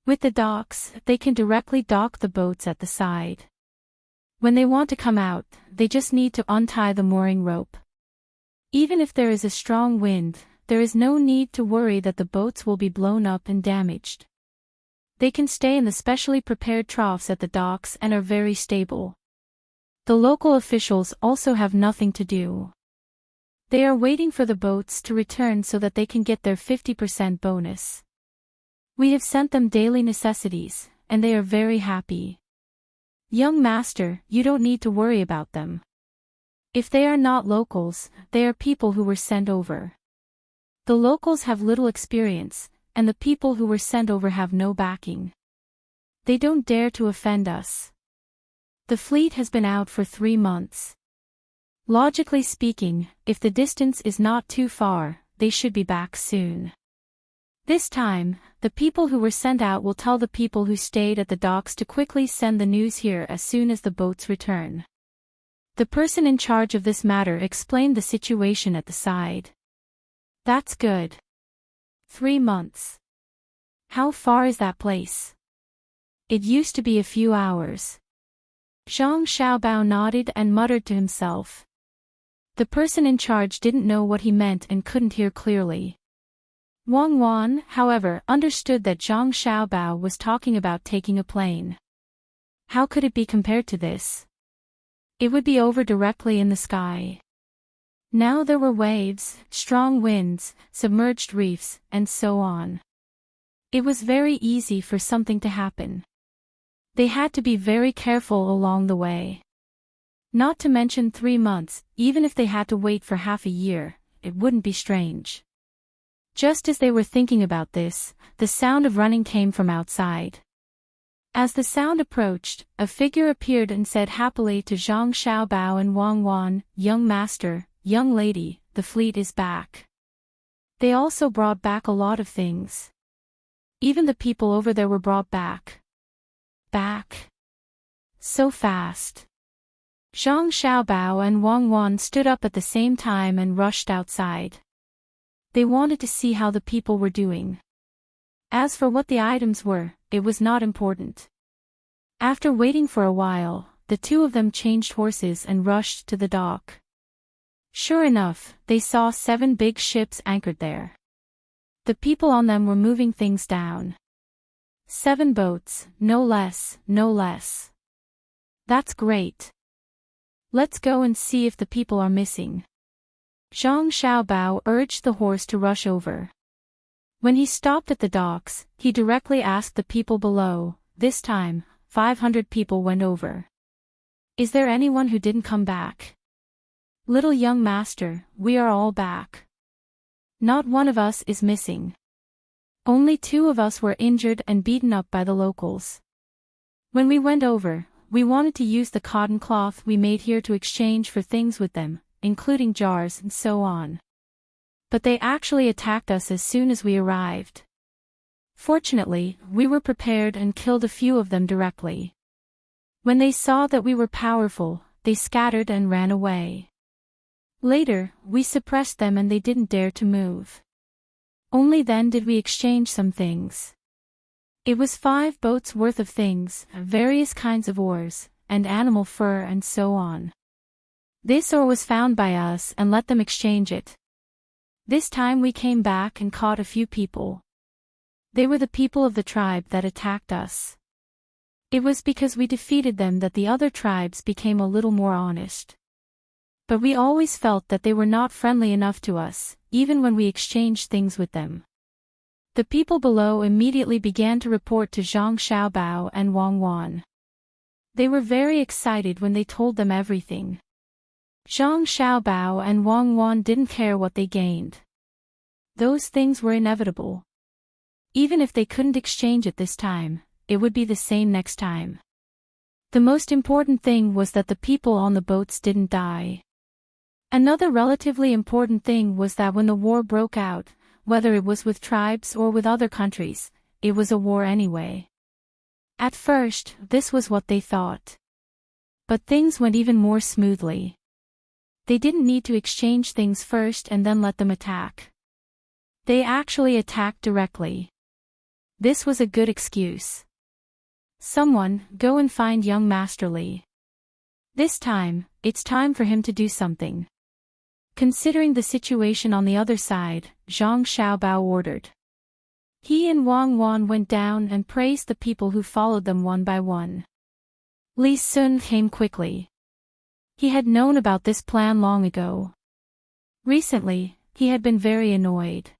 With the docks, they can directly dock the boats at the side. When they want to come out, they just need to untie the mooring rope. Even if there is a strong wind, there is no need to worry that the boats will be blown up and damaged. They can stay in the specially prepared troughs at the docks and are very stable. The local officials also have nothing to do. They are waiting for the boats to return so that they can get their 50% bonus. We have sent them daily necessities, and they are very happy. Young master, you don't need to worry about them. If they are not locals, they are people who were sent over. The locals have little experience, and the people who were sent over have no backing. They don't dare to offend us. The fleet has been out for 3 months. Logically speaking, if the distance is not too far, they should be back soon. This time, the people who were sent out will tell the people who stayed at the docks to quickly send the news here as soon as the boats return. The person in charge of this matter explained the situation at the side. That's good. 3 months. How far is that place? It used to be a few hours. Zhang Xiaobao nodded and muttered to himself. The person in charge didn't know what he meant and couldn't hear clearly. Wang Wan, however, understood that Zhang Xiaobao was talking about taking a plane. How could it be compared to this? It would be over directly in the sky. Now there were waves, strong winds, submerged reefs, and so on. It was very easy for something to happen. They had to be very careful along the way. Not to mention 3 months, even if they had to wait for half a year, it wouldn't be strange. Just as they were thinking about this, the sound of running came from outside. As the sound approached, a figure appeared and said happily to Zhang Xiaobao and Wang Wan, "Young master, young lady, the fleet is back." They also brought back a lot of things. Even the people over there were brought back. Back. So fast. Zhang Xiaobao and Wang Wan stood up at the same time and rushed outside. They wanted to see how the people were doing. As for what the items were, it was not important. After waiting for a while, the two of them changed horses and rushed to the dock. Sure enough, they saw 7 big ships anchored there. The people on them were moving things down. 7 boats, no less, no less. That's great. Let's go and see if the people are missing. Zhang Xiaobao urged the horse to rush over. When he stopped at the docks, he directly asked the people below. This time, 500 people went over. Is there anyone who didn't come back? Little young master, we are all back. Not one of us is missing. Only 2 of us were injured and beaten up by the locals. When we went over, we wanted to use the cotton cloth we made here to exchange for things with them, including jars and so on. But they actually attacked us as soon as we arrived. Fortunately, we were prepared and killed a few of them directly. When they saw that we were powerful, they scattered and ran away. Later, we suppressed them and they didn't dare to move. Only then did we exchange some things. It was 5 boats worth of things, various kinds of oars, and animal fur and so on. This ore was found by us and let them exchange it. This time we came back and caught a few people. They were the people of the tribe that attacked us. It was because we defeated them that the other tribes became a little more honest. But we always felt that they were not friendly enough to us, even when we exchanged things with them. The people below immediately began to report to Zhang Xiaobao and Wang Wan. They were very excited when they told them everything. Zhang Xiaobao and Wang Wan didn't care what they gained. Those things were inevitable. Even if they couldn't exchange it this time, it would be the same next time. The most important thing was that the people on the boats didn't die. Another relatively important thing was that when the war broke out, whether it was with tribes or with other countries, it was a war anyway. At first, this was what they thought. But things went even more smoothly. They didn't need to exchange things first and then let them attack. They actually attacked directly. This was a good excuse. Someone, go and find young Master Li. This time, it's time for him to do something. Considering the situation on the other side, Zhang Xiaobao ordered. He and Wang Wan went down and praised the people who followed them one by one. Li Sun came quickly. He had known about this plan long ago. Recently, he had been very annoyed.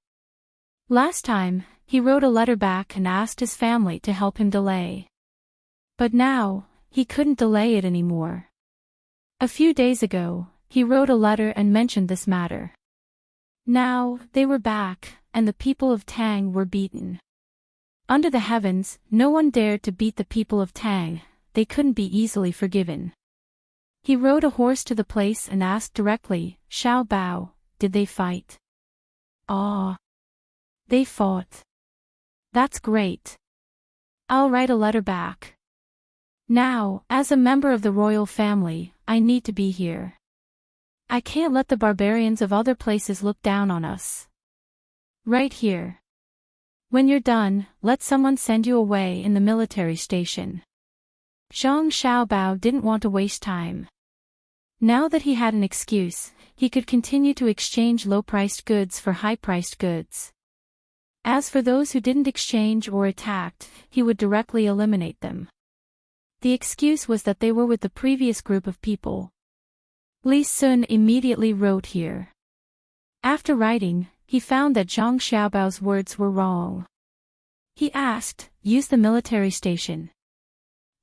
Last time, he wrote a letter back and asked his family to help him delay. But now, he couldn't delay it anymore. A few days ago, he wrote a letter and mentioned this matter. Now, they were back, and the people of Tang were beaten. Under the heavens, no one dared to beat the people of Tang, they couldn't be easily forgiven. He rode a horse to the place and asked directly, Xiao Bao, did they fight? Ah. They fought. That's great. I'll write a letter back. Now, as a member of the royal family, I need to be here. I can't let the barbarians of other places look down on us. Right here. When you're done, let someone send you away in the military station. Zhang Xiaobao didn't want to waste time. Now that he had an excuse, he could continue to exchange low-priced goods for high-priced goods. As for those who didn't exchange or attacked, he would directly eliminate them. The excuse was that they were with the previous group of people. Li Sun immediately wrote here. After writing, he found that Zhang Xiaobao's words were wrong. He asked, use the military station.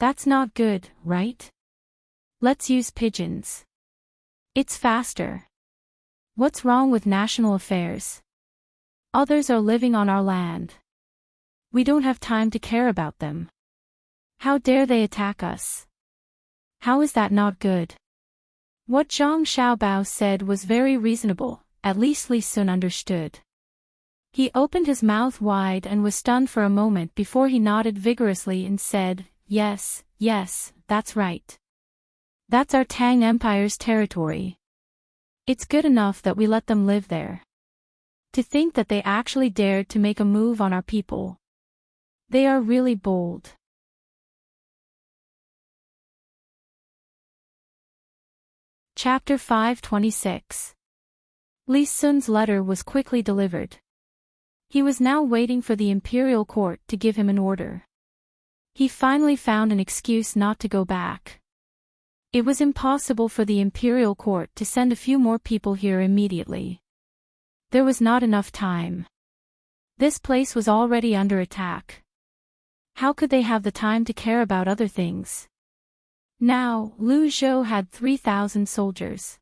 That's not good, right? Let's use pigeons. It's faster. What's wrong with national affairs? Others are living on our land. We don't have time to care about them. How dare they attack us? How is that not good? What Zhang Xiaobao said was very reasonable, at least Li Sun understood. He opened his mouth wide and was stunned for a moment before he nodded vigorously and said, yes, that's right. That's our Tang Empire's territory. It's good enough that we let them live there. To think that they actually dared to make a move on our people. They are really bold. Chapter 526. Li Sun's letter was quickly delivered. He was now waiting for the imperial court to give him an order. He finally found an excuse not to go back. It was impossible for the imperial court to send a few more people here immediately. There was not enough time. This place was already under attack. How could they have the time to care about other things? Now, Lu Zhou had 3,000 soldiers.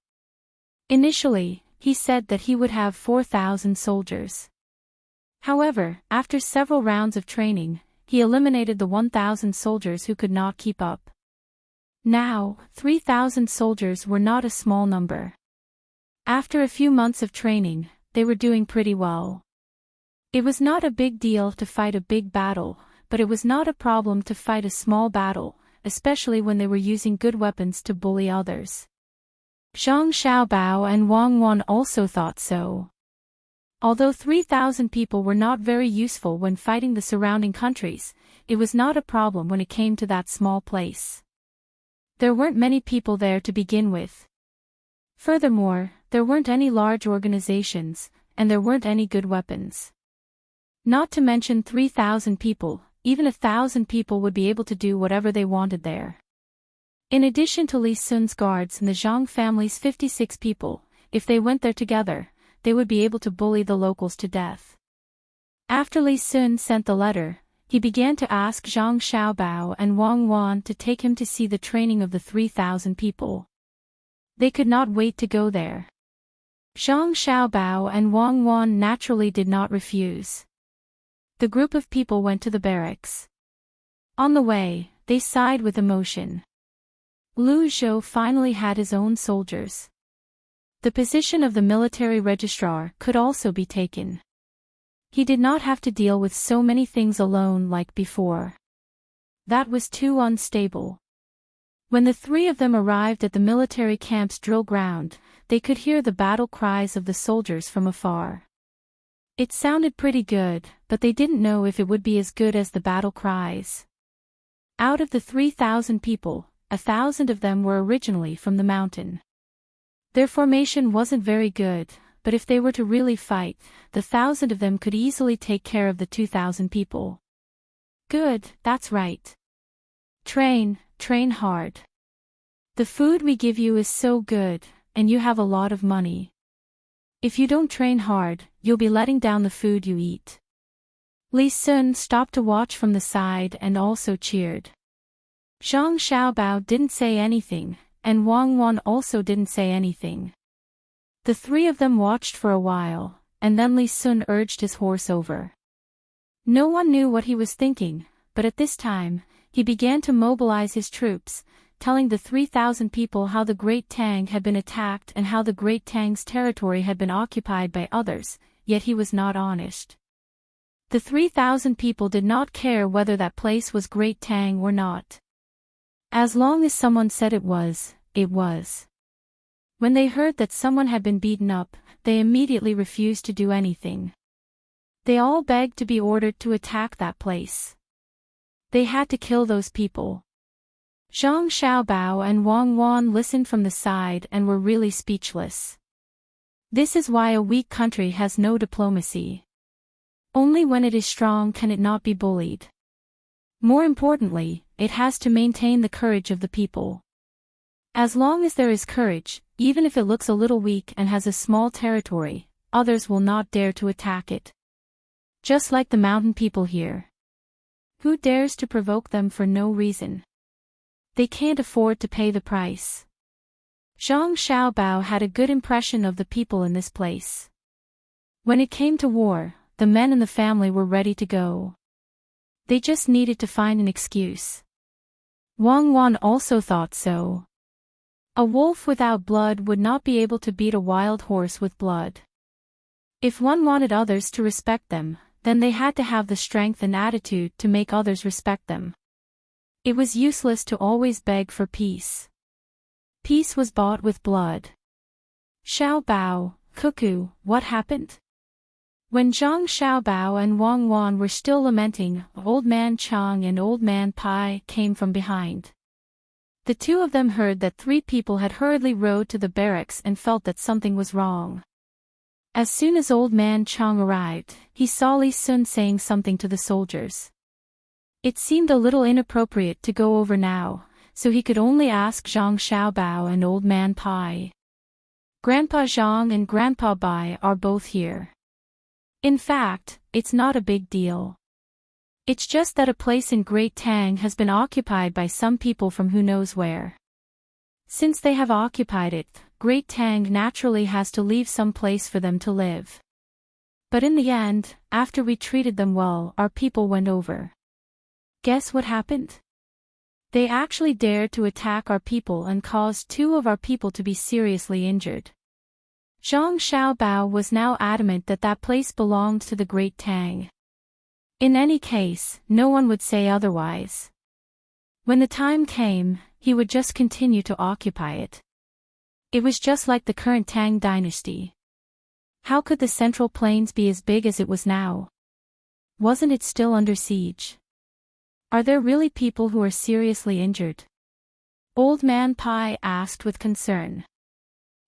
Initially, he said that he would have 4,000 soldiers. However, after several rounds of training, he eliminated the 1,000 soldiers who could not keep up. Now, 3,000 soldiers were not a small number. After a few months of training, they were doing pretty well. It was not a big deal to fight a big battle, but it was not a problem to fight a small battle, especially when they were using good weapons to bully others. Zhang Xiaobao and Wang Wan also thought so. Although 3,000 people were not very useful when fighting the surrounding countries, it was not a problem when it came to that small place. There weren't many people there to begin with. Furthermore, there weren't any large organizations, and there weren't any good weapons. Not to mention 3,000 people, even 1,000 people would be able to do whatever they wanted there. In addition to Li Sun's guards and the Zhang family's 56 people, if they went there together, they would be able to bully the locals to death. After Li Sun sent the letter, he began to ask Zhang Xiaobao and Wang Wan to take him to see the training of the 3,000 people. They could not wait to go there. Zhang Xiaobao and Wang Wan naturally did not refuse. The group of people went to the barracks. On the way, they sighed with emotion. Lu Zhou finally had his own soldiers. The position of the military registrar could also be taken. He did not have to deal with so many things alone like before. That was too unstable. When the three of them arrived at the military camp's drill ground, they could hear the battle cries of the soldiers from afar. It sounded pretty good, but they didn't know if it would be as good as the battle cries. Out of the 3,000 people, 1,000 of them were originally from the mountain. Their formation wasn't very good, but if they were to really fight, the 1,000 of them could easily take care of the 2,000 people. Good, that's right. Train hard. The food we give you is so good, and you have a lot of money. If you don't train hard, you'll be letting down the food you eat. Li Sun stopped to watch from the side and also cheered. Zhang Xiaobao didn't say anything, and Wang Wan also didn't say anything. The three of them watched for a while, and then Li Sun urged his horse over. No one knew what he was thinking, but at this time, he began to mobilize his troops, telling the 3,000 people how the Great Tang had been attacked and how the Great Tang's territory had been occupied by others, yet he was not honest. The 3,000 people did not care whether that place was Great Tang or not. As long as someone said it was, it was. When they heard that someone had been beaten up, they immediately refused to do anything. They all begged to be ordered to attack that place. They had to kill those people. Zhang Xiaobao and Wang Wan listened from the side and were really speechless. This is why a weak country has no diplomacy. Only when it is strong can it not be bullied. More importantly, it has to maintain the courage of the people. As long as there is courage, even if it looks a little weak and has a small territory, others will not dare to attack it. Just like the mountain people here. Who dares to provoke them for no reason? They can't afford to pay the price. Zhang Xiaobao had a good impression of the people in this place. When it came to war, the men in the family were ready to go. They just needed to find an excuse. Wang Wan also thought so. A wolf without blood would not be able to beat a wild horse with blood. If one wanted others to respect them, then they had to have the strength and attitude to make others respect them. It was useless to always beg for peace. Peace was bought with blood. Xiao Bao, Cuckoo, what happened? When Zhang Xiaobao and Wang Wan were still lamenting, Old Man Chang and Old Man Pai came from behind. The two of them heard that 3 people had hurriedly rode to the barracks and felt that something was wrong. As soon as Old Man Chang arrived, he saw Li Sun saying something to the soldiers. It seemed a little inappropriate to go over now, so he could only ask Zhang Xiaobao and Old Man Pai. Grandpa Zhang and Grandpa Bai are both here. In fact, it's not a big deal. It's just that a place in Great Tang has been occupied by some people from who knows where. Since they have occupied it, Great Tang naturally has to leave some place for them to live. But in the end, after we treated them well, our people went over. Guess what happened? They actually dared to attack our people and caused 2 of our people to be seriously injured. Zhang Xiaobao was now adamant that that place belonged to the Great Tang. In any case, no one would say otherwise. When the time came, he would just continue to occupy it. It was just like the current Tang dynasty. How could the Central Plains be as big as it was now? Wasn't it still under siege? Are there really people who are seriously injured? Old Man Pai asked with concern.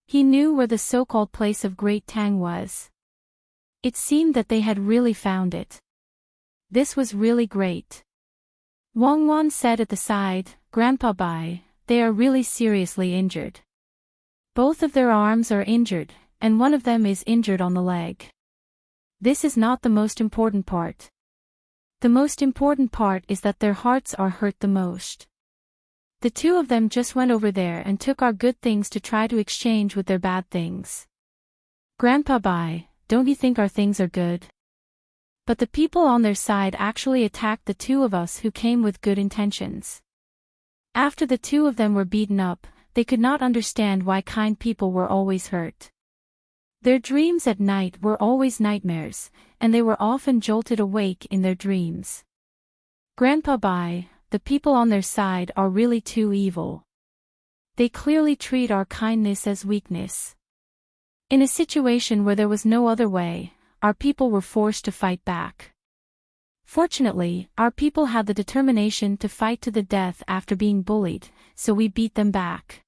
He knew where the so-called place of Great Tang was. It seemed that they had really found it. This was really great. Wang Wan said at the side, Grandpa Bai, they are really seriously injured. Both of their arms are injured, and one of them is injured on the leg. This is not the most important part. The most important part is that their hearts are hurt the most. The 2 of them just went over there and took our good things to try to exchange with their bad things. Grandpa Bai, don't you think our things are good? But the people on their side actually attacked the 2 of us who came with good intentions. After the 2 of them were beaten up, they could not understand why kind people were always hurt. Their dreams at night were always nightmares, and they were often jolted awake in their dreams. Grandpa Bai, the people on their side are really too evil. They clearly treat our kindness as weakness. In a situation where there was no other way, our people were forced to fight back. Fortunately, our people had the determination to fight to the death after being bullied, so we beat them back.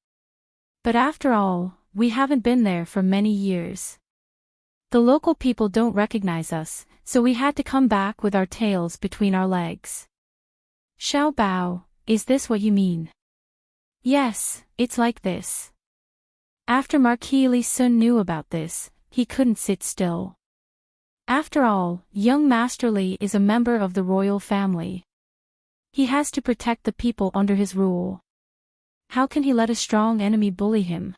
But after all, we haven't been there for many years. The local people don't recognize us, so we had to come back with our tails between our legs. Xiao Bao, is this what you mean? Yes, it's like this. After Marquis Li Sun knew about this, he couldn't sit still. After all, young Master Li is a member of the royal family. He has to protect the people under his rule. How can he let a strong enemy bully him?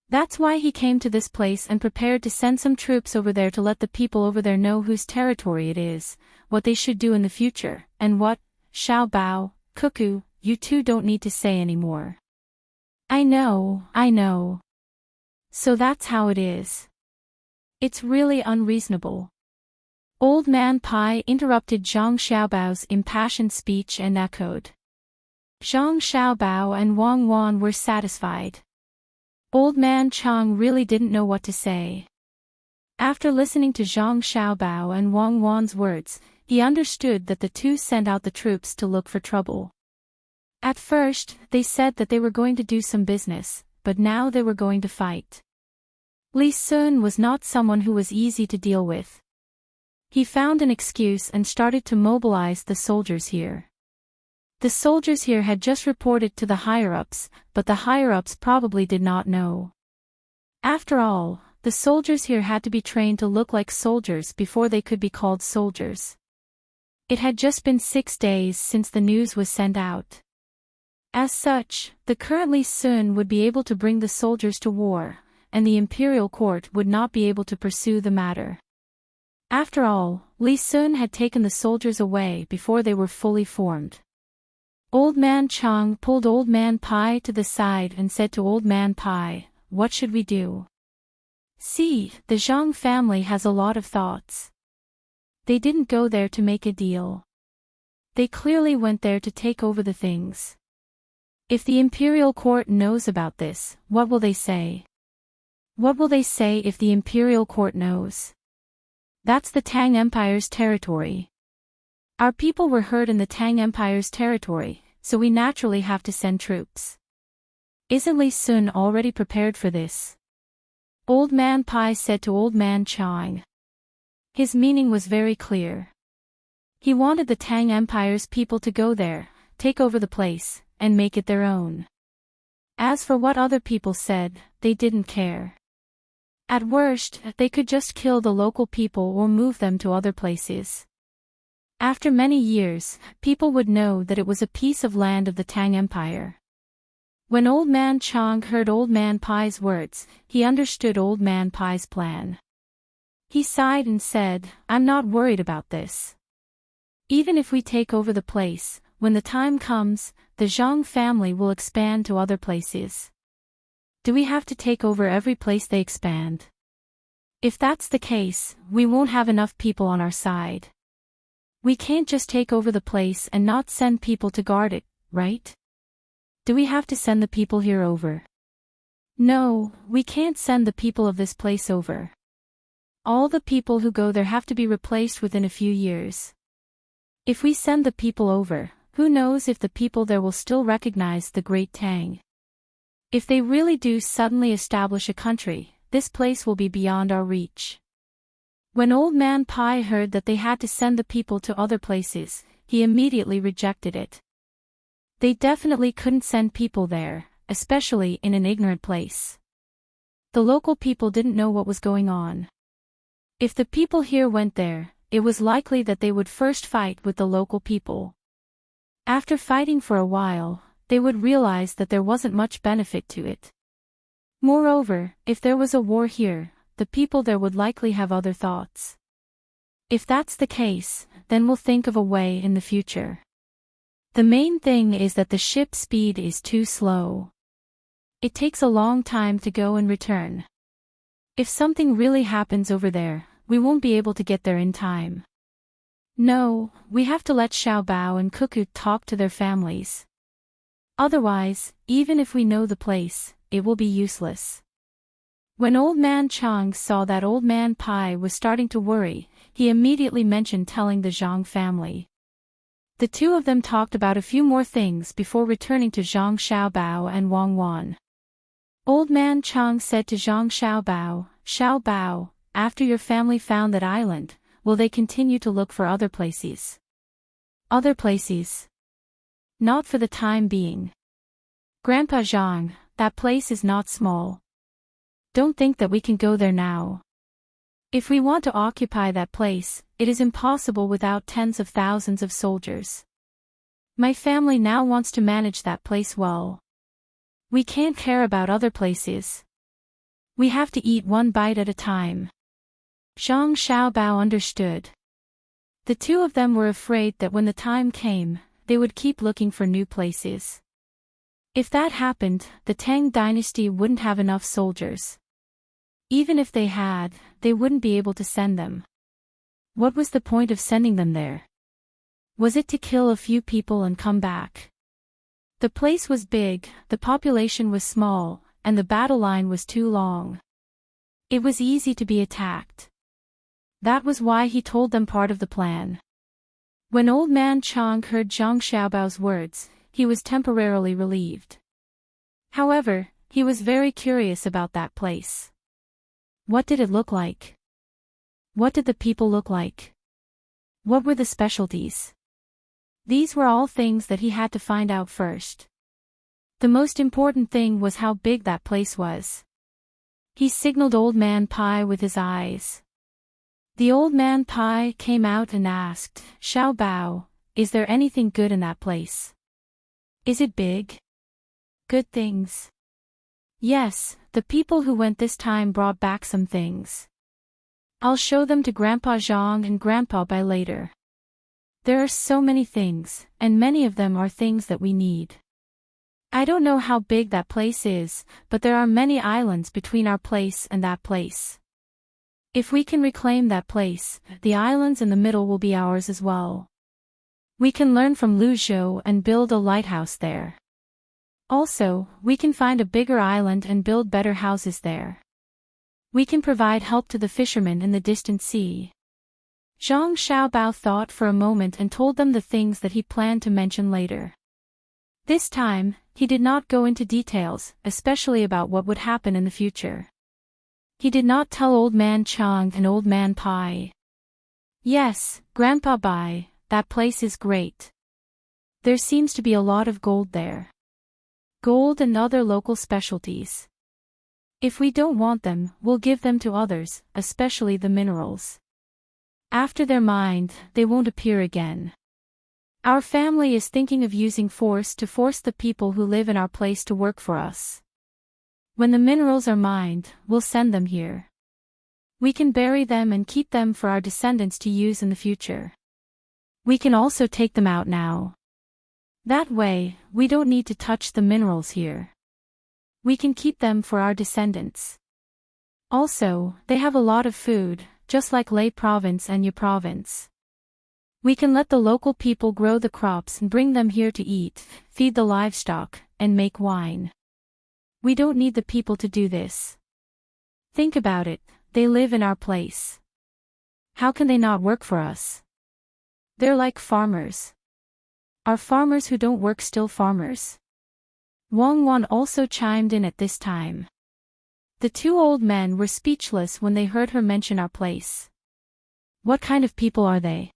That's why he came to this place and prepared to send some troops over there to let the people over there know whose territory it is, what they should do in the future, and what, Xiao Bao, Cuckoo, you 2 don't need to say anymore. I know. So that's how it is. It's really unreasonable. Old Man Pai interrupted Zhang Xiaobao's impassioned speech and echoed. Zhang Xiaobao and Wang Wan were satisfied. Old Man Chang really didn't know what to say. After listening to Zhang Xiaobao and Wang Wan's words, he understood that the 2 sent out the troops to look for trouble. At first, they said that they were going to do some business, but now they were going to fight. Li Sun was not someone who was easy to deal with. He found an excuse and started to mobilize the soldiers here. The soldiers here had just reported to the higher-ups, but the higher-ups probably did not know. After all, the soldiers here had to be trained to look like soldiers before they could be called soldiers. It had just been 6 days since the news was sent out. As such, the current Li Sun would be able to bring the soldiers to war, and the imperial court would not be able to pursue the matter. After all, Li Sun had taken the soldiers away before they were fully formed. Old Man Chang pulled Old Man Pai to the side and said to Old Man Pai, "What should we do? See, the Zhang family has a lot of thoughts. They didn't go there to make a deal. They clearly went there to take over the things. If the imperial court knows about this, what will they say? What will they say if the imperial court knows? That's the Tang Empire's territory. Our people were hurt in the Tang Empire's territory, so we naturally have to send troops. Isn't Li Sun already prepared for this?" Old Man Pai said to Old Man Chang. His meaning was very clear. He wanted the Tang Empire's people to go there, take over the place, and make it their own. As for what other people said, they didn't care. At worst, they could just kill the local people or move them to other places. After many years, people would know that it was a piece of land of the Tang Empire. When Old Man Chang heard Old Man Pai's words, he understood Old Man Pai's plan. He sighed and said, "I'm not worried about this. Even if we take over the place, when the time comes, the Zhang family will expand to other places. Do we have to take over every place they expand? If that's the case, we won't have enough people on our side. We can't just take over the place and not send people to guard it, right? Do we have to send the people here over? No, we can't send the people of this place over. All the people who go there have to be replaced within a few years. If we send the people over, who knows if the people there will still recognize the Great Tang? If they really do suddenly establish a country, this place will be beyond our reach." When Old Man Pai heard that they had to send the people to other places, he immediately rejected it. They definitely couldn't send people there, especially in an ignorant place. The local people didn't know what was going on. If the people here went there, it was likely that they would first fight with the local people. After fighting for a while, they would realize that there wasn't much benefit to it. Moreover, if there was a war here, the people there would likely have other thoughts. If that's the case, then we'll think of a way in the future. The main thing is that the ship speed is too slow. It takes a long time to go and return. If something really happens over there, we won't be able to get there in time. No, we have to let Xiao Bao and Cuckoo talk to their families. Otherwise, even if we know the place, it will be useless." When Old Man Chang saw that Old Man Pai was starting to worry, he immediately mentioned telling the Zhang family. The two of them talked about a few more things before returning to Zhang Xiaobao and Wang Wan. Old Man Chang said to Zhang Xiaobao, "Xiaobao, after your family found that island, will they continue to look for other places?" "Other places? Not for the time being. Grandpa Zhang, that place is not small. Don't think that we can go there now. If we want to occupy that place, it is impossible without tens of thousands of soldiers. My family now wants to manage that place well. We can't care about other places. We have to eat one bite at a time." Zhang Xiaobao understood. The two of them were afraid that when the time came, they would keep looking for new places. If that happened, the Tang dynasty wouldn't have enough soldiers. Even if they had, they wouldn't be able to send them. What was the point of sending them there? Was it to kill a few people and come back? The place was big, the population was small, and the battle line was too long. It was easy to be attacked. That was why he told them part of the plan. When Old Man Chang heard Zhang Xiaobao's words, he was temporarily relieved. However, he was very curious about that place. What did it look like? What did the people look like? What were the specialties? These were all things that he had to find out first. The most important thing was how big that place was. He signaled Old Man Pai with his eyes. The Old Man Pai came out and asked, "Xiao Bao, is there anything good in that place? Is it big? Good things?" "Yes, the people who went this time brought back some things. I'll show them to Grandpa Zhang and Grandpa Bai later. There are so many things, and many of them are things that we need. I don't know how big that place is, but there are many islands between our place and that place. If we can reclaim that place, the islands in the middle will be ours as well. We can learn from Lu Zhou and build a lighthouse there. Also, we can find a bigger island and build better houses there. We can provide help to the fishermen in the distant sea." Zhang Xiaobao thought for a moment and told them the things that he planned to mention later. This time, he did not go into details, especially about what would happen in the future. He did not tell Old Man Chang and Old Man Pai. "Yes, Grandpa Bai, that place is great. There seems to be a lot of gold there. Gold and other local specialties. If we don't want them, we'll give them to others, especially the minerals. After they're mined, they won't appear again. Our family is thinking of using force to force the people who live in our place to work for us. When the minerals are mined, we'll send them here. We can bury them and keep them for our descendants to use in the future. We can also take them out now. That way, we don't need to touch the minerals here. We can keep them for our descendants. Also, they have a lot of food, just like Lei Province and Yi Province. We can let the local people grow the crops and bring them here to eat, feed the livestock, and make wine. We don't need the people to do this. Think about it, they live in our place. How can they not work for us? They're like farmers. Are farmers who don't work still farmers?" Wang Wan also chimed in at this time. The two old men were speechless when they heard her mention our place. What kind of people are they?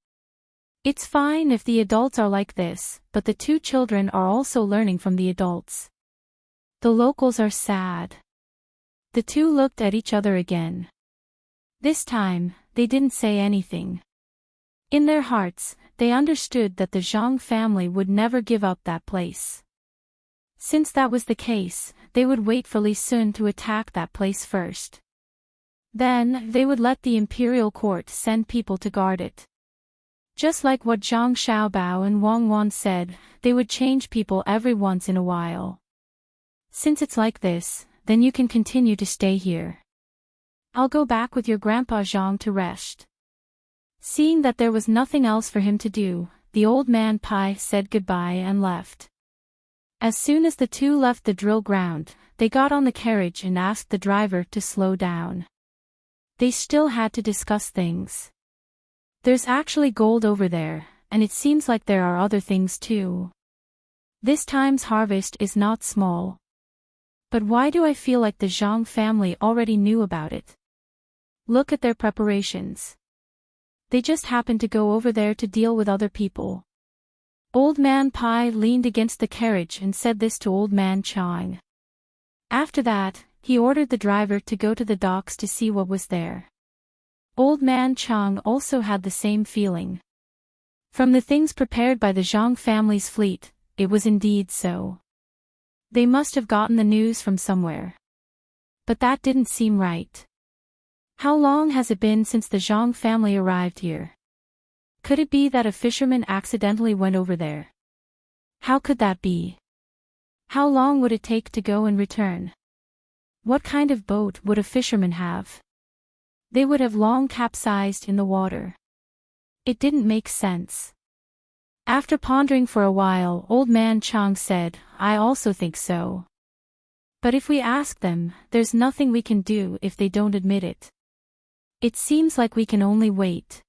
It's fine if the adults are like this, but the two children are also learning from the adults. The locals are sad. The two looked at each other again. This time, they didn't say anything. In their hearts, they understood that the Zhang family would never give up that place. Since that was the case, they would wait for Li Sun to attack that place first. Then, they would let the imperial court send people to guard it. Just like what Zhang Xiaobao and Wang Wan said, they would change people every once in a while. Since it's like this, then you can continue to stay here. I'll go back with your Grandpa Zhang to rest. Seeing that there was nothing else for him to do, the Old Man Pai said goodbye and left. As soon as the two left the drill ground, they got on the carriage and asked the driver to slow down. They still had to discuss things. There's actually gold over there, and it seems like there are other things too. This time's harvest is not small. But why do I feel like the Zhang family already knew about it? Look at their preparations. They just happened to go over there to deal with other people. Old Man Pai leaned against the carriage and said this to Old Man Chang. After that, he ordered the driver to go to the docks to see what was there. Old Man Chang also had the same feeling. From the things prepared by the Zhang family's fleet, it was indeed so. They must have gotten the news from somewhere. But that didn't seem right. How long has it been since the Zhang family arrived here? Could it be that a fisherman accidentally went over there? How could that be? How long would it take to go and return? What kind of boat would a fisherman have? They would have long capsized in the water. It didn't make sense. After pondering for a while, Old Man Chang said, "I also think so. But if we ask them, there's nothing we can do if they don't admit it. It seems like we can only wait.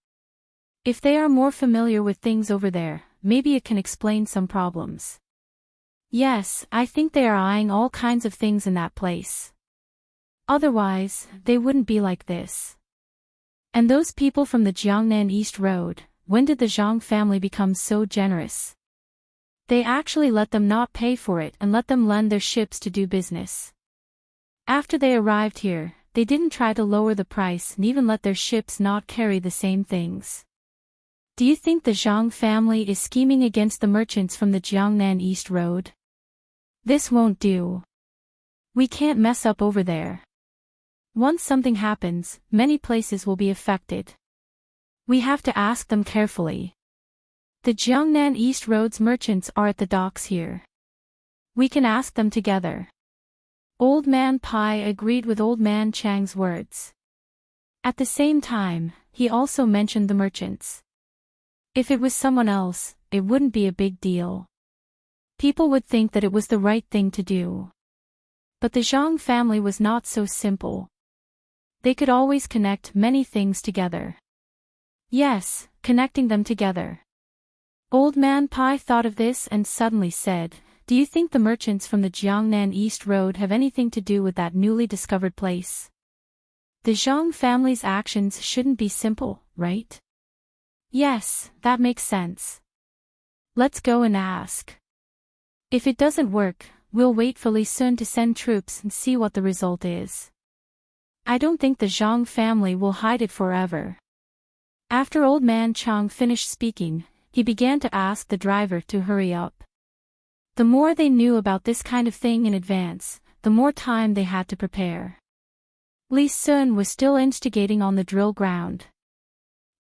If they are more familiar with things over there, maybe it can explain some problems. Yes, I think they are eyeing all kinds of things in that place. Otherwise, they wouldn't be like this. And those people from the Jiangnan East Road, when did the Zhang family become so generous? They actually let them not pay for it and let them lend their ships to do business. After they arrived here, they didn't try to lower the price and even let their ships not carry the same things. Do you think the Zhang family is scheming against the merchants from the Jiangnan East Road? This won't do. We can't mess up over there. Once something happens, many places will be affected. We have to ask them carefully. The Jiangnan East Road's merchants are at the docks here. We can ask them together. Old Man Pai agreed with Old Man Chang's words. At the same time, he also mentioned the merchants. If it was someone else, it wouldn't be a big deal. People would think that it was the right thing to do. But the Zhang family was not so simple. They could always connect many things together. Yes, connecting them together. Old Man Pai thought of this and suddenly said, "Do you think the merchants from the Jiangnan East Road have anything to do with that newly discovered place? The Zhang family's actions shouldn't be simple, right?" "Yes, that makes sense. Let's go and ask. If it doesn't work, we'll wait for Li Sun to send troops and see what the result is. I don't think the Zhang family will hide it forever." After Old Man Chang finished speaking, he began to ask the driver to hurry up. The more they knew about this kind of thing in advance, the more time they had to prepare. Li Sun was still instigating on the drill ground.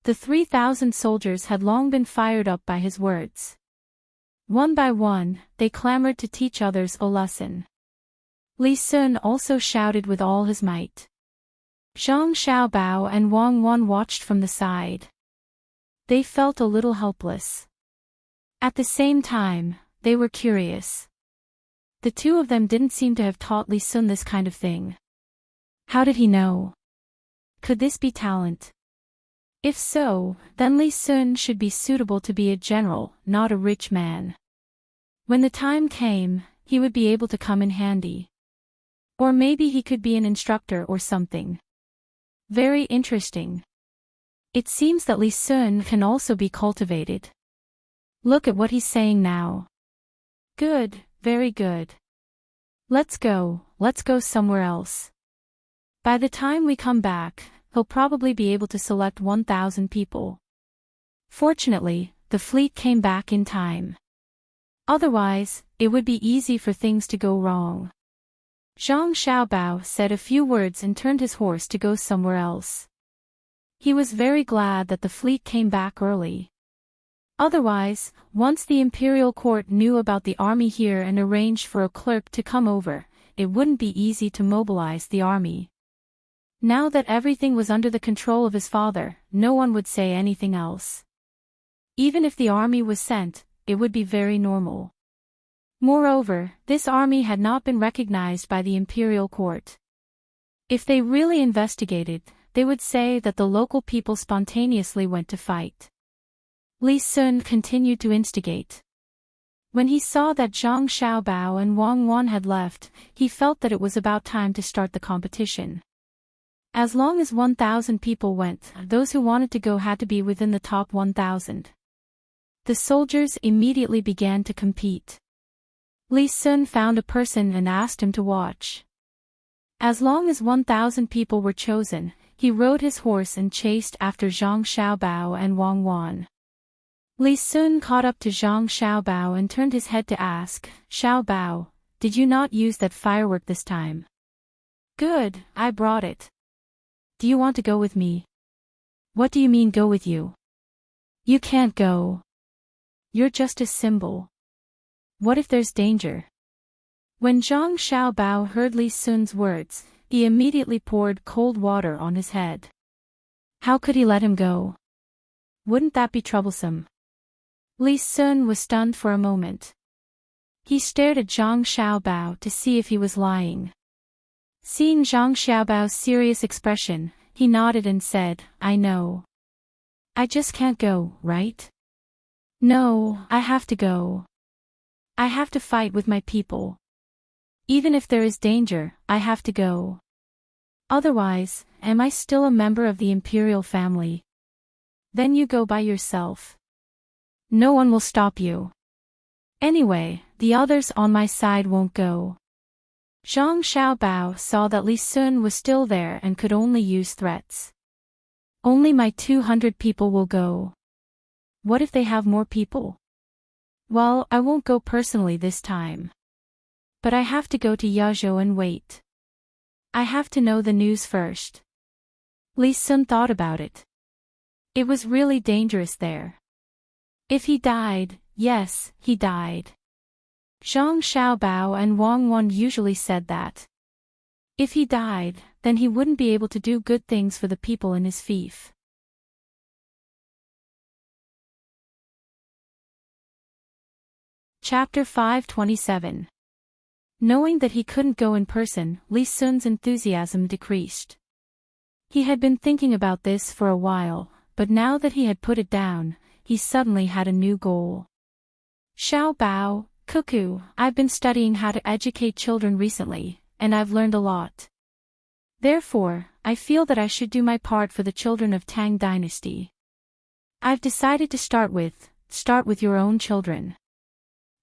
The 3,000 soldiers had long been fired up by his words. One by one, they clamored to teach others a lesson. Li Sun also shouted with all his might. Zhang Xiaobao and Wang Wan watched from the side. They felt a little helpless. At the same time, they were curious. The two of them didn't seem to have taught Li Sun this kind of thing. How did he know? Could this be talent? If so, then Li Sun should be suitable to be a general, not a rich man. When the time came, he would be able to come in handy. Or maybe he could be an instructor or something. Very interesting. It seems that Li Sun can also be cultivated. Look at what he's saying now. Good, very good. Let's go somewhere else. By the time we come back, he'll probably be able to select 1,000 people. Fortunately, the fleet came back in time. Otherwise, it would be easy for things to go wrong. Zhang Xiaobao said a few words and turned his horse to go somewhere else. He was very glad that the fleet came back early. Otherwise, once the imperial court knew about the army here and arranged for a clerk to come over, it wouldn't be easy to mobilize the army. Now that everything was under the control of his father, no one would say anything else. Even if the army was sent, it would be very normal. Moreover, this army had not been recognized by the imperial court. If they really investigated, they would say that the local people spontaneously went to fight. Li Sun continued to instigate. When he saw that Zhang Xiaobao and Wang Wan had left, he felt that it was about time to start the competition. As long as 1,000 people went, those who wanted to go had to be within the top 1,000. The soldiers immediately began to compete. Li Sun found a person and asked him to watch. As long as 1,000 people were chosen, he rode his horse and chased after Zhang Xiaobao and Wang Wan. Li Sun caught up to Zhang Xiaobao and turned his head to ask, "Xiaobao, did you not use that firework this time?" "Good, I brought it. Do you want to go with me?" "What do you mean go with you? You can't go. You're just a symbol. What if there's danger?" When Zhang Xiaobao heard Li Sun's words, he immediately poured cold water on his head. How could he let him go? Wouldn't that be troublesome? Li Sun was stunned for a moment. He stared at Zhang Xiaobao to see if he was lying. Seeing Zhang Xiaobao's serious expression, he nodded and said, "I know. I just can't go, right?" "No, I have to go. I have to fight with my people. Even if there is danger, I have to go. Otherwise, am I still a member of the imperial family?" Then you go by yourself. No one will stop you. Anyway, the others on my side won't go. Zhang Xiaobao saw that Li Sun was still there and could only use threats. Only my 200 people will go. What if they have more people? Well, I won't go personally this time. But I have to go to Yazhou and wait. I have to know the news first. Li Sun thought about it. It was really dangerous there. If he died, yes, he died. Zhang Xiaobao and Wang Wan usually said that. If he died, then he wouldn't be able to do good things for the people in his fief. Chapter 527. Knowing that he couldn't go in person, Li Sun's enthusiasm decreased. He had been thinking about this for a while, but now that he had put it down, he suddenly had a new goal. Xiaobao, Cuckoo, I've been studying how to educate children recently, and I've learned a lot. Therefore, I feel that I should do my part for the children of Tang dynasty. I've decided to start with your own children.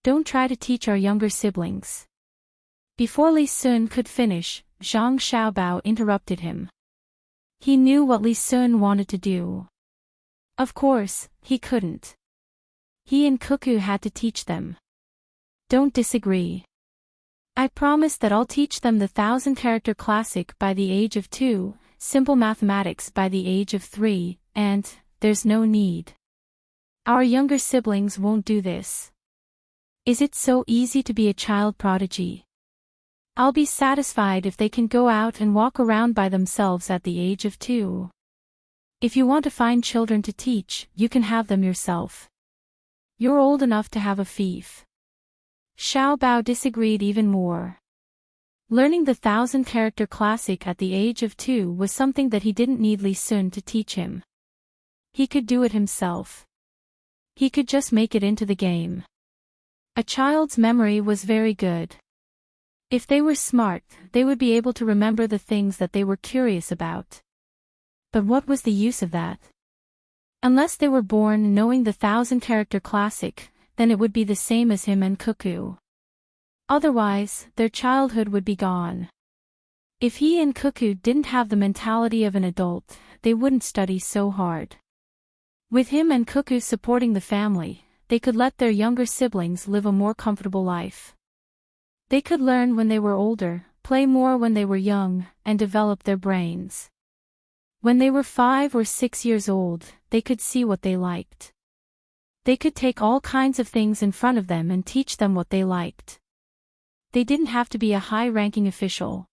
Don't try to teach our younger siblings. Before Li Sun could finish, Zhang Xiaobao interrupted him. He knew what Li Sun wanted to do. Of course, he couldn't. He and Cuckoo had to teach them. Don't disagree. I promise that I'll teach them the 1,000-character classic by the age of 2, simple mathematics by the age of 3, and, there's no need. Our younger siblings won't do this. Is it so easy to be a child prodigy? I'll be satisfied if they can go out and walk around by themselves at the age of 2. If you want to find children to teach, you can have them yourself. You're old enough to have a fief. Xiaobao disagreed even more. Learning the 1,000-character classic at the age of 2 was something that he didn't need Li Sun to teach him. He could do it himself. He could just make it into the game. A child's memory was very good. If they were smart, they would be able to remember the things that they were curious about. But what was the use of that? Unless they were born knowing the 1,000-character classic, then it would be the same as him and Cuckoo. Otherwise, their childhood would be gone. If he and Cuckoo didn't have the mentality of an adult, they wouldn't study so hard. With him and Cuckoo supporting the family, they could let their younger siblings live a more comfortable life. They could learn when they were older, play more when they were young, and develop their brains. When they were 5 or 6 years old, they could see what they liked. They could take all kinds of things in front of them and teach them what they liked. They didn't have to be a high-ranking official.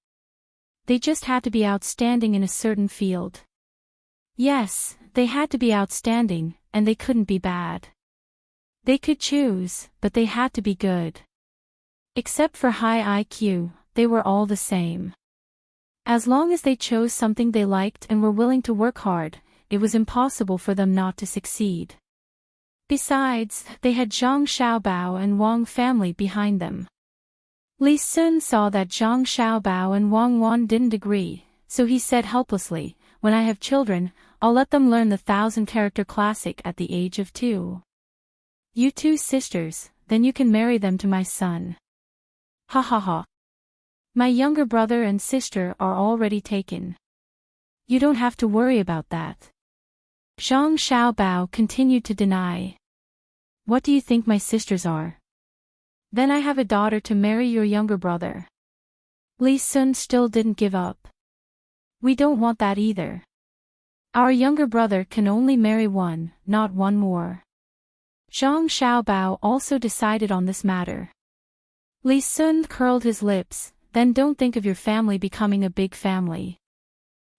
They just had to be outstanding in a certain field. Yes, they had to be outstanding, and they couldn't be bad. They could choose, but they had to be good. Except for high IQ, they were all the same. As long as they chose something they liked and were willing to work hard, it was impossible for them not to succeed. Besides, they had Zhang Xiaobao and Wang family behind them. Li Sun saw that Zhang Xiaobao and Wang Wan didn't agree, so he said helplessly, "When I have children, I'll let them learn the 1,000-character classic at the age of 2. You 2 sisters, then you can marry them to my son." Ha ha ha. My younger brother and sister are already taken. You don't have to worry about that. Zhang Xiaobao continued to deny. What do you think my sisters are? Then I have a daughter to marry your younger brother. Li Sun still didn't give up. We don't want that either. Our younger brother can only marry one, not one more. Zhang Xiaobao also decided on this matter. Li Sun curled his lips, then don't think of your family becoming a big family.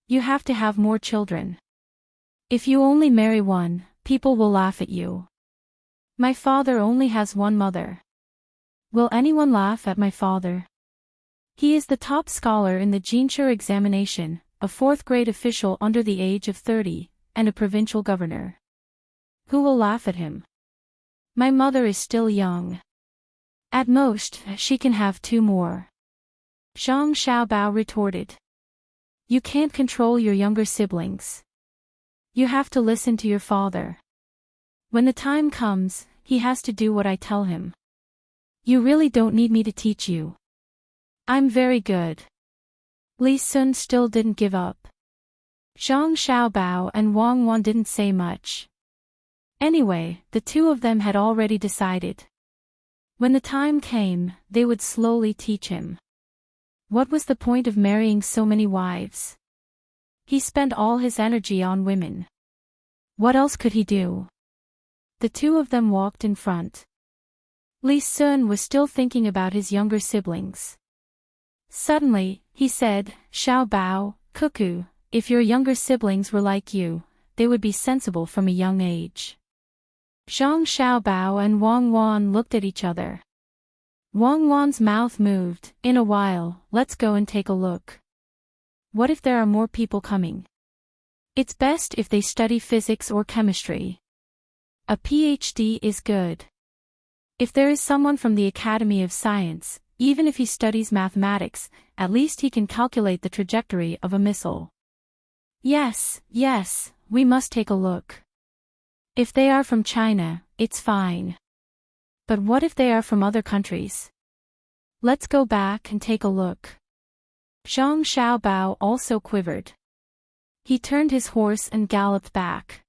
You have to have more children. If you only marry one, people will laugh at you. My father only has one mother. Will anyone laugh at my father? He is the top scholar in the Jinshu examination, a 4th-grade official under the age of 30, and a provincial governor. Who will laugh at him? My mother is still young. At most, she can have 2 more. Zhang Xiaobao retorted. You can't control your younger siblings. You have to listen to your father. When the time comes, he has to do what I tell him. You really don't need me to teach you. I'm very good. Li Sun still didn't give up. Zhang Xiaobao and Wang Wan didn't say much. Anyway, the two of them had already decided. When the time came, they would slowly teach him. What was the point of marrying so many wives? He spent all his energy on women. What else could he do? The two of them walked in front. Li Sun was still thinking about his younger siblings. Suddenly, he said, Xiaobao, Cuckoo, if your younger siblings were like you, they would be sensible from a young age. Zhang Xiaobao and Wang Wan looked at each other. Wang Wan's mouth moved. In a while, let's go and take a look. What if there are more people coming? It's best if they study physics or chemistry. A PhD is good. If there is someone from the Academy of Science, even if he studies mathematics, at least he can calculate the trajectory of a missile. Yes, we must take a look. If they are from China, it's fine. But what if they are from other countries? Let's go back and take a look. Zhang Xiaobao also quivered. He turned his horse and galloped back.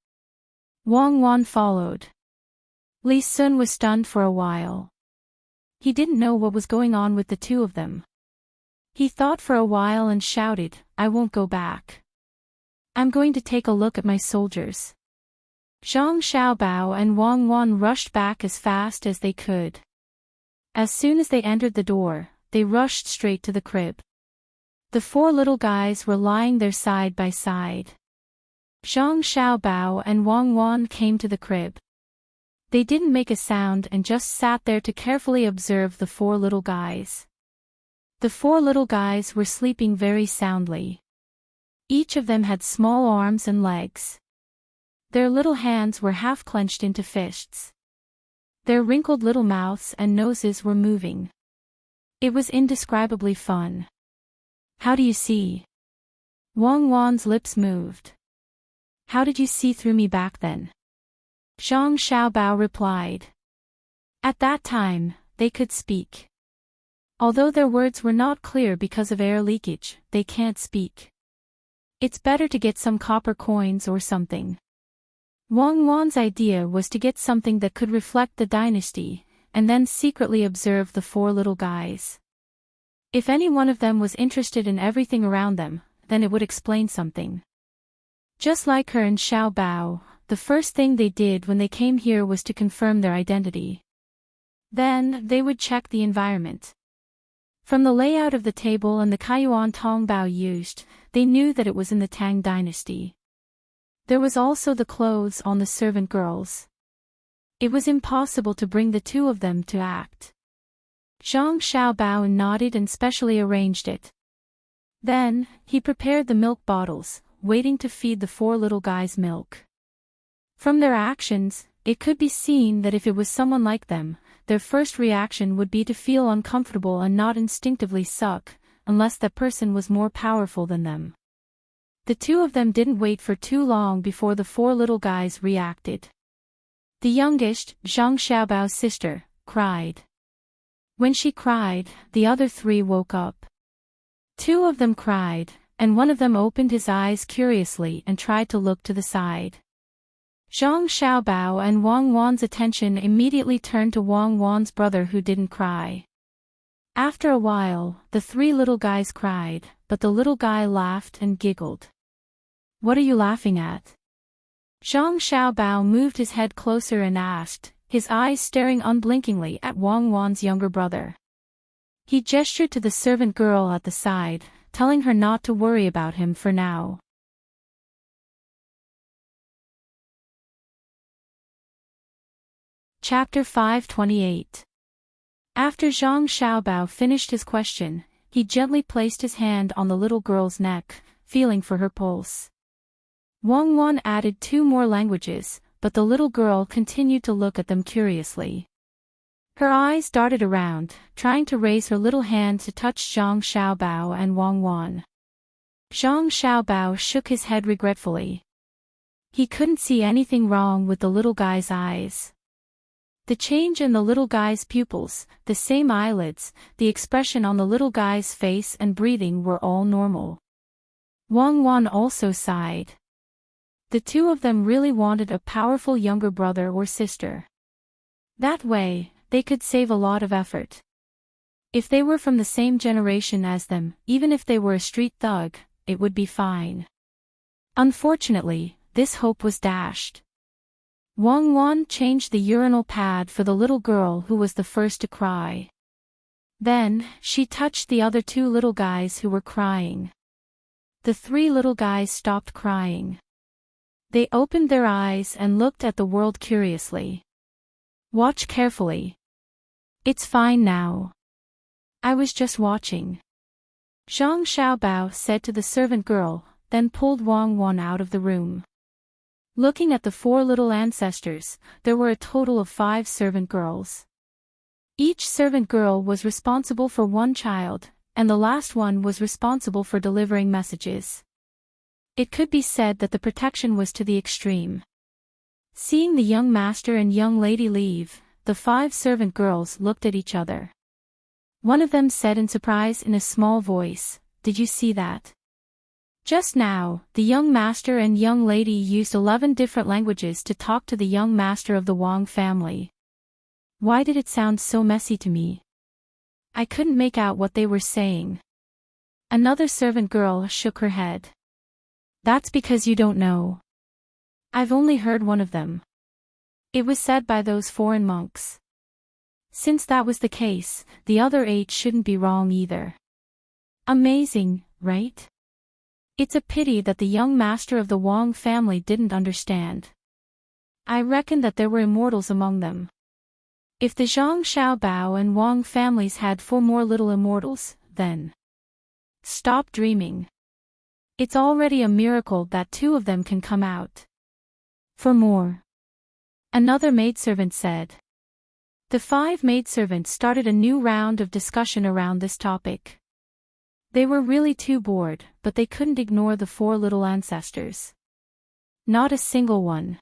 Wang Wan followed. Li Sun was stunned for a while. He didn't know what was going on with the two of them. He thought for a while and shouted, I won't go back. I'm going to take a look at my soldiers. Zhang Xiaobao and Wang Wan rushed back as fast as they could. As soon as they entered the door, they rushed straight to the crib. The four little guys were lying there side by side. Zhang Xiaobao and Wang Wan came to the crib. They didn't make a sound and just sat there to carefully observe the four little guys. The four little guys were sleeping very soundly. Each of them had small arms and legs. Their little hands were half clenched into fists. Their wrinkled little mouths and noses were moving. It was indescribably fun. How do you see? Wang Wan's lips moved. How did you see through me back then? Zhang Xiaobao replied. At that time, they could speak. Although their words were not clear because of air leakage, they can't speak. It's better to get some copper coins or something. Wang Wan's idea was to get something that could reflect the dynasty, and then secretly observe the four little guys. If any one of them was interested in everything around them, then it would explain something. Just like her and Xiaobao, the first thing they did when they came here was to confirm their identity. Then, they would check the environment. From the layout of the table and the Kaiyuan Tongbao used, they knew that it was in the Tang dynasty. There was also the clothes on the servant girls. It was impossible to bring the two of them to act. Zhang Xiaobao nodded and specially arranged it. Then, he prepared the milk bottles, waiting to feed the four little guys milk. From their actions, it could be seen that if it was someone like them, their first reaction would be to feel uncomfortable and not instinctively suck, unless that person was more powerful than them. The two of them didn't wait for too long before the four little guys reacted. The youngest, Zhang Xiaobao's sister, cried. When she cried, the other three woke up. Two of them cried, and one of them opened his eyes curiously and tried to look to the side. Zhang Xiaobao and Wang Wan's attention immediately turned to Wang Wan's brother who didn't cry. After a while, the three little guys cried, but the little guy laughed and giggled. What are you laughing at? Zhang Xiaobao moved his head closer and asked, his eyes staring unblinkingly at Wang Wan's younger brother. He gestured to the servant girl at the side, telling her not to worry about him for now. Chapter 528. After Zhang Xiaobao finished his question, he gently placed his hand on the little girl's neck, feeling for her pulse. Wang Wan added 2 more languages, but the little girl continued to look at them curiously. Her eyes darted around, trying to raise her little hand to touch Zhang Xiaobao and Wang Wan. Zhang Xiaobao shook his head regretfully. He couldn't see anything wrong with the little guy's eyes. The change in the little guy's pupils, the same eyelids, the expression on the little guy's face and breathing were all normal. Wang Wan also sighed. The two of them really wanted a powerful younger brother or sister. That way, they could save a lot of effort. If they were from the same generation as them, even if they were a street thug, it would be fine. Unfortunately, this hope was dashed. Wang Wan changed the urinal pad for the little girl who was the first to cry. Then, she touched the other two little guys who were crying. The three little guys stopped crying. They opened their eyes and looked at the world curiously. Watch carefully. It's fine now. I was just watching. Zhang Xiaobao said to the servant girl, then pulled Wang Wan out of the room. Looking at the four little ancestors, there were a total of 5 servant girls. Each servant girl was responsible for one child, and the last one was responsible for delivering messages. It could be said that the protection was to the extreme. Seeing the young master and young lady leave, the 5 servant girls looked at each other. One of them said in surprise in a small voice, "Did you see that?" Just now, the young master and young lady used 11 different languages to talk to the young master of the Wang family. Why did it sound so messy to me? I couldn't make out what they were saying. Another servant girl shook her head. That's because you don't know. I've only heard one of them. It was said by those foreign monks. Since that was the case, the other 8 shouldn't be wrong either. Amazing, right? It's a pity that the young master of the Wang family didn't understand. I reckon that there were immortals among them. If the Zhang Xiaobao and Wang families had 4 more little immortals, then stop dreaming. It's already a miracle that 2 of them can come out. For more. Another maidservant said. The 5 maidservants started a new round of discussion around this topic. They were really too bored, but they couldn't ignore the 4 little ancestors. Not a single one.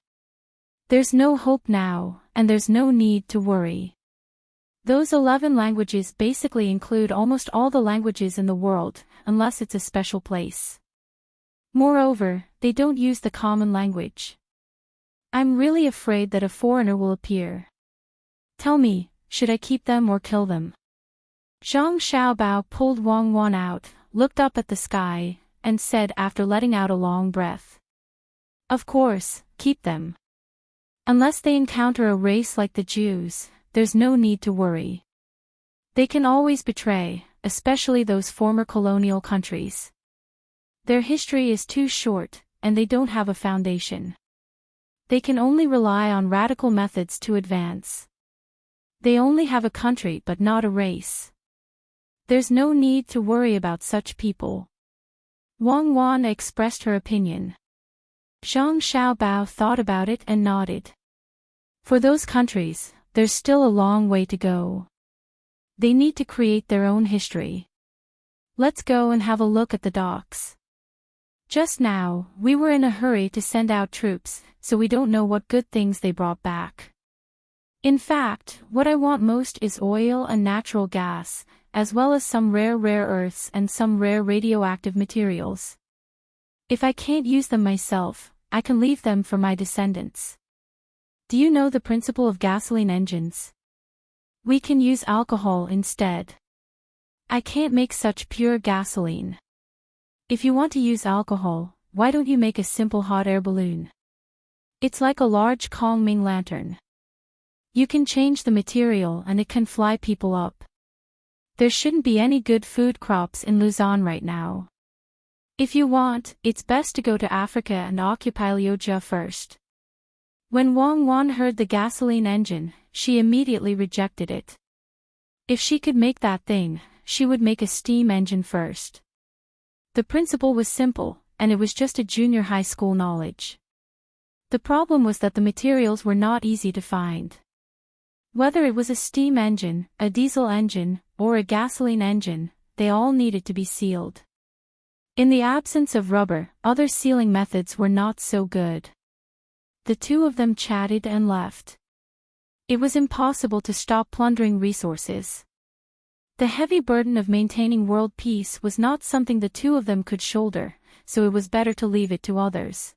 There's no hope now, and there's no need to worry. Those 11 languages basically include almost all the languages in the world, unless it's a special place. Moreover, they don't use the common language. I'm really afraid that a foreigner will appear. Tell me, should I keep them or kill them? Zhang Xiaobao pulled Wang Wan out, looked up at the sky, and said after letting out a long breath. Of course, keep them. Unless they encounter a race like the Jews, there's no need to worry. They can always betray, especially those former colonial countries. Their history is too short, and they don't have a foundation. They can only rely on radical methods to advance. They only have a country but not a race. There's no need to worry about such people. Wang Wan expressed her opinion. Zhang Xiaobao thought about it and nodded. For those countries, there's still a long way to go. They need to create their own history. Let's go and have a look at the docks. Just now, we were in a hurry to send out troops, so we don't know what good things they brought back. In fact, what I want most is oil and natural gas, as well as some rare earths and some rare radioactive materials. If I can't use them myself, I can leave them for my descendants. Do you know the principle of gasoline engines? We can use alcohol instead. I can't make such pure gasoline. If you want to use alcohol, why don't you make a simple hot air balloon? It's like a large Kongming lantern. You can change the material and it can fly people up. There shouldn't be any good food crops in Luzon right now. If you want, it's best to go to Africa and occupy Lioja first. When Wang Wan heard the gasoline engine, she immediately rejected it. If she could make that thing, she would make a steam engine first. The principle was simple, and it was just a junior high school knowledge. The problem was that the materials were not easy to find. Whether it was a steam engine, a diesel engine, or a gasoline engine, they all needed to be sealed. In the absence of rubber, other sealing methods were not so good. The two of them chatted and left. It was impossible to stop plundering resources. The heavy burden of maintaining world peace was not something the two of them could shoulder, so it was better to leave it to others.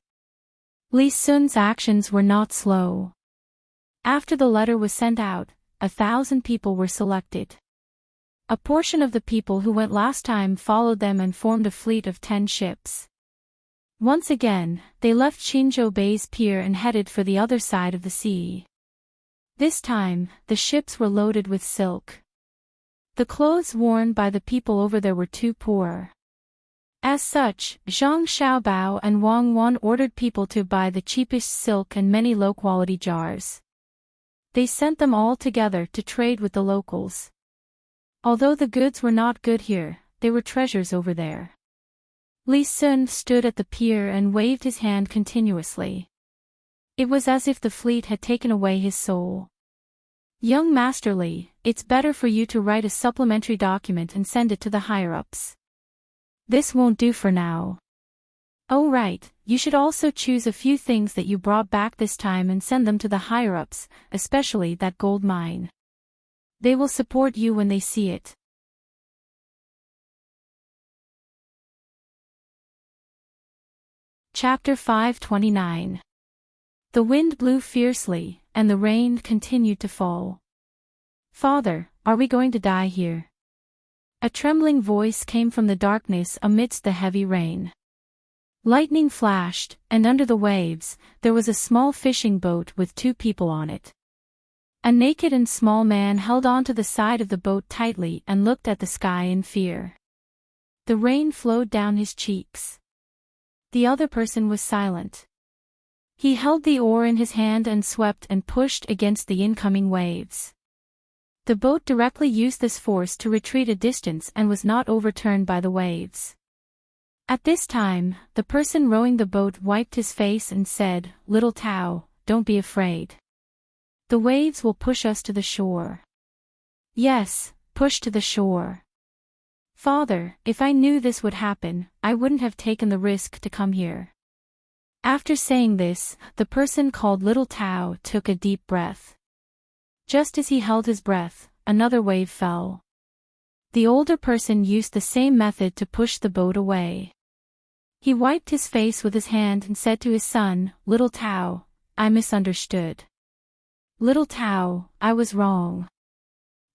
Li Sun's actions were not slow. After the letter was sent out, 1,000 people were selected. A portion of the people who went last time followed them and formed a fleet of 10 ships. Once again, they left Qinzhou Bay's pier and headed for the other side of the sea. This time, the ships were loaded with silk. The clothes worn by the people over there were too poor. As such, Zhang Xiaobao and Wang Wan ordered people to buy the cheapest silk and many low-quality jars. They sent them all together to trade with the locals. Although the goods were not good here, they were treasures over there. Li Sun stood at the pier and waved his hand continuously. It was as if the fleet had taken away his soul. Young Master Li, it's better for you to write a supplementary document and send it to the higher-ups. This won't do for now. Oh right, you should also choose a few things that you brought back this time and send them to the higher-ups, especially that gold mine. They will support you when they see it. Chapter 529. The wind blew fiercely, and the rain continued to fall. Father, are we going to die here? A trembling voice came from the darkness amidst the heavy rain. Lightning flashed, and under the waves, there was a small fishing boat with 2 people on it. A naked and small man held on to the side of the boat tightly and looked at the sky in fear. The rain flowed down his cheeks. The other person was silent. He held the oar in his hand and swept and pushed against the incoming waves. The boat directly used this force to retreat a distance and was not overturned by the waves. At this time, the person rowing the boat wiped his face and said, "Little Tao, don't be afraid. The waves will push us to the shore." "Yes, push to the shore." "Father, if I knew this would happen, I wouldn't have taken the risk to come here." After saying this, the person called Little Tao took a deep breath. Just as he held his breath, another wave fell. The older person used the same method to push the boat away. He wiped his face with his hand and said to his son, "Little Tao, I misunderstood. Little Tao, I was wrong.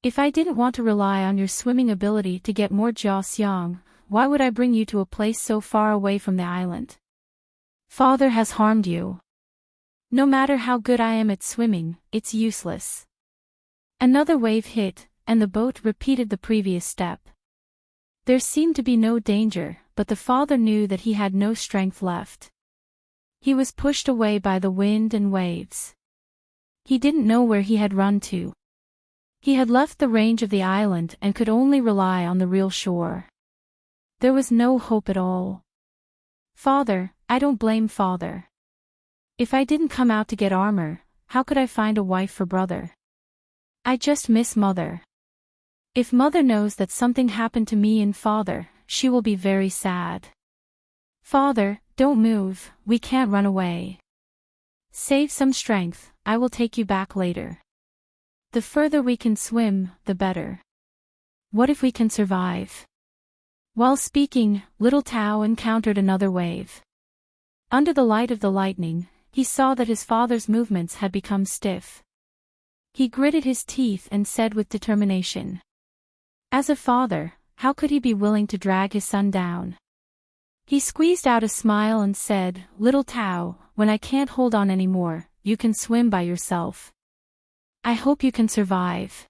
If I didn't want to rely on your swimming ability to get more jiaxiang, why would I bring you to a place so far away from the island? Father has harmed you. No matter how good I am at swimming, it's useless." Another wave hit, and the boat repeated the previous step. There seemed to be no danger, but the father knew that he had no strength left. He was pushed away by the wind and waves. He didn't know where he had run to. He had left the range of the island and could only rely on the real shore. There was no hope at all. "Father, I don't blame Father. If I didn't come out to get armor, how could I find a wife for brother? I just miss Mother. If Mother knows that something happened to me and Father, she will be very sad. Father, don't move, we can't run away. Save some strength, I will take you back later. The further we can swim, the better. What if we can survive?" While speaking, Little Tao encountered another wave. Under the light of the lightning, he saw that his father's movements had become stiff. He gritted his teeth and said with determination. As a father, how could he be willing to drag his son down? He squeezed out a smile and said, "Little Tao, when I can't hold on anymore, you can swim by yourself. I hope you can survive.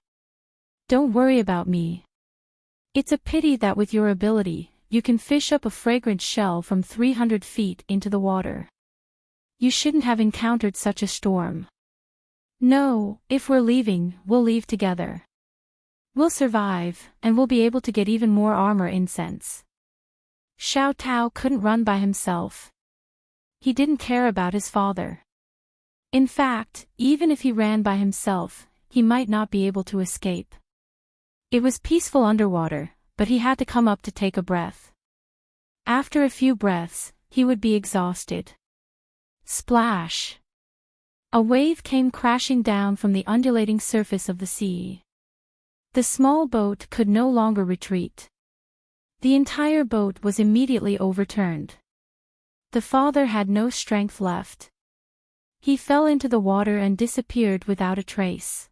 Don't worry about me. It's a pity that with your ability, you can fish up a fragrant shell from 300 feet into the water. You shouldn't have encountered such a storm. No, if we're leaving, we'll leave together. We'll survive, and we'll be able to get even more armor incense." Xiao Tao couldn't run by himself. He didn't care about his father. In fact, even if he ran by himself, he might not be able to escape. It was peaceful underwater, but he had to come up to take a breath. After a few breaths, he would be exhausted. Splash! A wave came crashing down from the undulating surface of the sea. The small boat could no longer retreat. The entire boat was immediately overturned. The father had no strength left. He fell into the water and disappeared without a trace.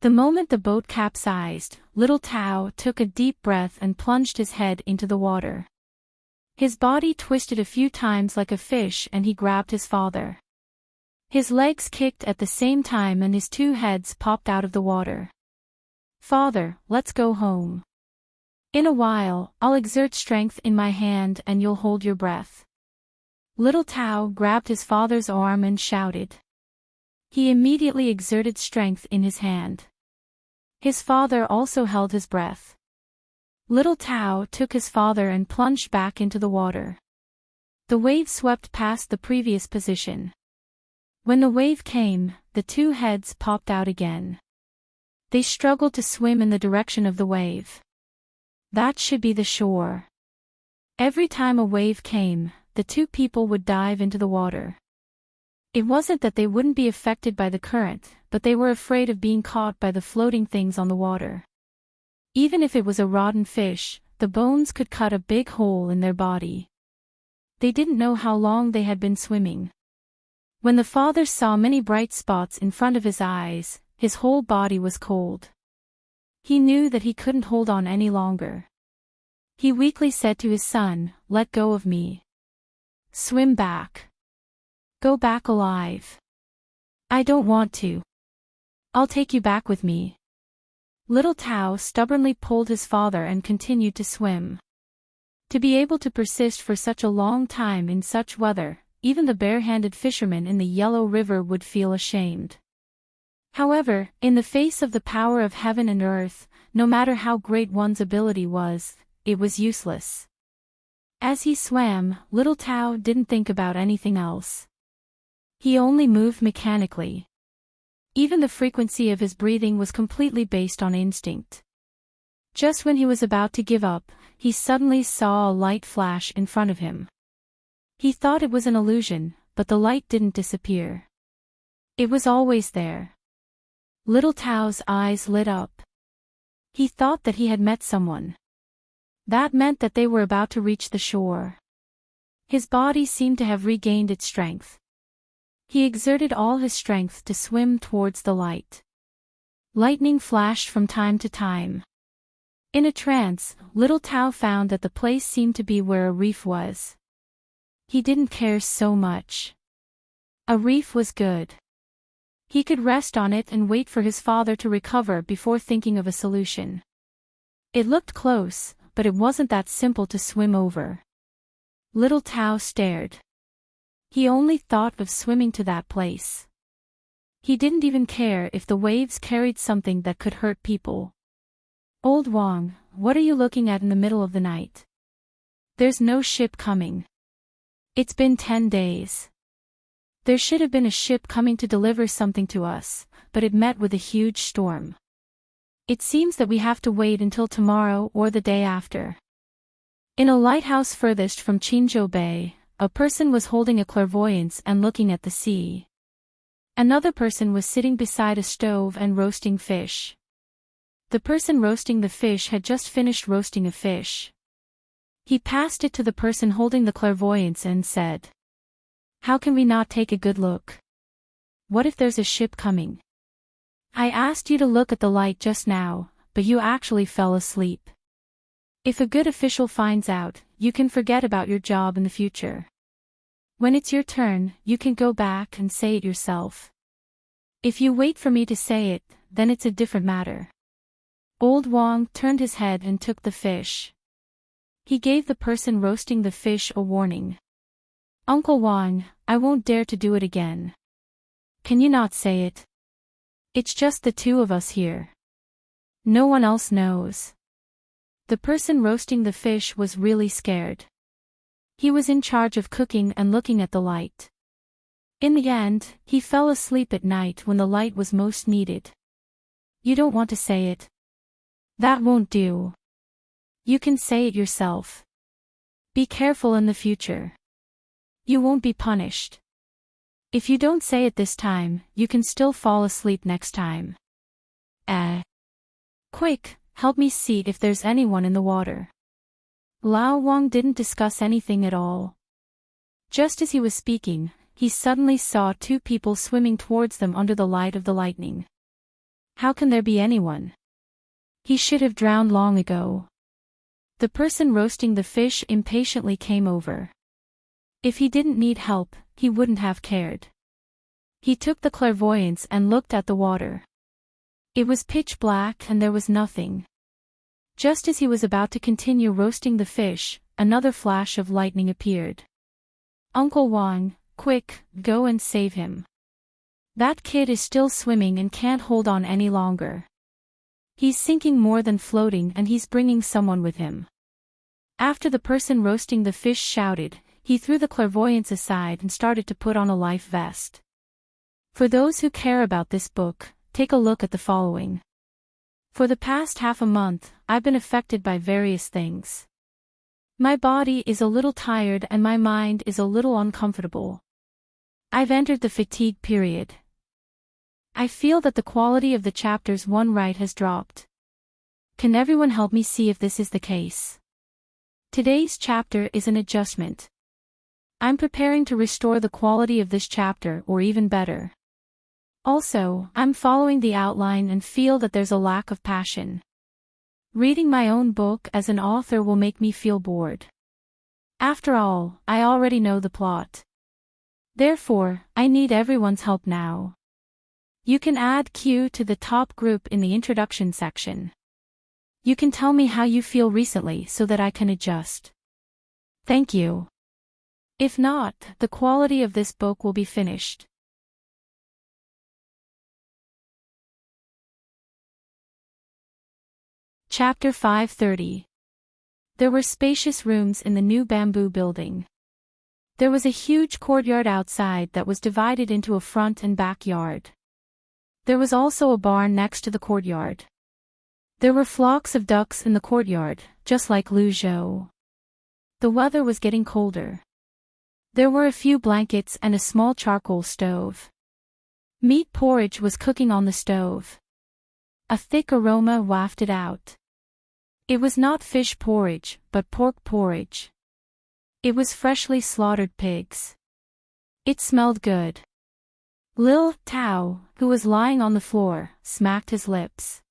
The moment the boat capsized, little Tao took a deep breath and plunged his head into the water. His body twisted a few times like a fish and he grabbed his father. His legs kicked at the same time and his two heads popped out of the water. "Father, let's go home. In a while, I'll exert strength in my hand and you'll hold your breath." Little Tao grabbed his father's arm and shouted. He immediately exerted strength in his hand. His father also held his breath. Little Tao took his father and plunged back into the water. The wave swept past the previous position. When the wave came, the two heads popped out again. They struggled to swim in the direction of the wave. That should be the shore. Every time a wave came, the two people would dive into the water. It wasn't that they wouldn't be affected by the current, but they were afraid of being caught by the floating things on the water. Even if it was a rotten fish, the bones could cut a big hole in their body. They didn't know how long they had been swimming. When the father saw many bright spots in front of his eyes, his whole body was cold. He knew that he couldn't hold on any longer. He weakly said to his son, "Let go of me. Swim back. Go back alive." "I don't want to. I'll take you back with me." Little Tao stubbornly pulled his father and continued to swim. To be able to persist for such a long time in such weather, even the bare-handed fisherman in the Yellow River would feel ashamed. However, in the face of the power of heaven and earth, no matter how great one's ability was, it was useless. As he swam, little Tao didn't think about anything else. He only moved mechanically. Even the frequency of his breathing was completely based on instinct. Just when he was about to give up, he suddenly saw a light flash in front of him. He thought it was an illusion, but the light didn't disappear. It was always there. Little Tao's eyes lit up. He thought that he had met someone. That meant that they were about to reach the shore. His body seemed to have regained its strength. He exerted all his strength to swim towards the light. Lightning flashed from time to time. In a trance, little Tao found that the place seemed to be where a reef was. He didn't care so much. A reef was good. He could rest on it and wait for his father to recover before thinking of a solution. It looked close, but it wasn't that simple to swim over. Little Tao stared. He only thought of swimming to that place. He didn't even care if the waves carried something that could hurt people. "Old Wang, what are you looking at in the middle of the night? There's no ship coming. It's been 10 days. There should have been a ship coming to deliver something to us, but it met with a huge storm. It seems that we have to wait until tomorrow or the day after." In a lighthouse furthest from Qinzhou Bay, a person was holding a clairvoyance and looking at the sea. Another person was sitting beside a stove and roasting fish. The person roasting the fish had just finished roasting a fish. He passed it to the person holding the clairvoyance and said, "How can we not take a good look? What if there's a ship coming? I asked you to look at the light just now, but you actually fell asleep. If a good official finds out, you can forget about your job in the future. When it's your turn, you can go back and say it yourself. If you wait for me to say it, then it's a different matter." Old Wang turned his head and took the fish. He gave the person roasting the fish a warning. "Uncle Wang, I won't dare to do it again. Can you not say it? It's just the two of us here. No one else knows." The person roasting the fish was really scared. He was in charge of cooking and looking at the light. In the end, he fell asleep at night when the light was most needed. "You don't want to say it? That won't do. You can say it yourself. Be careful in the future. You won't be punished." If you don't say it this time, you can still fall asleep next time. Quick, help me see if there's anyone in the water. Lao Wang didn't discuss anything at all. Just as he was speaking, he suddenly saw two people swimming towards them under the light of the lightning. How can there be anyone? He should have drowned long ago. The person roasting the fish impatiently came over. If he didn't need help, he wouldn't have cared. He took the clairvoyance and looked at the water. It was pitch black and there was nothing. Just as he was about to continue roasting the fish, another flash of lightning appeared. Uncle Wang, quick, go and save him. That kid is still swimming and can't hold on any longer. He's sinking more than floating and he's bringing someone with him. After the person roasting the fish shouted, he threw the clairvoyance aside and started to put on a life vest. For those who care about this book, take a look at the following. For the past half a month, I've been affected by various things. My body is a little tired and my mind is a little uncomfortable. I've entered the fatigue period. I feel that the quality of the chapters one write has dropped. Can everyone help me see if this is the case? Today's chapter is an adjustment. I'm preparing to restore the quality of this chapter or even better. Also, I'm following the outline and feel that there's a lack of passion. Reading my own book as an author will make me feel bored. After all, I already know the plot. Therefore, I need everyone's help now. You can add Q to the top group in the introduction section. You can tell me how you feel recently so that I can adjust. Thank you. If not, the quality of this book will be finished. Chapter 530. There were spacious rooms in the new bamboo building. There was a huge courtyard outside that was divided into a front and backyard. There was also a barn next to the courtyard. There were flocks of ducks in the courtyard, just like Luzhou. The weather was getting colder. There were a few blankets and a small charcoal stove. Meat porridge was cooking on the stove. A thick aroma wafted out. It was not fish porridge, but pork porridge. It was freshly slaughtered pigs. It smelled good. Lil Tao, who was lying on the floor, smacked his lips.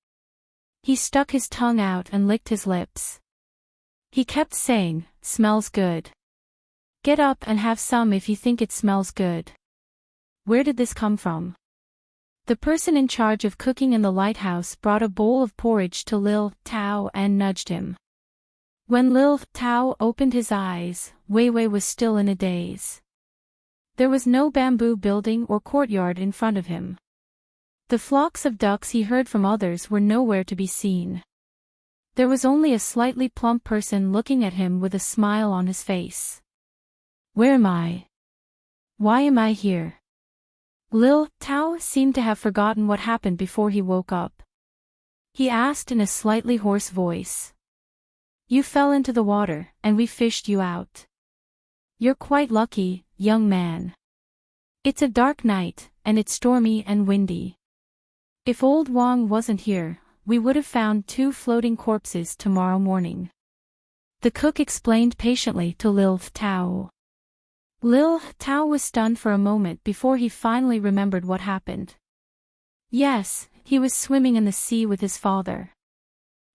He stuck his tongue out and licked his lips. He kept saying, "Smells good. Get up and have some if you think it smells good." Where did this come from? The person in charge of cooking in the lighthouse brought a bowl of porridge to Lil Tao and nudged him. When Lil Tao opened his eyes, Wei Wei was still in a daze. There was no bamboo building or courtyard in front of him. The flocks of ducks he heard from others were nowhere to be seen. There was only a slightly plump person looking at him with a smile on his face. Where am I? Why am I here? Lil Tao seemed to have forgotten what happened before he woke up. He asked in a slightly hoarse voice. You fell into the water, and we fished you out. You're quite lucky, young man. It's a dark night, and it's stormy and windy. If old Wang wasn't here, we would have found 2 floating corpses tomorrow morning. The cook explained patiently to Lil Tao. Lil Tao was stunned for a moment before he finally remembered what happened. Yes, he was swimming in the sea with his father.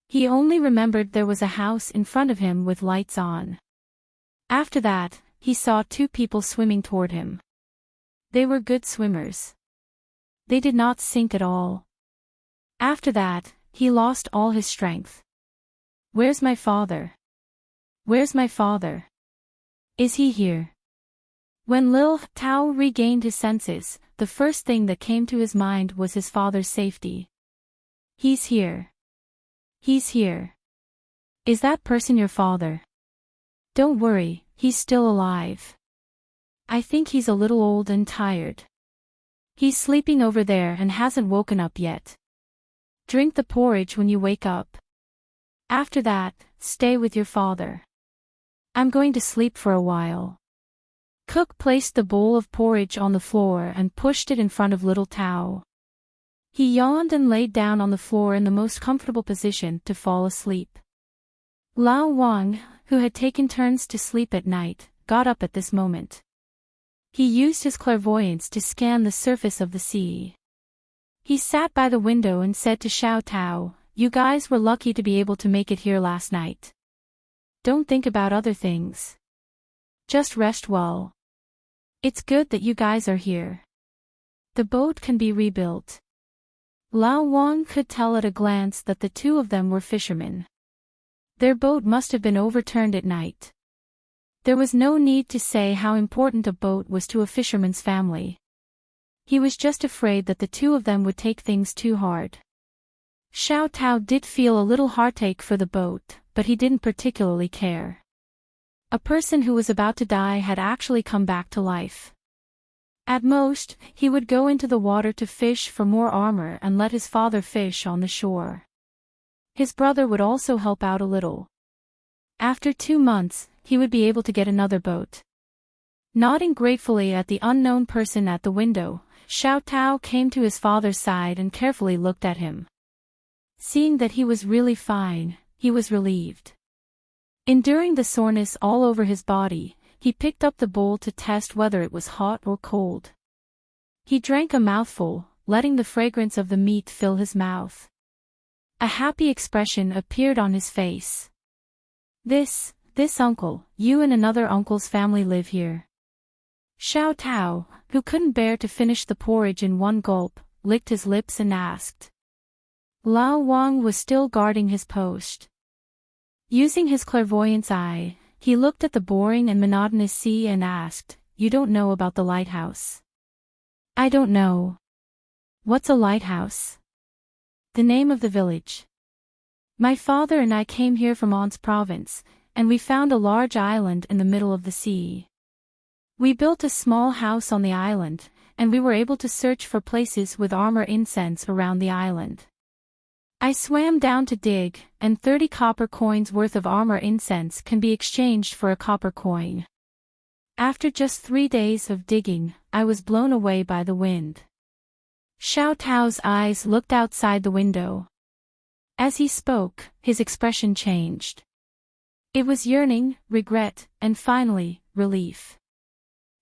He only remembered there was a house in front of him with lights on. After that, he saw 2 people swimming toward him. They were good swimmers. They did not sink at all. After that, he lost all his strength. Where's my father? Where's my father? Is he here? When Lil Tao regained his senses, the first thing that came to his mind was his father's safety. He's here. He's here. Is that person your father? Don't worry, he's still alive. I think he's a little old and tired. He's sleeping over there and hasn't woken up yet. Drink the porridge when you wake up. After that, stay with your father. I'm going to sleep for a while. cook placed the bowl of porridge on the floor and pushed it in front of little Tao. He yawned and laid down on the floor in the most comfortable position to fall asleep. Lao Wang, who had taken turns to sleep at night, got up at this moment. He used his clairvoyance to scan the surface of the sea. He sat by the window and said to Xiao Tao, "You guys were lucky to be able to make it here last night. Don't think about other things. Just rest well. It's good that you guys are here. The boat can be rebuilt." Lao Wang could tell at a glance that the two of them were fishermen. Their boat must have been overturned at night. There was no need to say how important a boat was to a fisherman's family. He was just afraid that the two of them would take things too hard. Xiao Tao did feel a little heartache for the boat, but he didn't particularly care. A person who was about to die had actually come back to life. At most, he would go into the water to fish for more armor and let his father fish on the shore. His brother would also help out a little. After 2 months, he would be able to get another boat. Nodding gratefully at the unknown person at the window, Xiao Tao came to his father's side and carefully looked at him. Seeing that he was really fine, he was relieved. Enduring the soreness all over his body, he picked up the bowl to test whether it was hot or cold. He drank a mouthful, letting the fragrance of the meat fill his mouth. A happy expression appeared on his face. This uncle, you and another uncle's family live here." Xiao Tao, who couldn't bear to finish the porridge in one gulp, licked his lips and asked. Lao Wang was still guarding his post. Using his clairvoyance eye, he looked at the boring and monotonous sea and asked, "You don't know about the lighthouse?" "I don't know." "What's a lighthouse?" "The name of the village. My father and I came here from An's province, and we found a large island in the middle of the sea. We built a small house on the island, and we were able to search for places with armor incense around the island. I swam down to dig, and 30 copper coins worth of armor incense can be exchanged for a copper coin. After just 3 days of digging, I was blown away by the wind." Xiao Tao's eyes looked outside the window. As he spoke, his expression changed. It was yearning, regret, and finally, relief.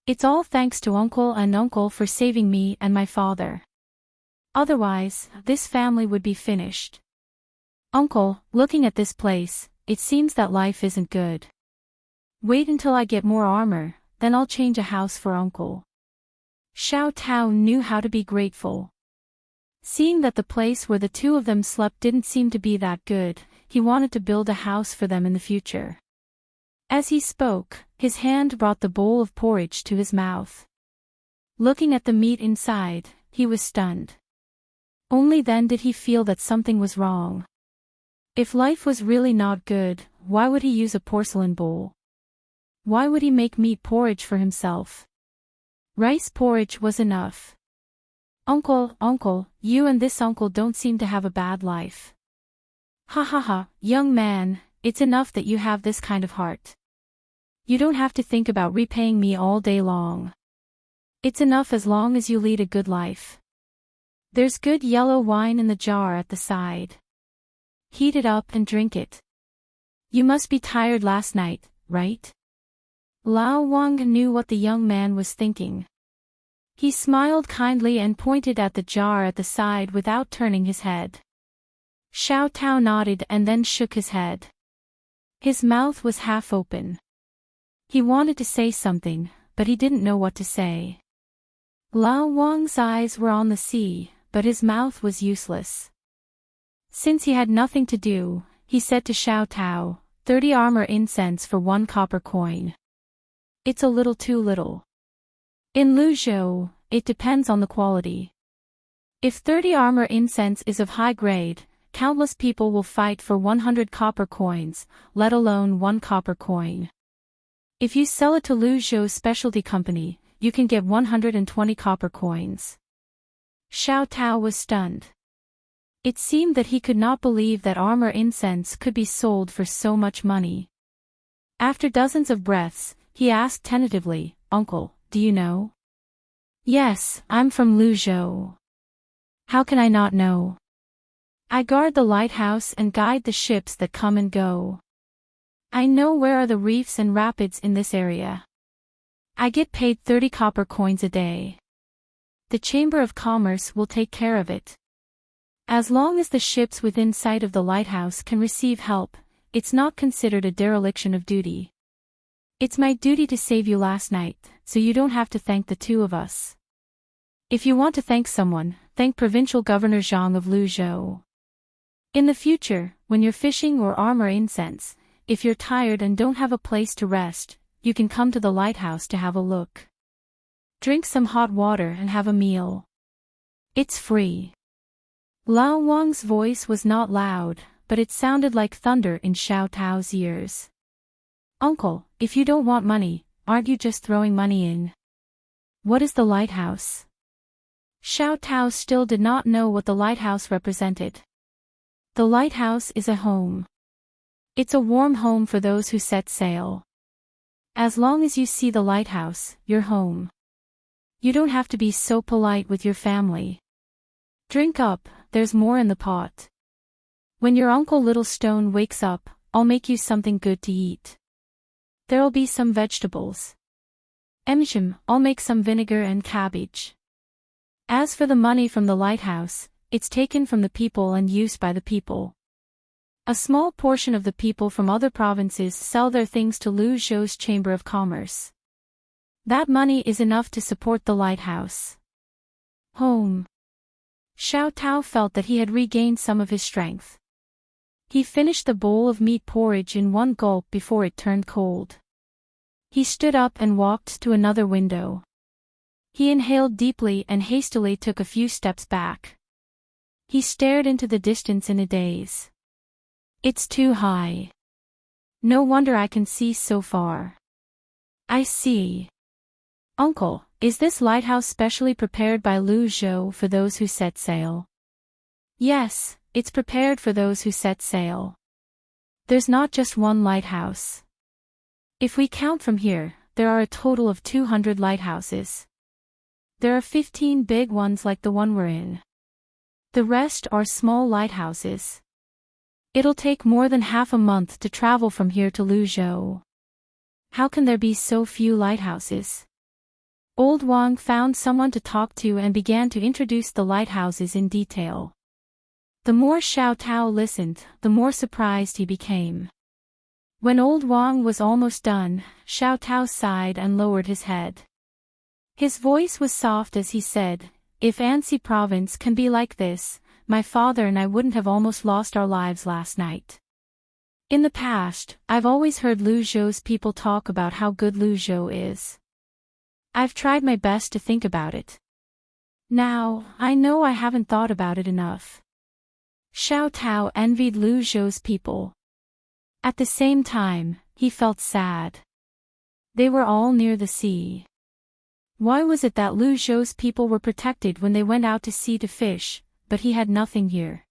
"It's all thanks to Uncle for saving me and my father. Otherwise, this family would be finished. Uncle, looking at this place, it seems that life isn't good. Wait until I get more armor, then I'll change a house for Uncle." Xiao Tao knew how to be grateful. Seeing that the place where the two of them slept didn't seem to be that good, he wanted to build a house for them in the future. As he spoke, his hand brought the bowl of porridge to his mouth. Looking at the meat inside, he was stunned. Only then did he feel that something was wrong. If life was really not good, why would he use a porcelain bowl? Why would he make meat porridge for himself? Rice porridge was enough. Uncle, you and this uncle don't seem to have a bad life. Ha ha ha, young man, it's enough that you have this kind of heart. You don't have to think about repaying me all day long. It's enough as long as you lead a good life. There's good yellow wine in the jar at the side. Heat it up and drink it. You must be tired last night, right?" Lao Wang knew what the young man was thinking. He smiled kindly and pointed at the jar at the side without turning his head. Xiao Tao nodded and then shook his head. His mouth was half open. He wanted to say something, but he didn't know what to say. Lao Wang's eyes were on the sea, but his mouth was useless. Since he had nothing to do, he said to Xiao Tao, 30 armor incense for 1 copper coin. It's a little too little. In Luzhou, it depends on the quality. If 30 armor incense is of high grade, countless people will fight for 100 copper coins, let alone 1 copper coin. If you sell it to Luzhou's specialty company, you can get 120 copper coins. Xiao Tao was stunned. It seemed that he could not believe that armor incense could be sold for so much money. After dozens of breaths, he asked tentatively, "Uncle, do you know?" "Yes, I'm from Luzhou. How can I not know? I guard the lighthouse and guide the ships that come and go. I know where are the reefs and rapids in this area. I get paid 30 copper coins a day. The Chamber of Commerce will take care of it. As long as the ships within sight of the lighthouse can receive help, it's not considered a dereliction of duty. It's my duty to save you last night, so you don't have to thank the two of us. If you want to thank someone, thank Provincial Governor Zhang of Luzhou. In the future, when you're fishing or armor incense, if you're tired and don't have a place to rest, you can come to the lighthouse to have a look. Drink some hot water and have a meal. It's free." Lao Wang's voice was not loud, but it sounded like thunder in Xiao Tao's ears. "Uncle, if you don't want money, aren't you just throwing money in? What is the lighthouse?" Xiao Tao still did not know what the lighthouse represented. The lighthouse is a home. It's a warm home for those who set sail. As long as you see the lighthouse, you're home. You don't have to be so polite with your family. Drink up, there's more in the pot. When your Uncle Little Stone wakes up, I'll make you something good to eat. There'll be some vegetables. I'll make some vinegar and cabbage. As for the money from the lighthouse, it's taken from the people and used by the people. A small portion of the people from other provinces sell their things to Luzhou's Chamber of Commerce. That money is enough to support the lighthouse. Home. Xiao Tao felt that he had regained some of his strength. He finished the bowl of meat porridge in one gulp before it turned cold. He stood up and walked to another window. He inhaled deeply and hastily took a few steps back. He stared into the distance in a daze. It's too high. No wonder I can see so far. I see. Uncle, is this lighthouse specially prepared by Luzhou for those who set sail? Yes, it's prepared for those who set sail. There's not just one lighthouse. If we count from here, there are a total of 200 lighthouses. There are 15 big ones like the one we're in. The rest are small lighthouses. It'll take more than half a month to travel from here to Luzhou. How can there be so few lighthouses? Old Wang found someone to talk to and began to introduce the lighthouses in detail. The more Xiao Tao listened, the more surprised he became. When Old Wang was almost done, Xiao Tao sighed and lowered his head. His voice was soft as he said, "If Anxi province can be like this, my father and I wouldn't have almost lost our lives last night. In the past, I've always heard Luzhou's people talk about how good Luzhou is. I've tried my best to think about it. Now, I know I haven't thought about it enough." Xiao Tao envied Luzhou's people. At the same time, he felt sad. They were all near the sea. Why was it that Luzhou's people were protected when they went out to sea to fish, but he had nothing here?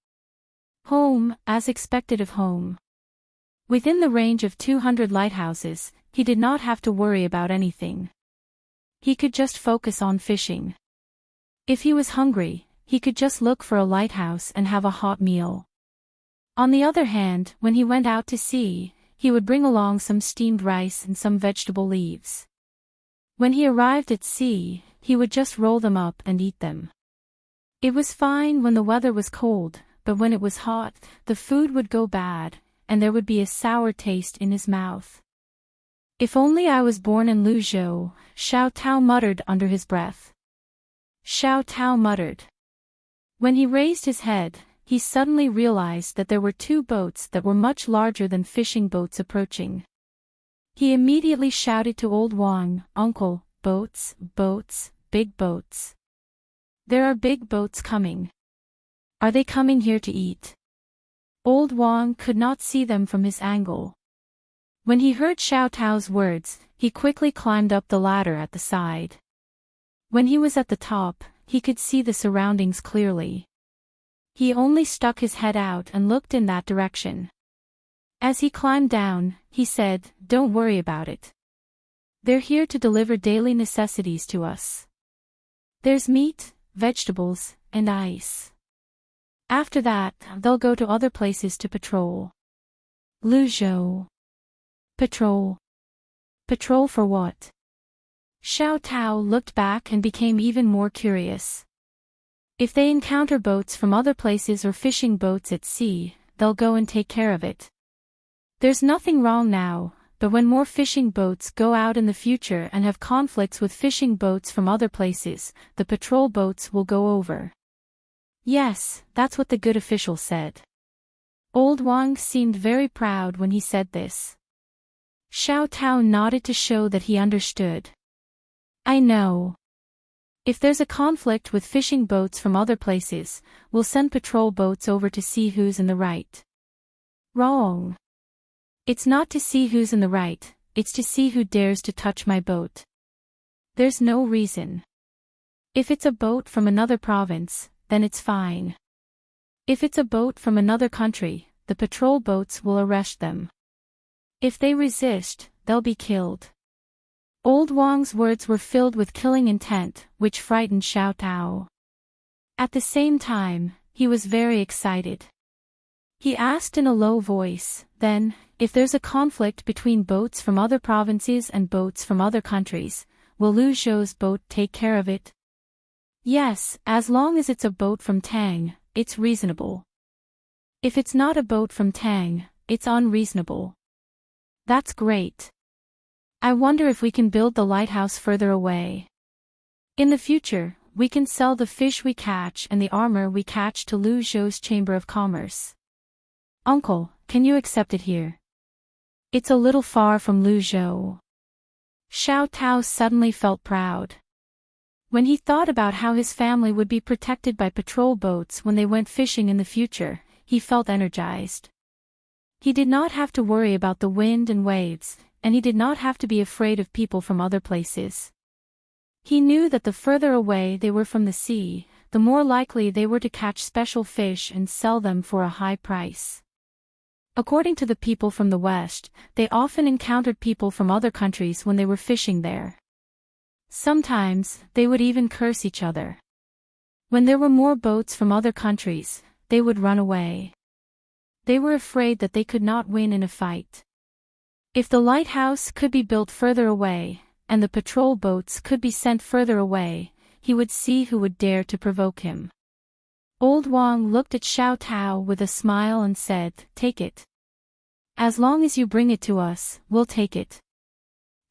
Home, as expected of home. Within the range of 200 lighthouses, he did not have to worry about anything. He could just focus on fishing. If he was hungry, he could just look for a lighthouse and have a hot meal. On the other hand, when he went out to sea, he would bring along some steamed rice and some vegetable leaves. When he arrived at sea, he would just roll them up and eat them. It was fine when the weather was cold, but when it was hot, the food would go bad, and there would be a sour taste in his mouth. If only I was born in Luzhou, Xiao Tao muttered under his breath. Xiao Tao muttered. When he raised his head, he suddenly realized that there were two boats that were much larger than fishing boats approaching. He immediately shouted to Old Wang, "Uncle, boats, boats, big boats. There are big boats coming. Are they coming here to eat?" Old Wang could not see them from his angle. When he heard Xiao Tao's words, he quickly climbed up the ladder at the side. When he was at the top, he could see the surroundings clearly. He only stuck his head out and looked in that direction. As he climbed down, he said, "Don't worry about it. They're here to deliver daily necessities to us. There's meat, vegetables, and ice. After that, they'll go to other places to patrol. Lu Zhou. Patrol. Patrol for what? Xiao Tao looked back and became even more curious. If they encounter boats from other places or fishing boats at sea, they'll go and take care of it. There's nothing wrong now, but when more fishing boats go out in the future and have conflicts with fishing boats from other places, the patrol boats will go over. Yes, that's what the good official said. Old Wang seemed very proud when he said this. Xiao Tao nodded to show that he understood. I know. If there's a conflict with fishing boats from other places, we'll send patrol boats over to see who's in the right. Wrong. It's not to see who's in the right, it's to see who dares to touch my boat. There's no reason. If it's a boat from another province, then it's fine. If it's a boat from another country, the patrol boats will arrest them. If they resist, they'll be killed. Old Wang's words were filled with killing intent, which frightened Xiao Tao. At the same time, he was very excited. He asked in a low voice, then, if there's a conflict between boats from other provinces and boats from other countries, will Lu Zhou's boat take care of it? Yes, as long as it's a boat from Tang, it's reasonable. If it's not a boat from Tang, it's unreasonable. That's great. I wonder if we can build the lighthouse further away. In the future, we can sell the fish we catch and the armor we catch to Lu Zhou's Chamber of Commerce. Uncle, can you accept it here? It's a little far from Lu Zhou. Xiao Tao suddenly felt proud. When he thought about how his family would be protected by patrol boats when they went fishing in the future, he felt energized. He did not have to worry about the wind and waves, and he did not have to be afraid of people from other places. He knew that the further away they were from the sea, the more likely they were to catch special fish and sell them for a high price. According to the people from the West, they often encountered people from other countries when they were fishing there. Sometimes, they would even curse each other. When there were more boats from other countries, they would run away. They were afraid that they could not win in a fight. If the lighthouse could be built further away, and the patrol boats could be sent further away, he would see who would dare to provoke him. Old Wang looked at Xiao Tao with a smile and said, "Take it. As long as you bring it to us, we'll take it.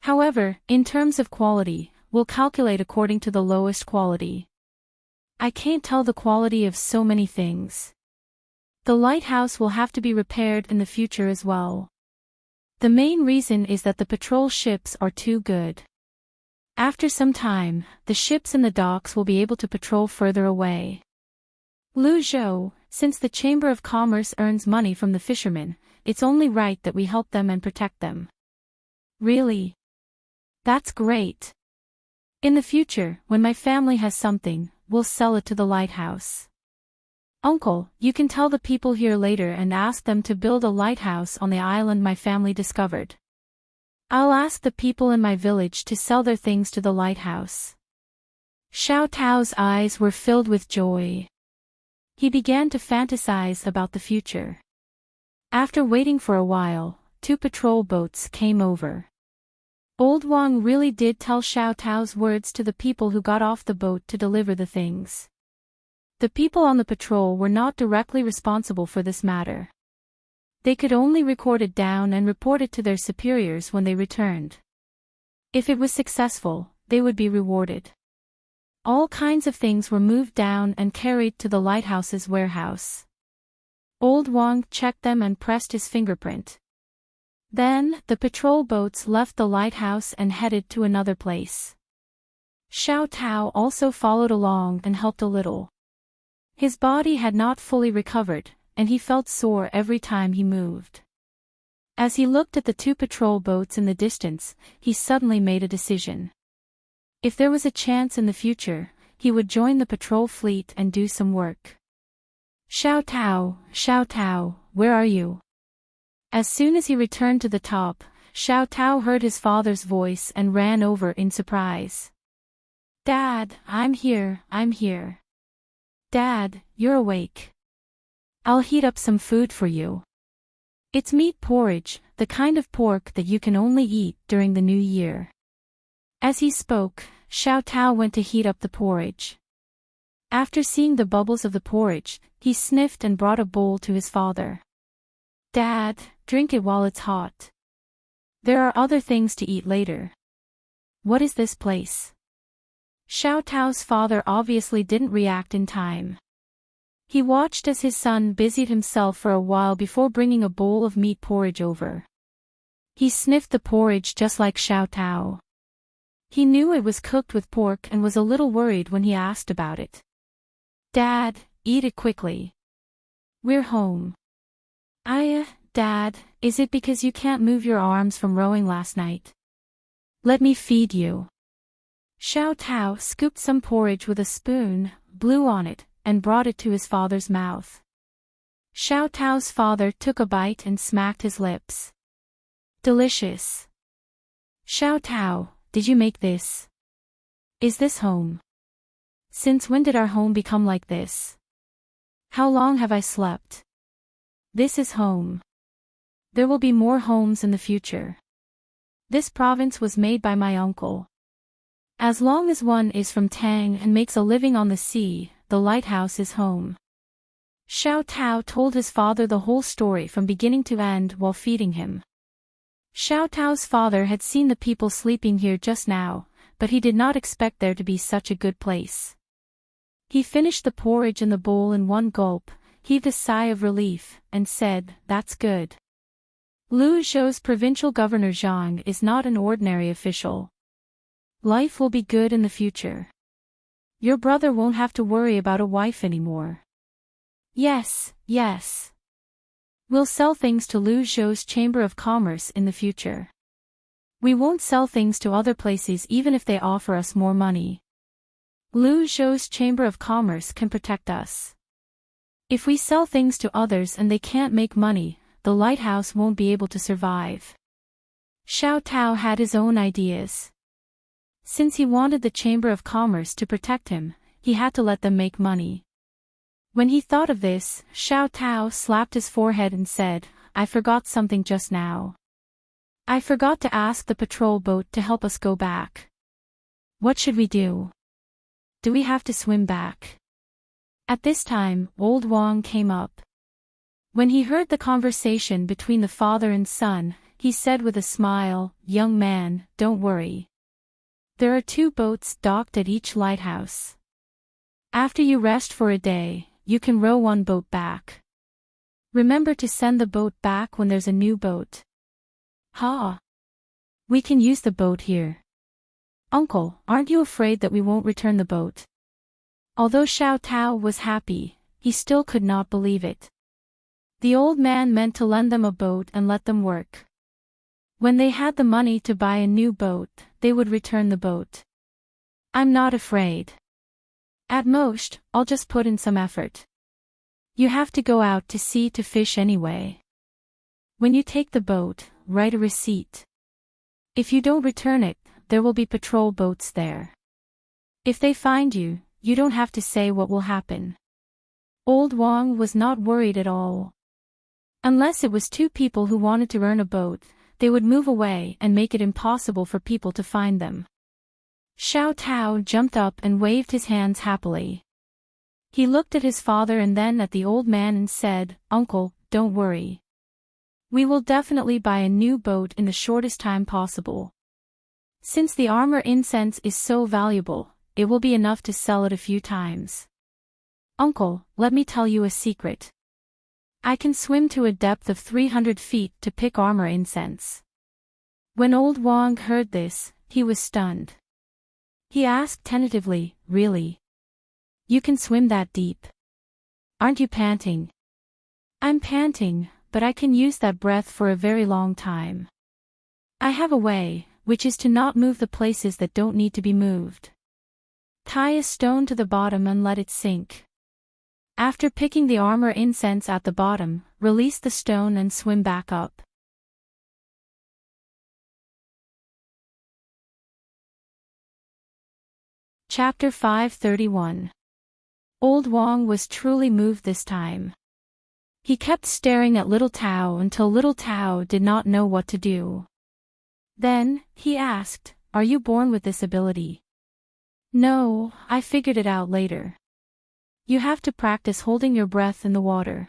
However, in terms of quality, we'll calculate according to the lowest quality. I can't tell the quality of so many things. The lighthouse will have to be repaired in the future as well. The main reason is that the patrol ships are too good. After some time, the ships in the docks will be able to patrol further away. Lu Zhou, since the Chamber of Commerce earns money from the fishermen, it's only right that we help them and protect them." Really? That's great. In the future, when my family has something, we'll sell it to the lighthouse. Uncle, you can tell the people here later and ask them to build a lighthouse on the island my family discovered. I'll ask the people in my village to sell their things to the lighthouse. Xiao Tao's eyes were filled with joy. He began to fantasize about the future. After waiting for a while, 2 patrol boats came over. Old Wang really did tell Xiao Tao's words to the people who got off the boat to deliver the things. The people on the patrol were not directly responsible for this matter. They could only record it down and report it to their superiors when they returned. If it was successful, they would be rewarded. All kinds of things were moved down and carried to the lighthouse's warehouse. Old Wang checked them and pressed his fingerprint. Then, the patrol boats left the lighthouse and headed to another place. Xiao Tao also followed along and helped a little. His body had not fully recovered, and he felt sore every time he moved. As he looked at the 2 patrol boats in the distance, he suddenly made a decision. If there was a chance in the future, he would join the patrol fleet and do some work. Xiao Tao, where are you?" As soon as he returned to the top, Xiao Tao heard his father's voice and ran over in surprise. Dad, I'm here, I'm here. Dad, you're awake. I'll heat up some food for you. It's meat porridge, the kind of pork that you can only eat during the new year. As he spoke, Xiao Tao went to heat up the porridge. After seeing the bubbles of the porridge, he sniffed and brought a bowl to his father. Dad, drink it while it's hot. There are other things to eat later. What is this place? Xiao Tao's father obviously didn't react in time. He watched as his son busied himself for a while before bringing a bowl of meat porridge over. He sniffed the porridge just like Xiao Tao. He knew it was cooked with pork and was a little worried when he asked about it. Dad, eat it quickly. We're home. Dad, is it because you can't move your arms from rowing last night? Let me feed you. Xiao Tao scooped some porridge with a spoon, blew on it, and brought it to his father's mouth. Xiao Tao's father took a bite and smacked his lips. Delicious. Xiao Tao, did you make this? Is this home? Since when did our home become like this? How long have I slept? This is home. There will be more homes in the future. This province was made by my uncle. As long as one is from Tang and makes a living on the sea, the lighthouse is home. Xiao Tao told his father the whole story from beginning to end while feeding him. Xiao Tao's father had seen the people sleeping here just now, but he did not expect there to be such a good place. He finished the porridge in the bowl in one gulp, heaved a sigh of relief, and said, "That's good." Lu Zhou's provincial governor Zhang is not an ordinary official. Life will be good in the future. Your brother won't have to worry about a wife anymore. Yes, yes. We'll sell things to Lu Zhou's Chamber of Commerce in the future. We won't sell things to other places even if they offer us more money. Lu Zhou's Chamber of Commerce can protect us. If we sell things to others and they can't make money, the lighthouse won't be able to survive. Xiao Tao had his own ideas. Since he wanted the Chamber of Commerce to protect him, he had to let them make money. When he thought of this, Xiao Tao slapped his forehead and said, "I forgot something just now. I forgot to ask the patrol boat to help us go back. What should we do? Do we have to swim back?" At this time, old Wang came up. When he heard the conversation between the father and son, he said with a smile, "Young man, don't worry. There are 2 boats docked at each lighthouse. After you rest for a day, you can row one boat back. Remember to send the boat back when there's a new boat." "Ha! We can use the boat here. Uncle, aren't you afraid that we won't return the boat?" Although Xiao Tao was happy, he still could not believe it. The old man meant to lend them a boat and let them work. When they had the money to buy a new boat, they would return the boat. "I'm not afraid. At most, I'll just put in some effort. You have to go out to sea to fish anyway. When you take the boat, write a receipt. If you don't return it, there will be patrol boats there. If they find you, you don't have to say what will happen." Old Wang was not worried at all. Unless it was 2 people who wanted to earn a boat, they would move away and make it impossible for people to find them. Xiao Tao jumped up and waved his hands happily. He looked at his father and then at the old man and said, "Uncle, don't worry. We will definitely buy a new boat in the shortest time possible. Since the armor incense is so valuable, it will be enough to sell it a few times. Uncle, let me tell you a secret. I can swim to a depth of 300 feet to pick armor incense." When old Wang heard this, he was stunned. He asked tentatively, "Really? You can swim that deep? Aren't you panting?" "I'm panting, but I can use that breath for a very long time. I have a way, which is to not move the places that don't need to be moved. Tie a stone to the bottom and let it sink. After picking the armor incense at the bottom, release the stone and swim back up. Chapter 531. Old Wang was truly moved this time. He kept staring at Little Tao until Little Tao did not know what to do. Then, he asked, "Are you born with this ability?" "No, I figured it out later. You have to practice holding your breath in the water."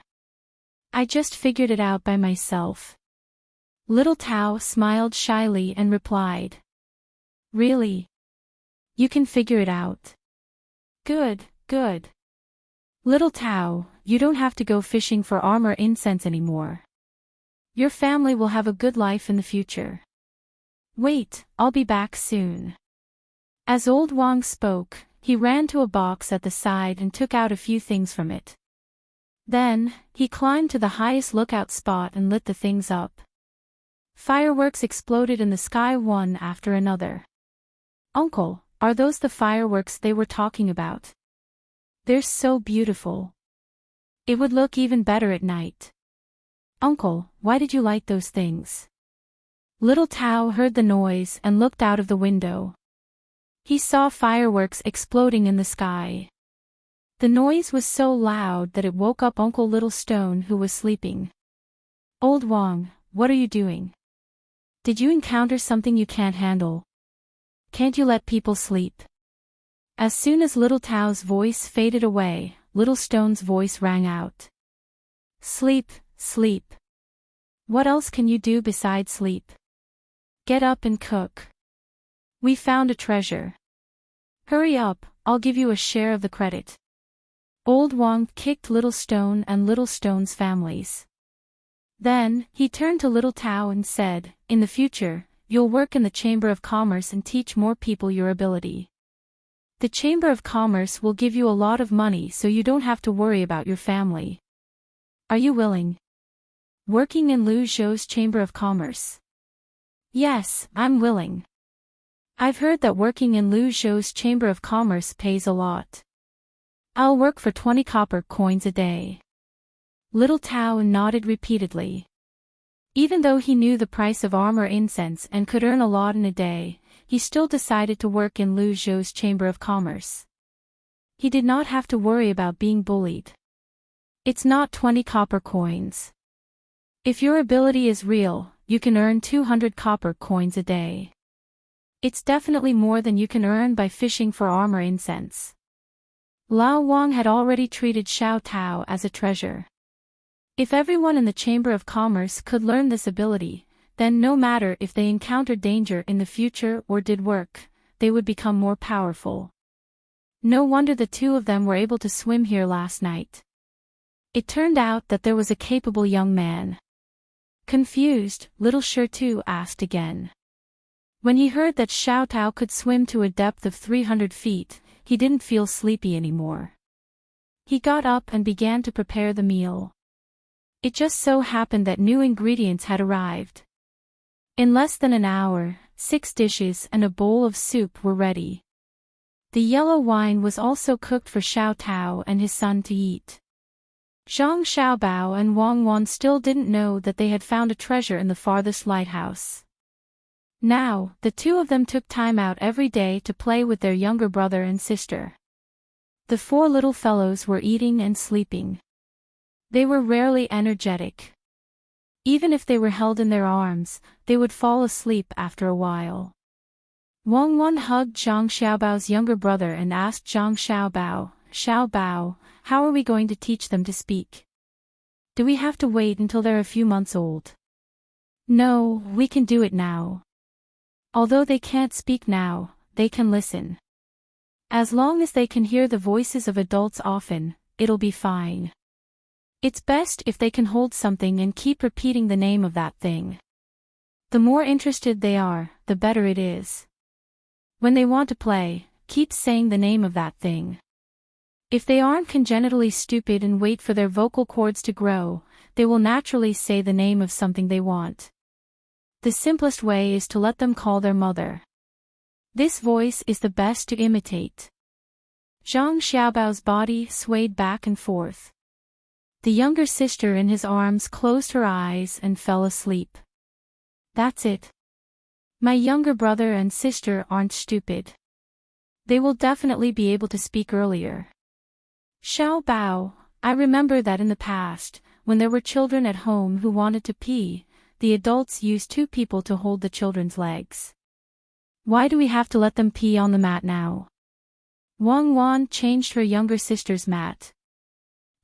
"I just figured it out by myself." Little Tao smiled shyly and replied. "Really? You can figure it out? Good, good. Little Tao, you don't have to go fishing for armor incense anymore. Your family will have a good life in the future. Wait, I'll be back soon." As Old Wang spoke, he ran to a box at the side and took out a few things from it. Then, he climbed to the highest lookout spot and lit the things up. Fireworks exploded in the sky one after another. "Uncle, are those the fireworks they were talking about? They're so beautiful. It would look even better at night." "Uncle, why did you light those things?" Little Tao heard the noise and looked out of the window. He saw fireworks exploding in the sky. The noise was so loud that it woke up Uncle Little Stone, who was sleeping. "Old Wang, what are you doing? Did you encounter something you can't handle? Can't you let people sleep?" As soon as Little Tao's voice faded away, Little Stone's voice rang out. "Sleep, sleep. What else can you do besides sleep? Get up and cook. We found a treasure. Hurry up, I'll give you a share of the credit." Old Wang kicked Little Stone and Little Stone's families. Then, he turned to Little Tao and said, "In the future, you'll work in the Chamber of Commerce and teach more people your ability. The Chamber of Commerce will give you a lot of money so you don't have to worry about your family. Are you willing? Working in Lu Zhou's Chamber of Commerce?" "Yes, I'm willing. I've heard that working in Lu Zhou's Chamber of Commerce pays a lot. I'll work for 20 copper coins a day." Little Tao nodded repeatedly. Even though he knew the price of armor incense and could earn a lot in a day, he still decided to work in Lu Zhou's Chamber of Commerce. He did not have to worry about being bullied. It's not 20 copper coins. If your ability is real, you can earn 200 copper coins a day. It's definitely more than you can earn by fishing for armor incense. Lao Wang had already treated Xiao Tao as a treasure. If everyone in the Chamber of Commerce could learn this ability, then no matter if they encountered danger in the future or did work, they would become more powerful. No wonder the two of them were able to swim here last night. It turned out that there was a capable young man. Confused, Little Shirtu asked again. When he heard that Xiao Tao could swim to a depth of 300 feet, he didn't feel sleepy anymore. He got up and began to prepare the meal. It just so happened that new ingredients had arrived. In less than an hour, 6 dishes and a bowl of soup were ready. The yellow wine was also cooked for Xiao Tao and his son to eat. Zhang Xiaobao and Wang Wan still didn't know that they had found a treasure in the farthest lighthouse. Now, the two of them took time out every day to play with their younger brother and sister. The 4 little fellows were eating and sleeping. They were rarely energetic. Even if they were held in their arms, they would fall asleep after a while. Wang Wan hugged Zhang Xiaobao's younger brother and asked Zhang Xiaobao, "Xiaobao, how are we going to teach them to speak? Do we have to wait until they're a few months old?" "No, we can do it now. Although they can't speak now, they can listen. As long as they can hear the voices of adults often, it'll be fine. It's best if they can hold something and keep repeating the name of that thing. The more interested they are, the better it is. When they want to play, keep saying the name of that thing. If they aren't congenitally stupid and wait for their vocal cords to grow, they will naturally say the name of something they want. The simplest way is to let them call their mother. This voice is the best to imitate." Zhang Xiaobao's body swayed back and forth. The younger sister in his arms closed her eyes and fell asleep. "That's it. My younger brother and sister aren't stupid. They will definitely be able to speak earlier. Xiao Bao, I remember that in the past, when there were children at home who wanted to pee, the adults used two people to hold the children's legs. Why do we have to let them pee on the mat now? Wang Wan changed her younger sister's mat.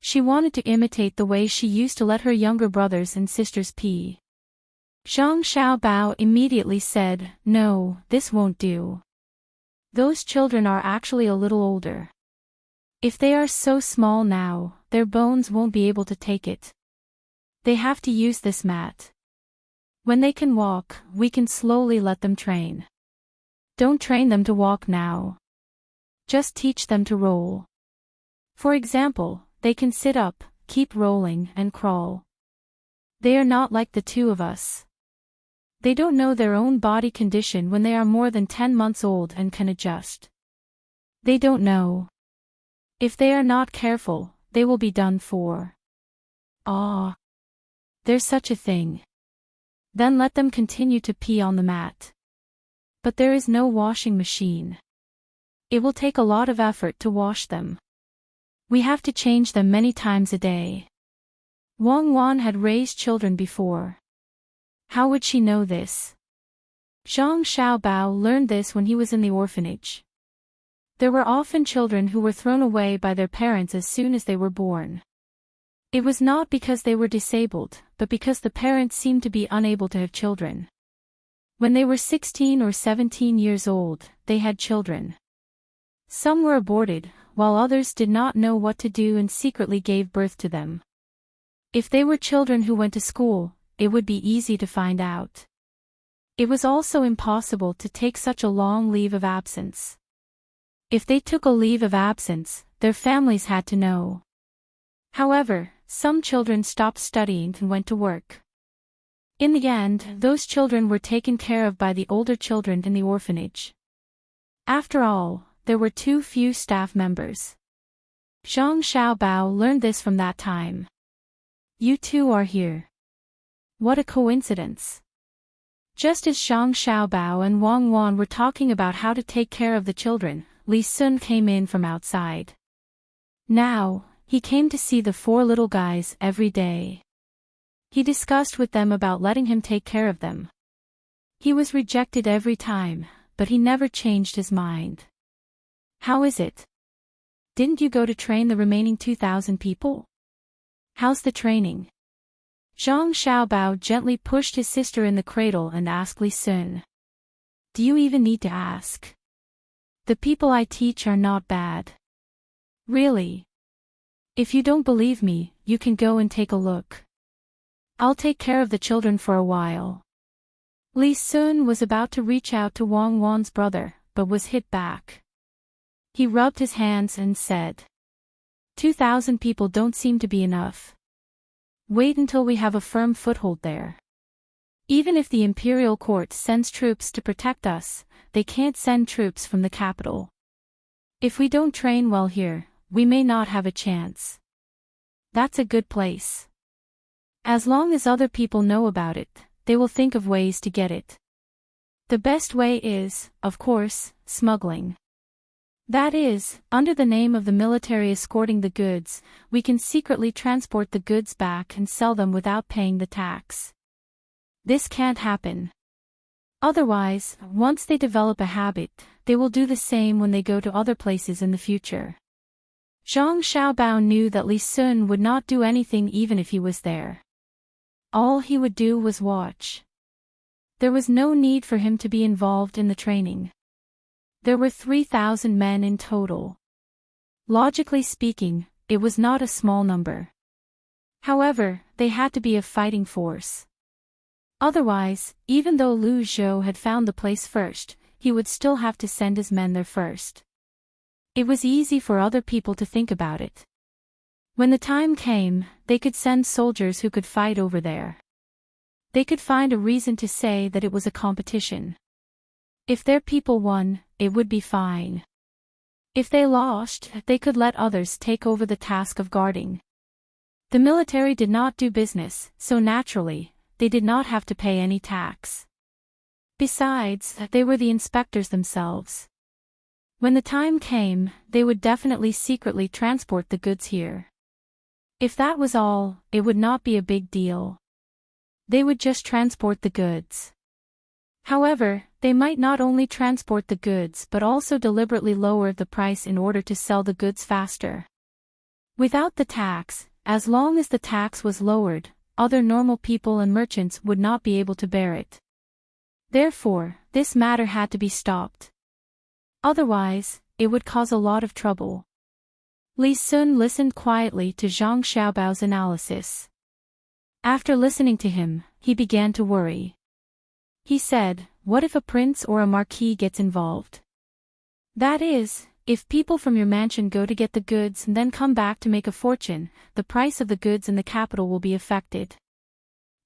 She wanted to imitate the way she used to let her younger brothers and sisters pee. Zhang Xiaobao immediately said, "No, this won't do. Those children are actually a little older. If they are so small now, their bones won't be able to take it. They have to use this mat. When they can walk, we can slowly let them train. Don't train them to walk now. Just teach them to roll. For example, they can sit up, keep rolling, and crawl. They are not like the two of us. They don't know their own body condition when they are more than 10 months old and can adjust. They don't know. If they are not careful, they will be done for." Ah. There's such a thing. Then let them continue to pee on the mat. But there is no washing machine. It will take a lot of effort to wash them. We have to change them many times a day. Wang Wan had raised children before. How would she know this? Zhang Xiaobao learned this when he was in the orphanage. There were often children who were thrown away by their parents as soon as they were born. It was not because they were disabled, but because the parents seemed to be unable to have children. When they were 16 or 17 years old, they had children. Some were aborted, while others did not know what to do and secretly gave birth to them. If they were children who went to school, it would be easy to find out. It was also impossible to take such a long leave of absence. If they took a leave of absence, their families had to know. However, some children stopped studying and went to work. In the end, those children were taken care of by the older children in the orphanage. After all, there were too few staff members. Zhang Xiaobao learned this from that time. You two are here. What a coincidence. Just as Zhang Xiaobao and Wang Wan were talking about how to take care of the children, Li Sun came in from outside. Now, he came to see the four little guys every day. He discussed with them about letting him take care of them. He was rejected every time, but he never changed his mind. How is it? Didn't you go to train the remaining 2,000 people? How's the training? Zhang Xiaobao gently pushed his sister in the cradle and asked Li Sun. Do you even need to ask? The people I teach are not bad. Really? If you don't believe me, you can go and take a look. I'll take care of the children for a while. Li Sun was about to reach out to Wang Wan's brother, but was hit back. He rubbed his hands and said, 2,000 people don't seem to be enough. Wait until we have a firm foothold there. Even if the imperial court sends troops to protect us, they can't send troops from the capital. If we don't train well here, we may not have a chance. That's a good place. As long as other people know about it, they will think of ways to get it. The best way is, of course, smuggling. That is, under the name of the military escorting the goods, we can secretly transport the goods back and sell them without paying the tax. This can't happen. Otherwise, once they develop a habit, they will do the same when they go to other places in the future. Zhang Xiaobao knew that Li Sun would not do anything even if he was there. All he would do was watch. There was no need for him to be involved in the training. There were 3,000 men in total. Logically speaking, it was not a small number. However, they had to be a fighting force. Otherwise, even though Lu Zhou had found the place first, he would still have to send his men there first. It was easy for other people to think about it. When the time came, they could send soldiers who could fight over there. They could find a reason to say that it was a competition. If their people won, it would be fine. If they lost, they could let others take over the task of guarding. The military did not do business, so naturally, they did not have to pay any tax. Besides, they were the inspectors themselves. When the time came, they would definitely secretly transport the goods here. If that was all, it would not be a big deal. They would just transport the goods. However, they might not only transport the goods but also deliberately lower the price in order to sell the goods faster. Without the tax, as long as the tax was lowered, other normal people and merchants would not be able to bear it. Therefore, this matter had to be stopped. Otherwise, it would cause a lot of trouble. Li Sun listened quietly to Zhang Xiaobao's analysis. After listening to him, he began to worry. He said, what if a prince or a marquis gets involved? That is, if people from your mansion go to get the goods and then come back to make a fortune, the price of the goods in the capital will be affected.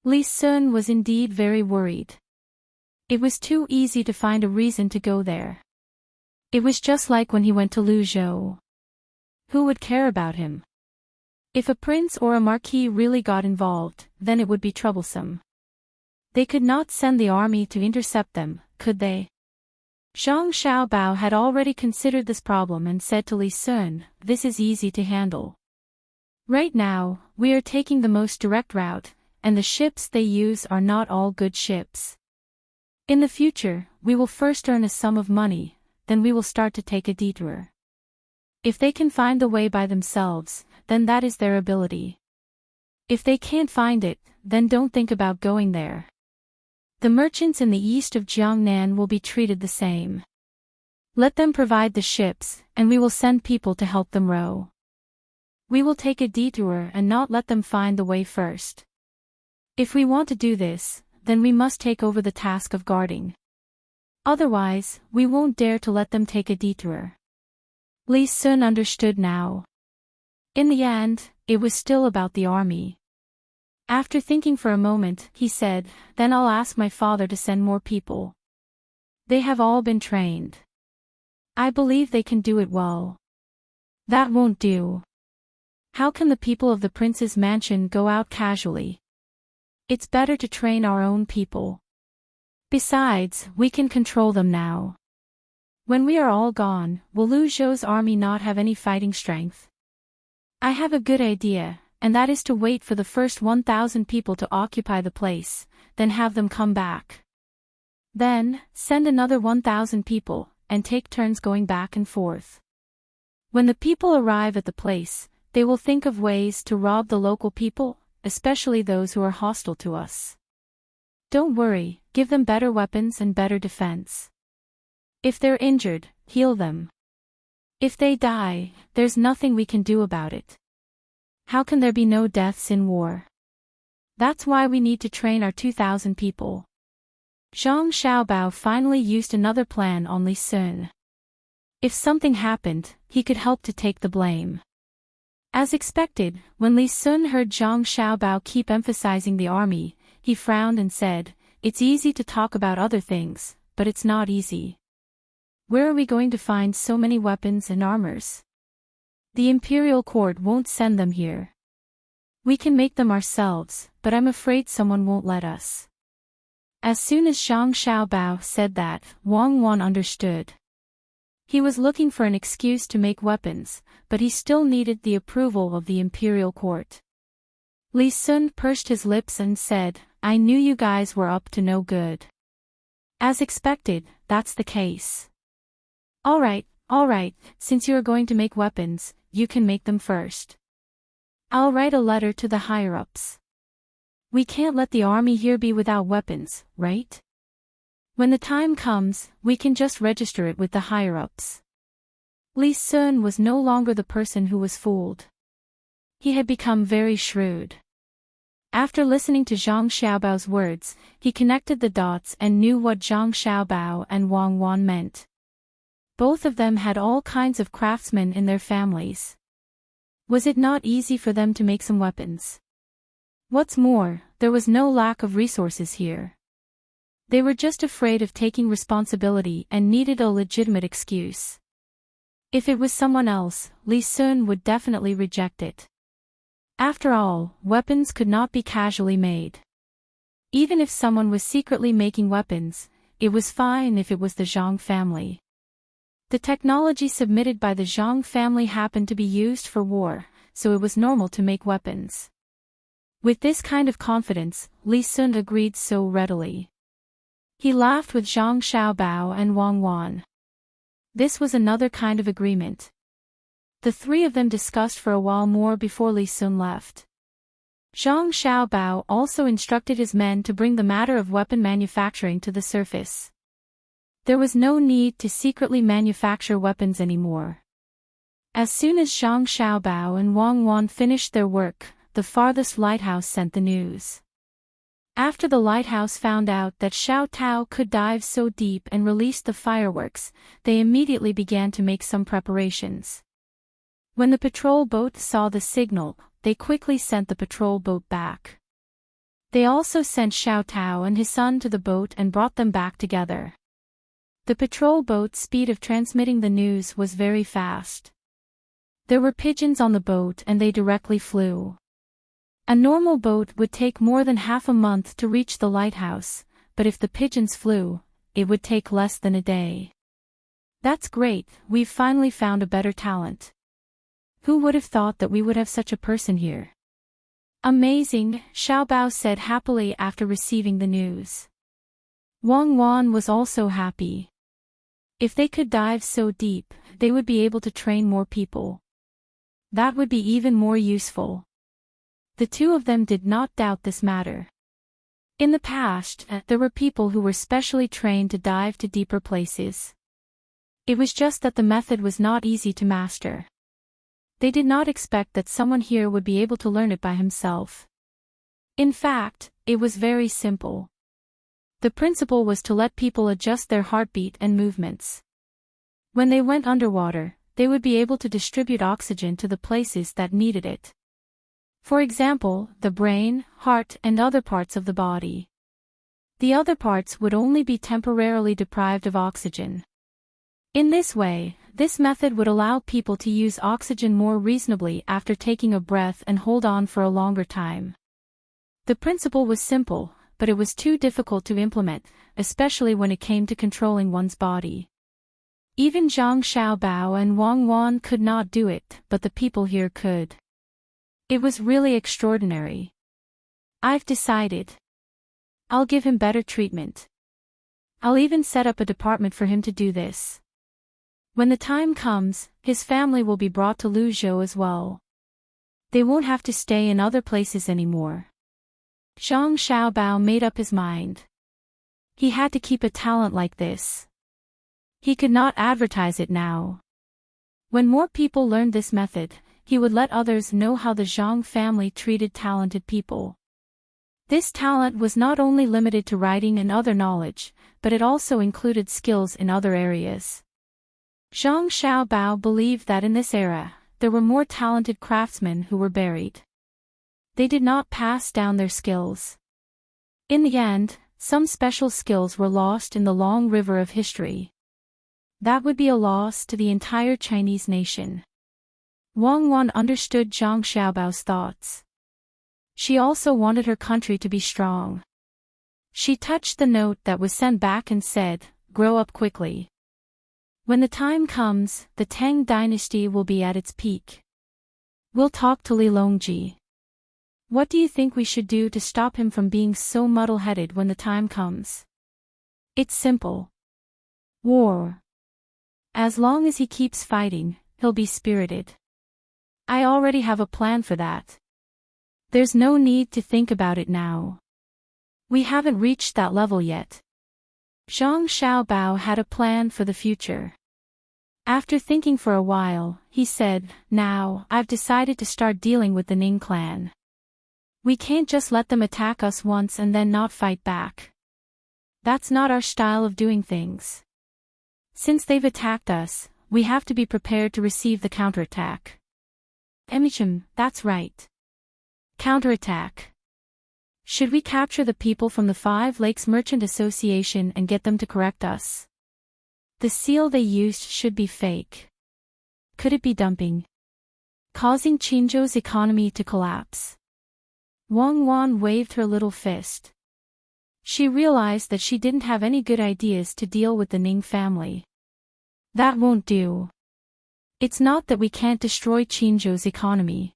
Li Sun was indeed very worried. It was too easy to find a reason to go there. It was just like when he went to Luzhou. Who would care about him? If a prince or a marquis really got involved, then it would be troublesome. They could not send the army to intercept them, could they? Zhang Xiaobao had already considered this problem and said to Li Sun, this is easy to handle. Right now, we are taking the most direct route, and the ships they use are not all good ships. In the future, we will first earn a sum of money, then we will start to take a detour. If they can find the way by themselves, then that is their ability. If they can't find it, then don't think about going there. The merchants in the east of Jiangnan will be treated the same. Let them provide the ships, and we will send people to help them row. We will take a detour and not let them find the way first. If we want to do this, then we must take over the task of guarding. Otherwise, we won't dare to let them take a detour. Li Sun understood now. In the end, it was still about the army. After thinking for a moment, he said, then I'll ask my father to send more people. They have all been trained. I believe they can do it well. That won't do. How can the people of the prince's mansion go out casually? It's better to train our own people. Besides, we can control them now. When we are all gone, will Lu Zhou's army not have any fighting strength? I have a good idea, and that is to wait for the first 1,000 people to occupy the place, then have them come back. Then, send another 1,000 people, and take turns going back and forth. When the people arrive at the place, they will think of ways to rob the local people, especially those who are hostile to us. Don't worry, give them better weapons and better defense. If they're injured, heal them. If they die, there's nothing we can do about it. How can there be no deaths in war? That's why we need to train our 2,000 people. Zhang Xiaobao finally used another plan on Li Sun. If something happened, he could help to take the blame. As expected, when Li Sun heard Zhang Xiaobao keep emphasizing the army, he frowned and said, it's easy to talk about other things, but it's not easy. Where are we going to find so many weapons and armors? The imperial court won't send them here. We can make them ourselves, but I'm afraid someone won't let us. As soon as Zhang Xiaobao said that, Wang Wan understood. He was looking for an excuse to make weapons, but he still needed the approval of the imperial court. Li Sun pursed his lips and said, I knew you guys were up to no good. As expected, that's the case. All right, since you are going to make weapons, you can make them first. I'll write a letter to the higher-ups. We can't let the army here be without weapons, right? When the time comes, we can just register it with the higher-ups. Li Sun was no longer the person who was fooled. He had become very shrewd. After listening to Zhang Xiaobao's words, he connected the dots and knew what Zhang Xiaobao and Wang Wan meant. Both of them had all kinds of craftsmen in their families. Was it not easy for them to make some weapons? What's more, there was no lack of resources here. They were just afraid of taking responsibility and needed a legitimate excuse. If it was someone else, Li Sun would definitely reject it. After all, weapons could not be casually made. Even if someone was secretly making weapons, it was fine if it was the Zhang family. The technology submitted by the Zhang family happened to be used for war, so it was normal to make weapons. With this kind of confidence, Li Sun agreed so readily. He laughed with Zhang Xiaobao and Wang Wan. This was another kind of agreement. The three of them discussed for a while more before Li Sun left. Zhang Xiaobao also instructed his men to bring the matter of weapon manufacturing to the surface. There was no need to secretly manufacture weapons anymore. As soon as Zhang Xiaobao and Wang Wan finished their work, the farthest lighthouse sent the news. After the lighthouse found out that Xiao Tao could dive so deep and released the fireworks, they immediately began to make some preparations. When the patrol boat saw the signal, they quickly sent the patrol boat back. They also sent Xiao Tao and his son to the boat and brought them back together. The patrol boat's speed of transmitting the news was very fast. There were pigeons on the boat and they directly flew. A normal boat would take more than half a month to reach the lighthouse, but if the pigeons flew, it would take less than a day. That's great, we've finally found a better talent. Who would have thought that we would have such a person here? Amazing, Xiaobao said happily after receiving the news. Wang Wan was also happy. If they could dive so deep, they would be able to train more people. That would be even more useful. The two of them did not doubt this matter. In the past, there were people who were specially trained to dive to deeper places. It was just that the method was not easy to master. They did not expect that someone here would be able to learn it by himself. In fact, it was very simple. The principle was to let people adjust their heartbeat and movements. When they went underwater, they would be able to distribute oxygen to the places that needed it. For example, the brain, heart, and other parts of the body. The other parts would only be temporarily deprived of oxygen. In this way, this method would allow people to use oxygen more reasonably after taking a breath and hold on for a longer time. The principle was simple, but it was too difficult to implement, especially when it came to controlling one's body. Even Zhang Xiaobao and Wang Wan could not do it, but the people here could. It was really extraordinary. I've decided. I'll give him better treatment. I'll even set up a department for him to do this. When the time comes, his family will be brought to Luzhou as well. They won't have to stay in other places anymore. Zhang Xiaobao made up his mind. He had to keep a talent like this. He could not advertise it now. When more people learned this method, he would let others know how the Zhang family treated talented people. This talent was not only limited to writing and other knowledge, but it also included skills in other areas. Zhang Xiaobao believed that in this era, there were more talented craftsmen who were buried. They did not pass down their skills. In the end, some special skills were lost in the long river of history. That would be a loss to the entire Chinese nation. Wang Wan understood Zhang Xiaobao's thoughts. She also wanted her country to be strong. She touched the note that was sent back and said, "Grow up quickly. When the time comes, the Tang dynasty will be at its peak. We'll talk to Li Longji. What do you think we should do to stop him from being so muddle-headed when the time comes? It's simple. War. As long as he keeps fighting, he'll be spirited. I already have a plan for that. There's no need to think about it now. We haven't reached that level yet." Zhang Xiaobao had a plan for the future. After thinking for a while, he said, "Now, I've decided to start dealing with the Ning clan. We can't just let them attack us once and then not fight back. That's not our style of doing things. Since they've attacked us, we have to be prepared to receive the counterattack." That's right. Counterattack. Should we capture the people from the Five Lakes Merchant Association and get them to correct us? The seal they used should be fake. Could it be dumping? Causing Qinzhou's economy to collapse? Wang Wan waved her little fist. She realized that she didn't have any good ideas to deal with the Ning family. That won't do. It's not that we can't destroy Qinzhou's economy.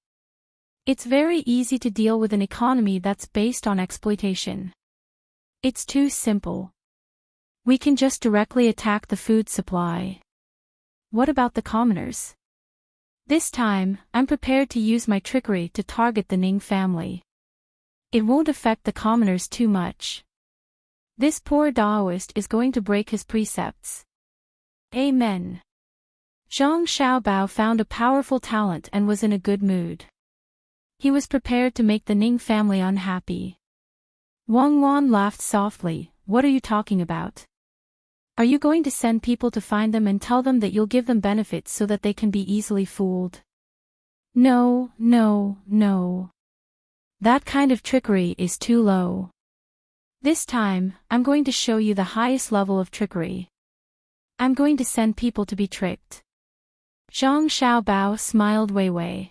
It's very easy to deal with an economy that's based on exploitation. It's too simple. We can just directly attack the food supply. What about the commoners? This time, I'm prepared to use my trickery to target the Ning family. It won't affect the commoners too much. This poor Daoist is going to break his precepts. Amen. Zhang Xiaobao found a powerful talent and was in a good mood. He was prepared to make the Ning family unhappy. Wang Wan laughed softly. What are you talking about? Are you going to send people to find them and tell them that you'll give them benefits so that they can be easily fooled? No, no, no. That kind of trickery is too low. This time, I'm going to show you the highest level of trickery. I'm going to send people to be tricked. Zhang Xiaobao smiled Weiwei.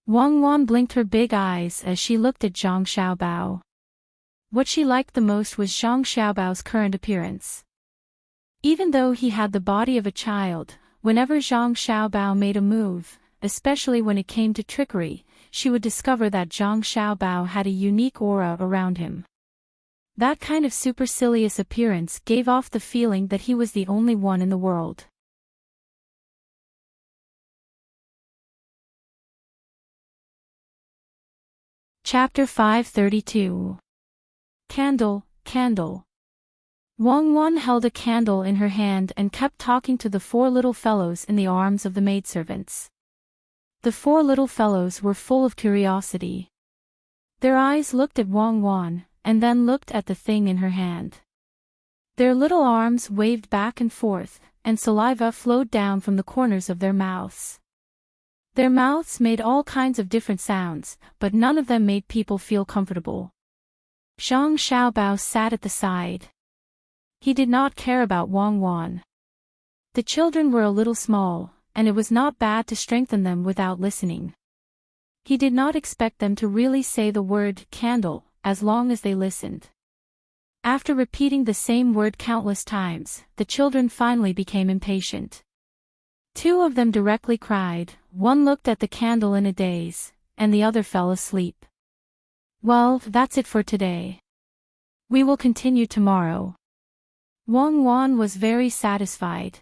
Wang Wan blinked her big eyes as she looked at Zhang Xiaobao. What she liked the most was Zhang Xiaobao's current appearance. Even though he had the body of a child, whenever Zhang Xiaobao made a move, especially when it came to trickery, she would discover that Zhang Xiaobao had a unique aura around him. That kind of supercilious appearance gave off the feeling that he was the only one in the world. Chapter 532. Candle, Candle. Wang Wan held a candle in her hand and kept talking to the four little fellows in the arms of the maidservants. The four little fellows were full of curiosity. Their eyes looked at Wang Wan, and then looked at the thing in her hand. Their little arms waved back and forth, and saliva flowed down from the corners of their mouths. Their mouths made all kinds of different sounds, but none of them made people feel comfortable. Zhang Xiaobao sat at the side. He did not care about Wang Wan. The children were a little small, and it was not bad to strengthen them without listening. He did not expect them to really say the word candle, as long as they listened. After repeating the same word countless times, the children finally became impatient. Two of them directly cried, one looked at the candle in a daze, and the other fell asleep. Well, that's it for today. We will continue tomorrow. Wang Wan was very satisfied.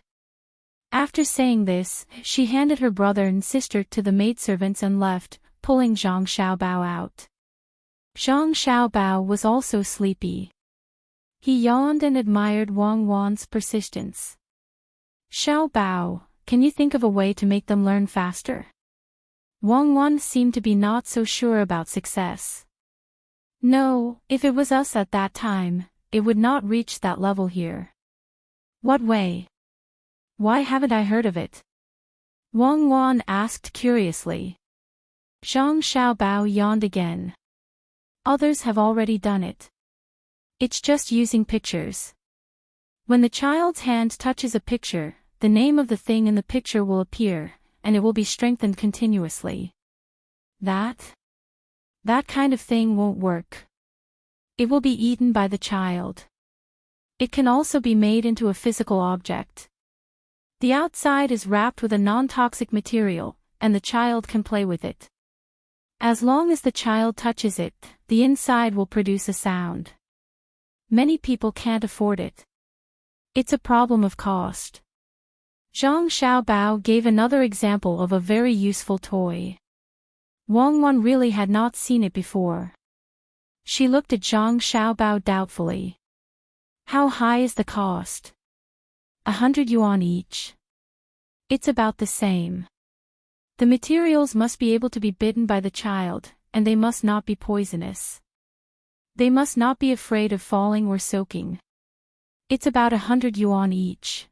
After saying this, she handed her brother and sister to the maidservants and left, pulling Zhang Xiaobao out. Zhang Xiaobao was also sleepy. He yawned and admired Wang Wan's persistence. Xiaobao, can you think of a way to make them learn faster? Wang Wan seemed to be not so sure about success. No, if it was us at that time, it would not reach that level here. What way? Why haven't I heard of it? Wang Wan asked curiously. Zhang Xiaobao yawned again. Others have already done it. It's just using pictures. When the child's hand touches a picture, the name of the thing in the picture will appear, and it will be strengthened continuously. That kind of thing won't work. It will be eaten by the child. It can also be made into a physical object. The outside is wrapped with a non-toxic material, and the child can play with it. As long as the child touches it, the inside will produce a sound. Many people can't afford it. It's a problem of cost. Zhang Xiaobao gave another example of a very useful toy. Wang Wan really had not seen it before. She looked at Zhang Xiaobao doubtfully. How high is the cost? 100 yuan each. It's about the same. The materials must be able to be bitten by the child, and they must not be poisonous. They must not be afraid of falling or soaking. It's about 100 yuan each.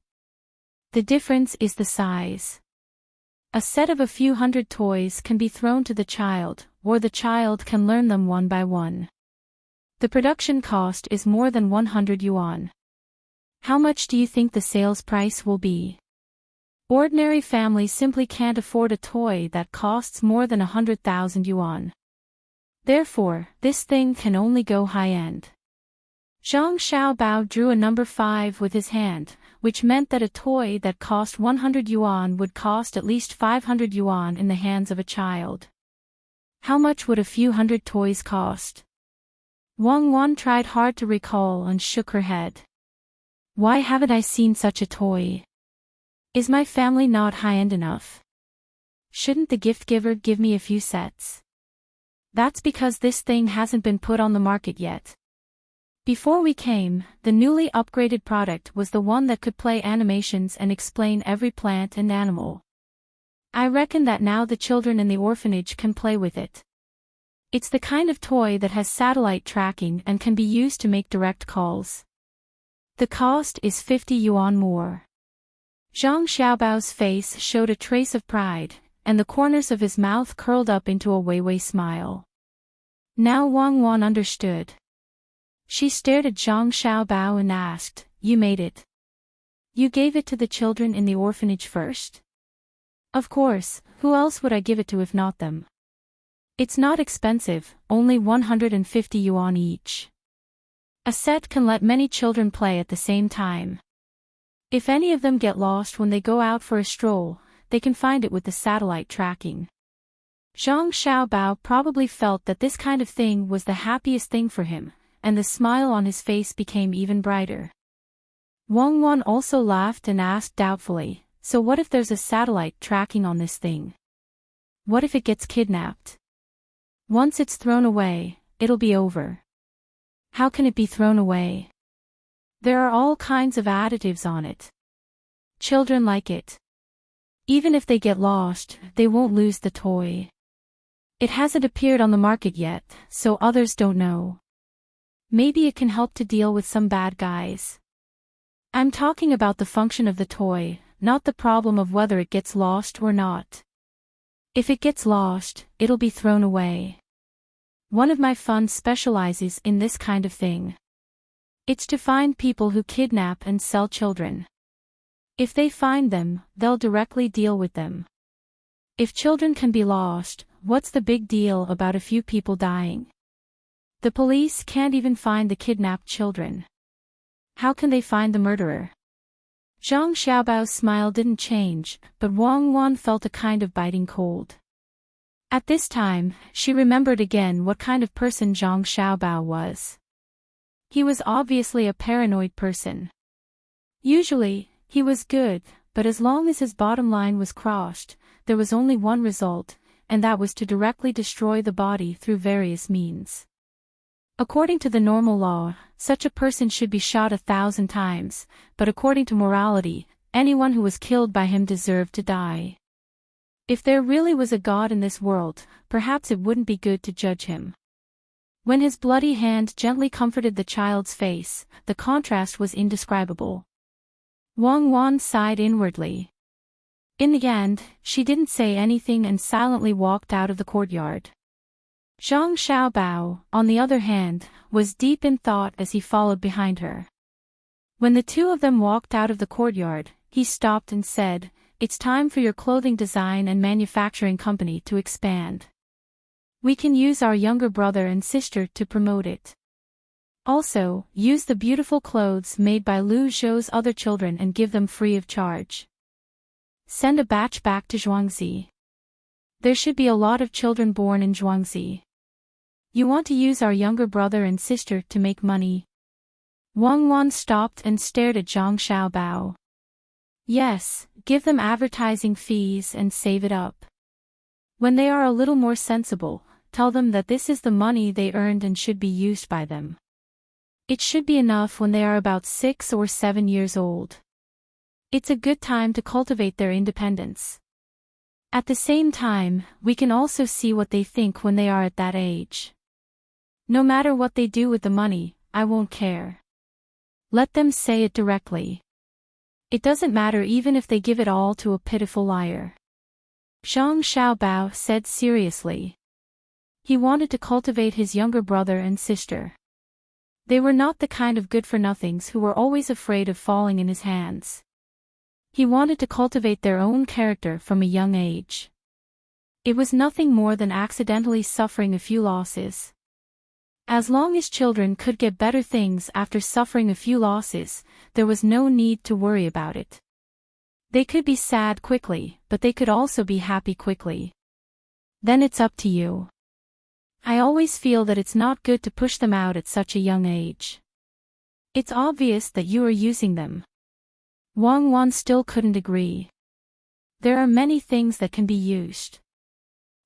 The difference is the size. A set of a few hundred toys can be thrown to the child, or the child can learn them one by one. The production cost is more than 100 yuan. How much do you think the sales price will be? Ordinary families simply can't afford a toy that costs more than 100,000 yuan. Therefore, this thing can only go high-end. Zhang Xiaobao drew a number 5 with his hand, which meant that a toy that cost 100 yuan would cost at least 500 yuan in the hands of a child. How much would a few hundred toys cost? Wang Wan tried hard to recall and shook her head. Why haven't I seen such a toy? Is my family not high-end enough? Shouldn't the gift giver give me a few sets? That's because this thing hasn't been put on the market yet. Before we came, the newly upgraded product was the one that could play animations and explain every plant and animal. I reckon that now the children in the orphanage can play with it. It's the kind of toy that has satellite tracking and can be used to make direct calls. The cost is 50 yuan more. Zhang Xiaobao's face showed a trace of pride, and the corners of his mouth curled up into a Weiwei smile. Now Wang Wan understood. She stared at Zhang Xiaobao and asked, "You made it? You gave it to the children in the orphanage first?" "Of course, who else would I give it to if not them? It's not expensive, only 150 yuan each. A set can let many children play at the same time. If any of them get lost when they go out for a stroll, they can find it with the satellite tracking." Zhang Xiaobao probably felt that this kind of thing was the happiest thing for him, and the smile on his face became even brighter. Wang Wan also laughed and asked doubtfully, "So what if there's a satellite tracking on this thing? What if it gets kidnapped? Once it's thrown away, it'll be over." "How can it be thrown away? There are all kinds of additives on it. Children like it. Even if they get lost, they won't lose the toy. It hasn't appeared on the market yet, so others don't know. Maybe it can help to deal with some bad guys. I'm talking about the function of the toy, not the problem of whether it gets lost or not. If it gets lost, it'll be thrown away. One of my funds specializes in this kind of thing. It's to find people who kidnap and sell children. If they find them, they'll directly deal with them. If children can be lost, what's the big deal about a few people dying? The police can't even find the kidnapped children. How can they find the murderer?" Zhang Xiaobao's smile didn't change, but Wang Wan felt a kind of biting cold. At this time, she remembered again what kind of person Zhang Xiaobao was. He was obviously a paranoid person. Usually, he was good, but as long as his bottom line was crossed, there was only one result, and that was to directly destroy the body through various means. According to the normal law, such a person should be shot 1,000 times, but according to morality, anyone who was killed by him deserved to die. If there really was a God in this world, perhaps it wouldn't be good to judge him. When his bloody hand gently comforted the child's face, the contrast was indescribable. Wang Wan sighed inwardly. In the end, she didn't say anything and silently walked out of the courtyard. Zhang Xiaobao, on the other hand, was deep in thought as he followed behind her. When the two of them walked out of the courtyard, he stopped and said, "It's time for your clothing design and manufacturing company to expand. We can use our younger brother and sister to promote it. Also, use the beautiful clothes made by Lu Zhou's other children and give them free of charge. Send a batch back to Zhuangzi. There should be a lot of children born in Zhuangzi. You want to use our younger brother and sister to make money?" Wang Wan stopped and stared at Zhang Xiaobao. "Yes, give them advertising fees and save it up. When they are a little more sensible, tell them that this is the money they earned and should be used by them. It should be enough when they are about 6 or 7 years old. It's a good time to cultivate their independence. At the same time, we can also see what they think when they are at that age. No matter what they do with the money, I won't care. Let them say it directly. It doesn't matter even if they give it all to a pitiful liar." Zhang Xiaobao said seriously. He wanted to cultivate his younger brother and sister. They were not the kind of good-for-nothings who were always afraid of falling in his hands. He wanted to cultivate their own character from a young age. It was nothing more than accidentally suffering a few losses. As long as children could get better things after suffering a few losses, there was no need to worry about it. They could be sad quickly, but they could also be happy quickly. Then it's up to you. I always feel that it's not good to push them out at such a young age. It's obvious that you are using them. Wang Wan still couldn't agree. There are many things that can be used.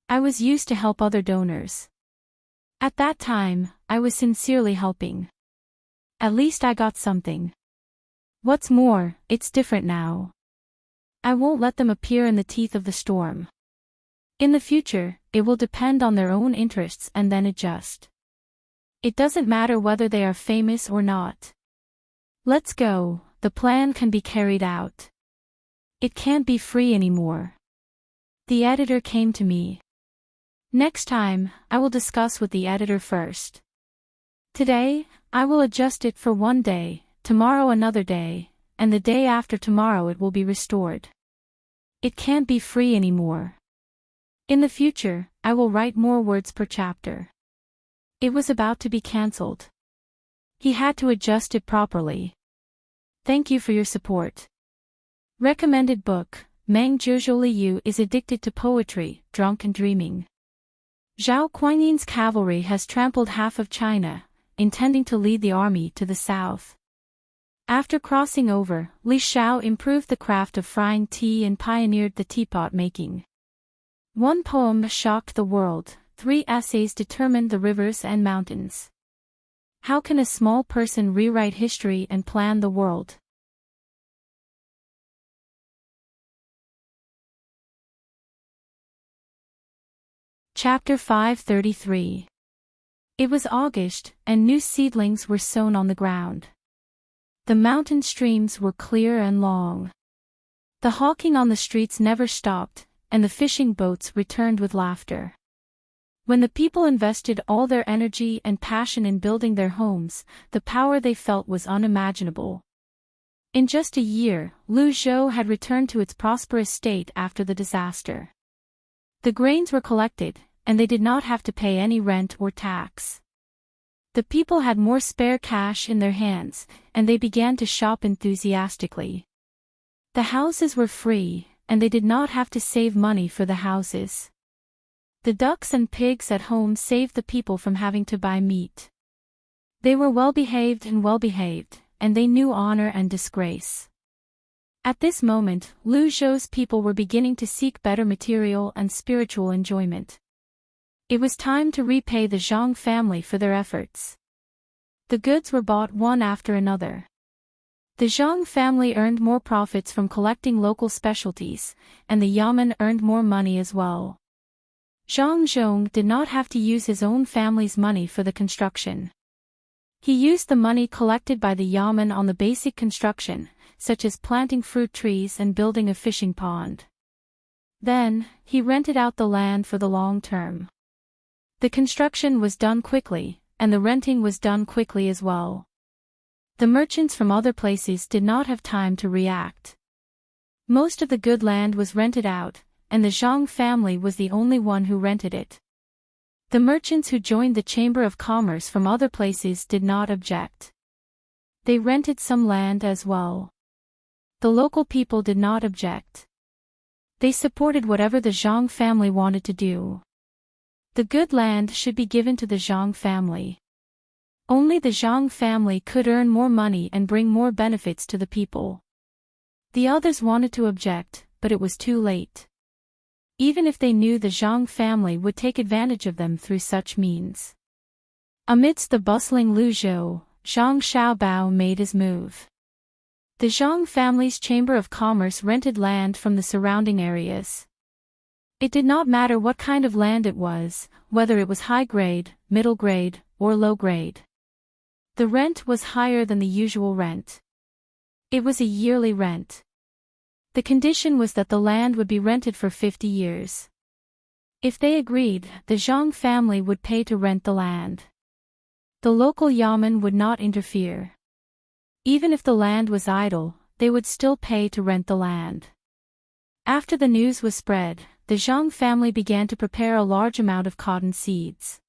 I was used to help other donors. At that time, I was sincerely helping. At least I got something. What's more, it's different now. I won't let them appear in the teeth of the storm. In the future, it will depend on their own interests and then adjust. It doesn't matter whether they are famous or not. Let's go, the plan can be carried out. It can't be free anymore. The editor came to me. Next time, I will discuss with the editor first. Today, I will adjust it for one day, tomorrow another day, and the day after tomorrow it will be restored. It can't be free anymore. In the future, I will write more words per chapter. It was about to be cancelled. He had to adjust it properly. Thank you for your support. Recommended book, Meng Zhuzhou Liu is addicted to poetry, drunk and dreaming. Zhao Kuinin's cavalry has trampled half of China, intending to lead the army to the south. After crossing over, Li Shao improved the craft of frying tea and pioneered the teapot making. One poem shocked the world, 3 essays determined the rivers and mountains. How can a small person rewrite history and plan the world? Chapter 533. It was August, and new seedlings were sown on the ground. The mountain streams were clear and long. The hawking on the streets never stopped, and the fishing boats returned with laughter. When the people invested all their energy and passion in building their homes, the power they felt was unimaginable. In just a year, Luzhou had returned to its prosperous state after the disaster. The grains were collected, and they did not have to pay any rent or tax. The people had more spare cash in their hands, and they began to shop enthusiastically. The houses were free, and they did not have to save money for the houses. The ducks and pigs at home saved the people from having to buy meat. They were well-behaved, and they knew honor and disgrace. At this moment, Luzhou's people were beginning to seek better material and spiritual enjoyment. It was time to repay the Zhang family for their efforts. The goods were bought one after another. The Zhang family earned more profits from collecting local specialties, and the Yamen earned more money as well. Zhang Zhong did not have to use his own family's money for the construction. He used the money collected by the Yamen on the basic construction, such as planting fruit trees and building a fishing pond. Then, he rented out the land for the long term. The construction was done quickly, and the renting was done quickly as well. The merchants from other places did not have time to react. Most of the good land was rented out, and the Zhang family was the only one who rented it. The merchants who joined the Chamber of Commerce from other places did not object. They rented some land as well. The local people did not object. They supported whatever the Zhang family wanted to do. The good land should be given to the Zhang family. Only the Zhang family could earn more money and bring more benefits to the people. The others wanted to object, but it was too late. Even if they knew the Zhang family would take advantage of them through such means. Amidst the bustling Luzhou, Zhang Xiaobao made his move. The Zhang family's Chamber of Commerce rented land from the surrounding areas. It did not matter what kind of land it was, whether it was high grade, middle grade, or low grade. The rent was higher than the usual rent. It was a yearly rent. The condition was that the land would be rented for 50 years. If they agreed, the Zhang family would pay to rent the land. The local yamen would not interfere. Even if the land was idle, they would still pay to rent the land. After the news was spread, the Zhang family began to prepare a large amount of cotton seeds.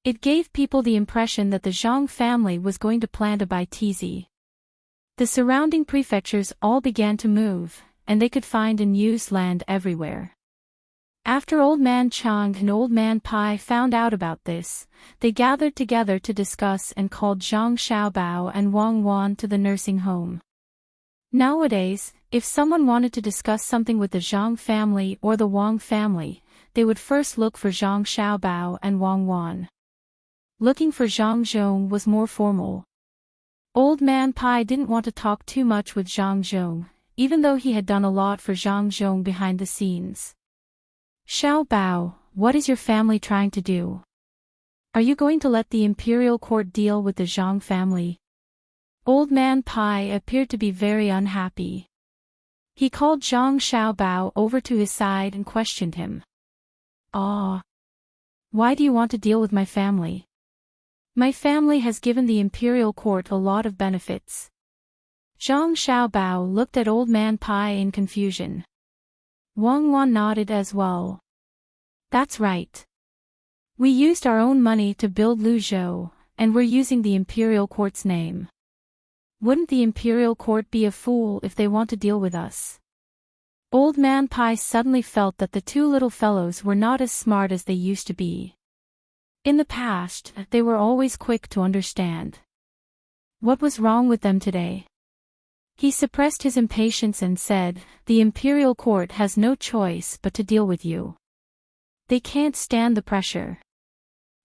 It gave people the impression that the Zhang family was going to plant a Baitizi. The surrounding prefectures all began to move, and they could find unused land everywhere. After Old Man Chang and Old Man Pai found out about this, they gathered together to discuss and called Zhang Xiaobao and Wang Wan to the nursing home. Nowadays, if someone wanted to discuss something with the Zhang family or the Wang family, they would first look for Zhang Xiaobao and Wang Wan. Looking for Zhang Zhong was more formal. Old Man Pai didn't want to talk too much with Zhang Zhong, even though he had done a lot for Zhang Zhong behind the scenes. Xiaobao, what is your family trying to do? Are you going to let the imperial court deal with the Zhang family? Old Man Pai appeared to be very unhappy. He called Zhang Xiaobao over to his side and questioned him. Why do you want to deal with my family? My family has given the imperial court a lot of benefits. Zhang Xiaobao looked at Old Man Pai in confusion. Wang Wan nodded as well. That's right. We used our own money to build Luzhou, and we're using the imperial court's name. Wouldn't the imperial court be a fool if they want to deal with us? Old Man Pai suddenly felt that the two little fellows were not as smart as they used to be. In the past, they were always quick to understand. What was wrong with them today? He suppressed his impatience and said, "The imperial court has no choice but to deal with you. They can't stand the pressure.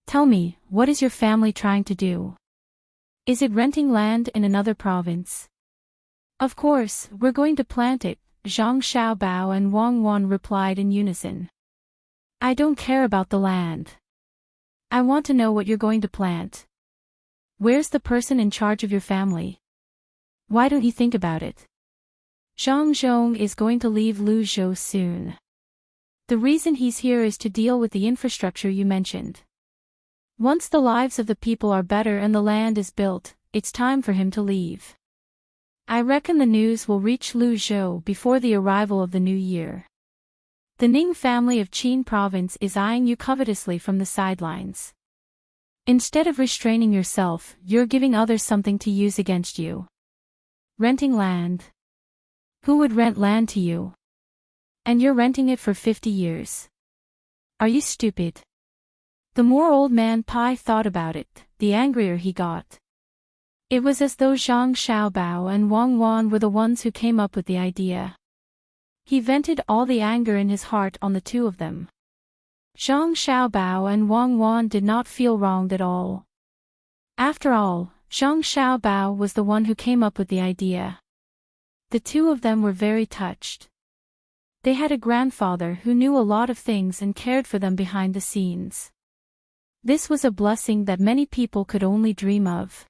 Tell me, what is your family trying to do? Is it renting land in another province?" "Of course, we're going to plant it," Zhang Xiaobao and Wang Wan replied in unison. "I don't care about the land. I want to know what you're going to plant. Where's the person in charge of your family? Why don't you think about it? Zhang Zhong is going to leave Luzhou soon. The reason he's here is to deal with the infrastructure you mentioned. Once the lives of the people are better and the land is built, it's time for him to leave. I reckon the news will reach Luzhou before the arrival of the new year. The Ning family of Qin province is eyeing you covetously from the sidelines. Instead of restraining yourself, you're giving others something to use against you. Renting land. Who would rent land to you? And you're renting it for 50 years. Are you stupid?" The more Old Man Pai thought about it, the angrier he got. It was as though Zhang Xiaobao and Wang Wan were the ones who came up with the idea. He vented all the anger in his heart on the two of them. Zhang Xiaobao and Wang Wan did not feel wronged at all. After all, Zhang Xiaobao was the one who came up with the idea. The two of them were very touched. They had a grandfather who knew a lot of things and cared for them behind the scenes. This was a blessing that many people could only dream of.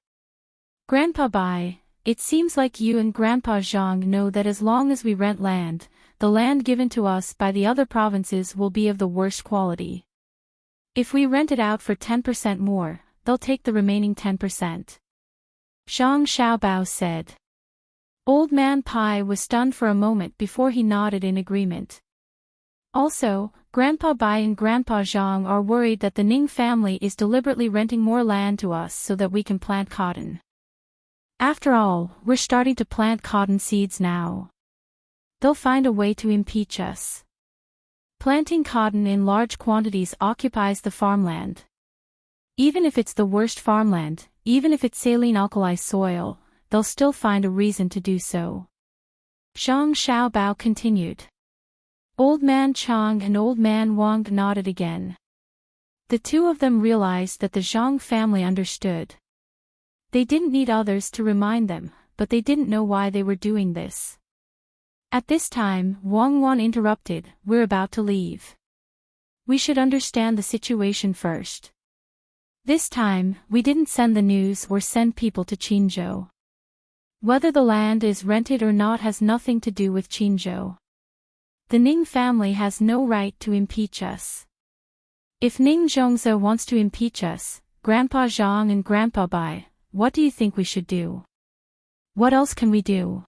"Grandpa Bai, it seems like you and Grandpa Zhang know that as long as we rent land, the land given to us by the other provinces will be of the worst quality. If we rent it out for 10% more, they'll take the remaining 10%. Zhang Xiaobao said. Old Man Pai was stunned for a moment before he nodded in agreement. Also, Grandpa Bai and Grandpa Zhang are worried that the Ning family is deliberately renting more land to us so that we can plant cotton. After all, we're starting to plant cotton seeds now. They'll find a way to impeach us. Planting cotton in large quantities occupies the farmland. Even if it's the worst farmland, even if it's saline alkali soil, they'll still find a reason to do so. Zhang Xiaobao continued. Old Man Chang and Old Man Wang nodded again. The two of them realized that the Zhang family understood. They didn't need others to remind them, but they didn't know why they were doing this. At this time, Wang Wan interrupted, "We're about to leave. We should understand the situation first. This time, we didn't send the news or send people to Qinzhou. Whether the land is rented or not has nothing to do with Qinzhou. The Ning family has no right to impeach us. If Ning Zhongze wants to impeach us, Grandpa Zhang and Grandpa Bai, what do you think we should do? What else can we do?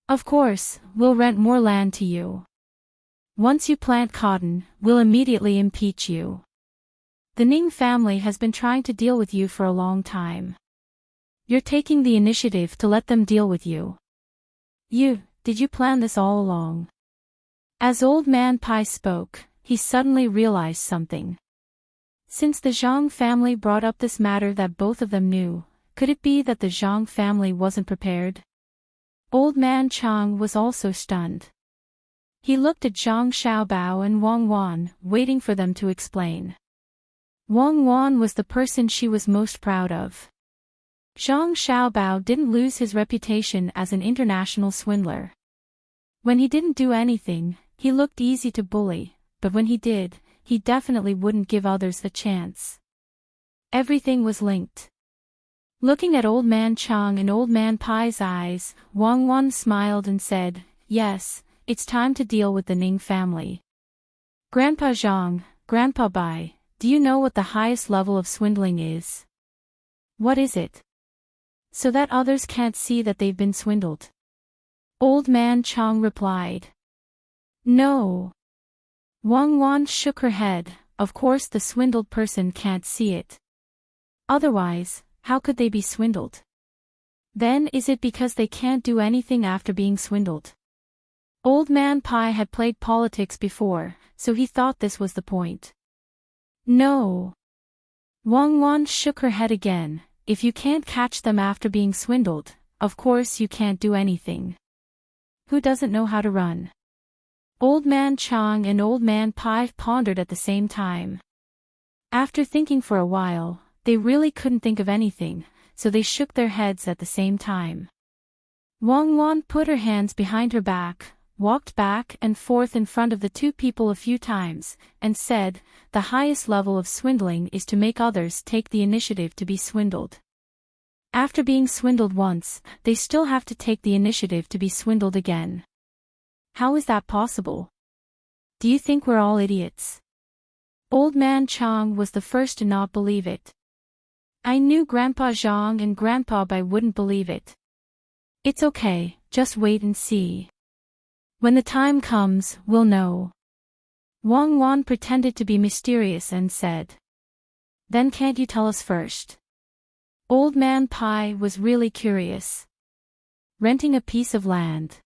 Of course, we'll rent more land to you. Once you plant cotton, we'll immediately impeach you. The Ning family has been trying to deal with you for a long time. You're taking the initiative to let them deal with you. Did you plan this all along? As Old Man Pai spoke, he suddenly realized something. Since the Zhang family brought up this matter that both of them knew, could it be that the Zhang family wasn't prepared? Old Man Chang was also stunned. He looked at Zhang Xiaobao and Wang Wan, waiting for them to explain. Wang Wan was the person she was most proud of. Zhang Xiaobao didn't lose his reputation as an international swindler. When he didn't do anything, he looked easy to bully, but when he did, he definitely wouldn't give others a chance. Everything was linked. Looking at Old Man Chang and Old Man Pai's eyes, Wang Wan smiled and said, "Yes, it's time to deal with the Ning family. Grandpa Zhang, Grandpa Bai, do you know what the highest level of swindling is?" "What is it?" "So that others can't see that they've been swindled." Old Man Chang replied. "No." Wang Wan shook her head. Of course the swindled person can't see it. Otherwise, how could they be swindled? Then is it because they can't do anything after being swindled? Old Man Pai had played politics before, so he thought this was the point. No. Wang Wan shook her head again. If you can't catch them after being swindled, of course you can't do anything. Who doesn't know how to run? Old Man Chang and Old Man Pai pondered at the same time. After thinking for a while, they really couldn't think of anything, so they shook their heads at the same time. Wang Wan put her hands behind her back, walked back and forth in front of the two people a few times, and said, "The highest level of swindling is to make others take the initiative to be swindled. After being swindled once, they still have to take the initiative to be swindled again. How is that possible? Do you think we're all idiots?" Old Man Chang was the first to not believe it. "I knew Grandpa Zhang and Grandpa Bai wouldn't believe it. It's okay, just wait and see. When the time comes, we'll know." Wang Wan pretended to be mysterious and said, "Then can't you tell us first?" Old Man Pai was really curious. Renting a piece of land.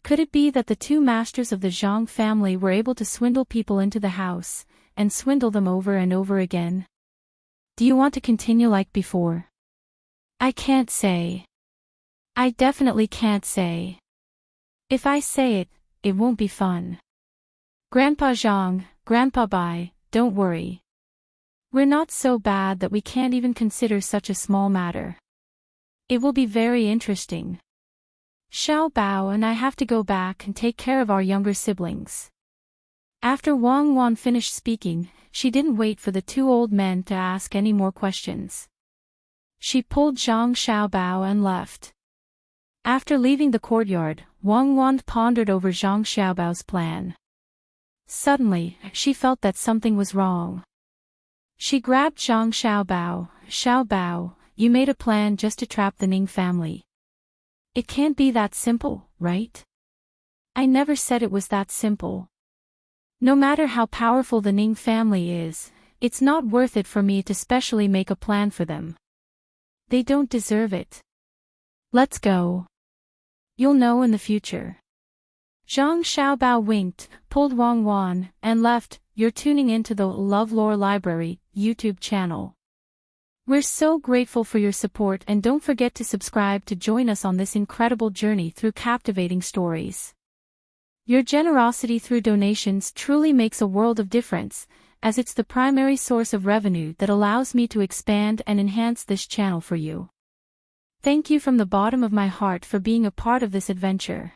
Could it be that the two masters of the Zhang family were able to swindle people into the house, and swindle them over and over again? Do you want to continue like before? I can't say. I definitely can't say. If I say it, it won't be fun. Grandpa Zhang, Grandpa Bai, don't worry. We're not so bad that we can't even consider such a small matter. It will be very interesting. Xiao Bao and I have to go back and take care of our younger siblings. After Wang Wan finished speaking, she didn't wait for the two old men to ask any more questions. She pulled Zhang Xiaobao and left. After leaving the courtyard, Wang Wan pondered over Zhang Xiaobao's plan. Suddenly, she felt that something was wrong. She grabbed Zhang Xiaobao. "Xiaobao, you made a plan just to trap the Ning family. It can't be that simple, right?" "I never said it was that simple. No matter how powerful the Ning family is, it's not worth it for me to specially make a plan for them. They don't deserve it. Let's go. You'll know in the future." Zhang Xiaobao winked, pulled Wang Wan, and left. You're tuning into the LoveLore Library YouTube channel. We're so grateful for your support, and don't forget to subscribe to join us on this incredible journey through captivating stories. Your generosity through donations truly makes a world of difference, as it's the primary source of revenue that allows me to expand and enhance this channel for you. Thank you from the bottom of my heart for being a part of this adventure.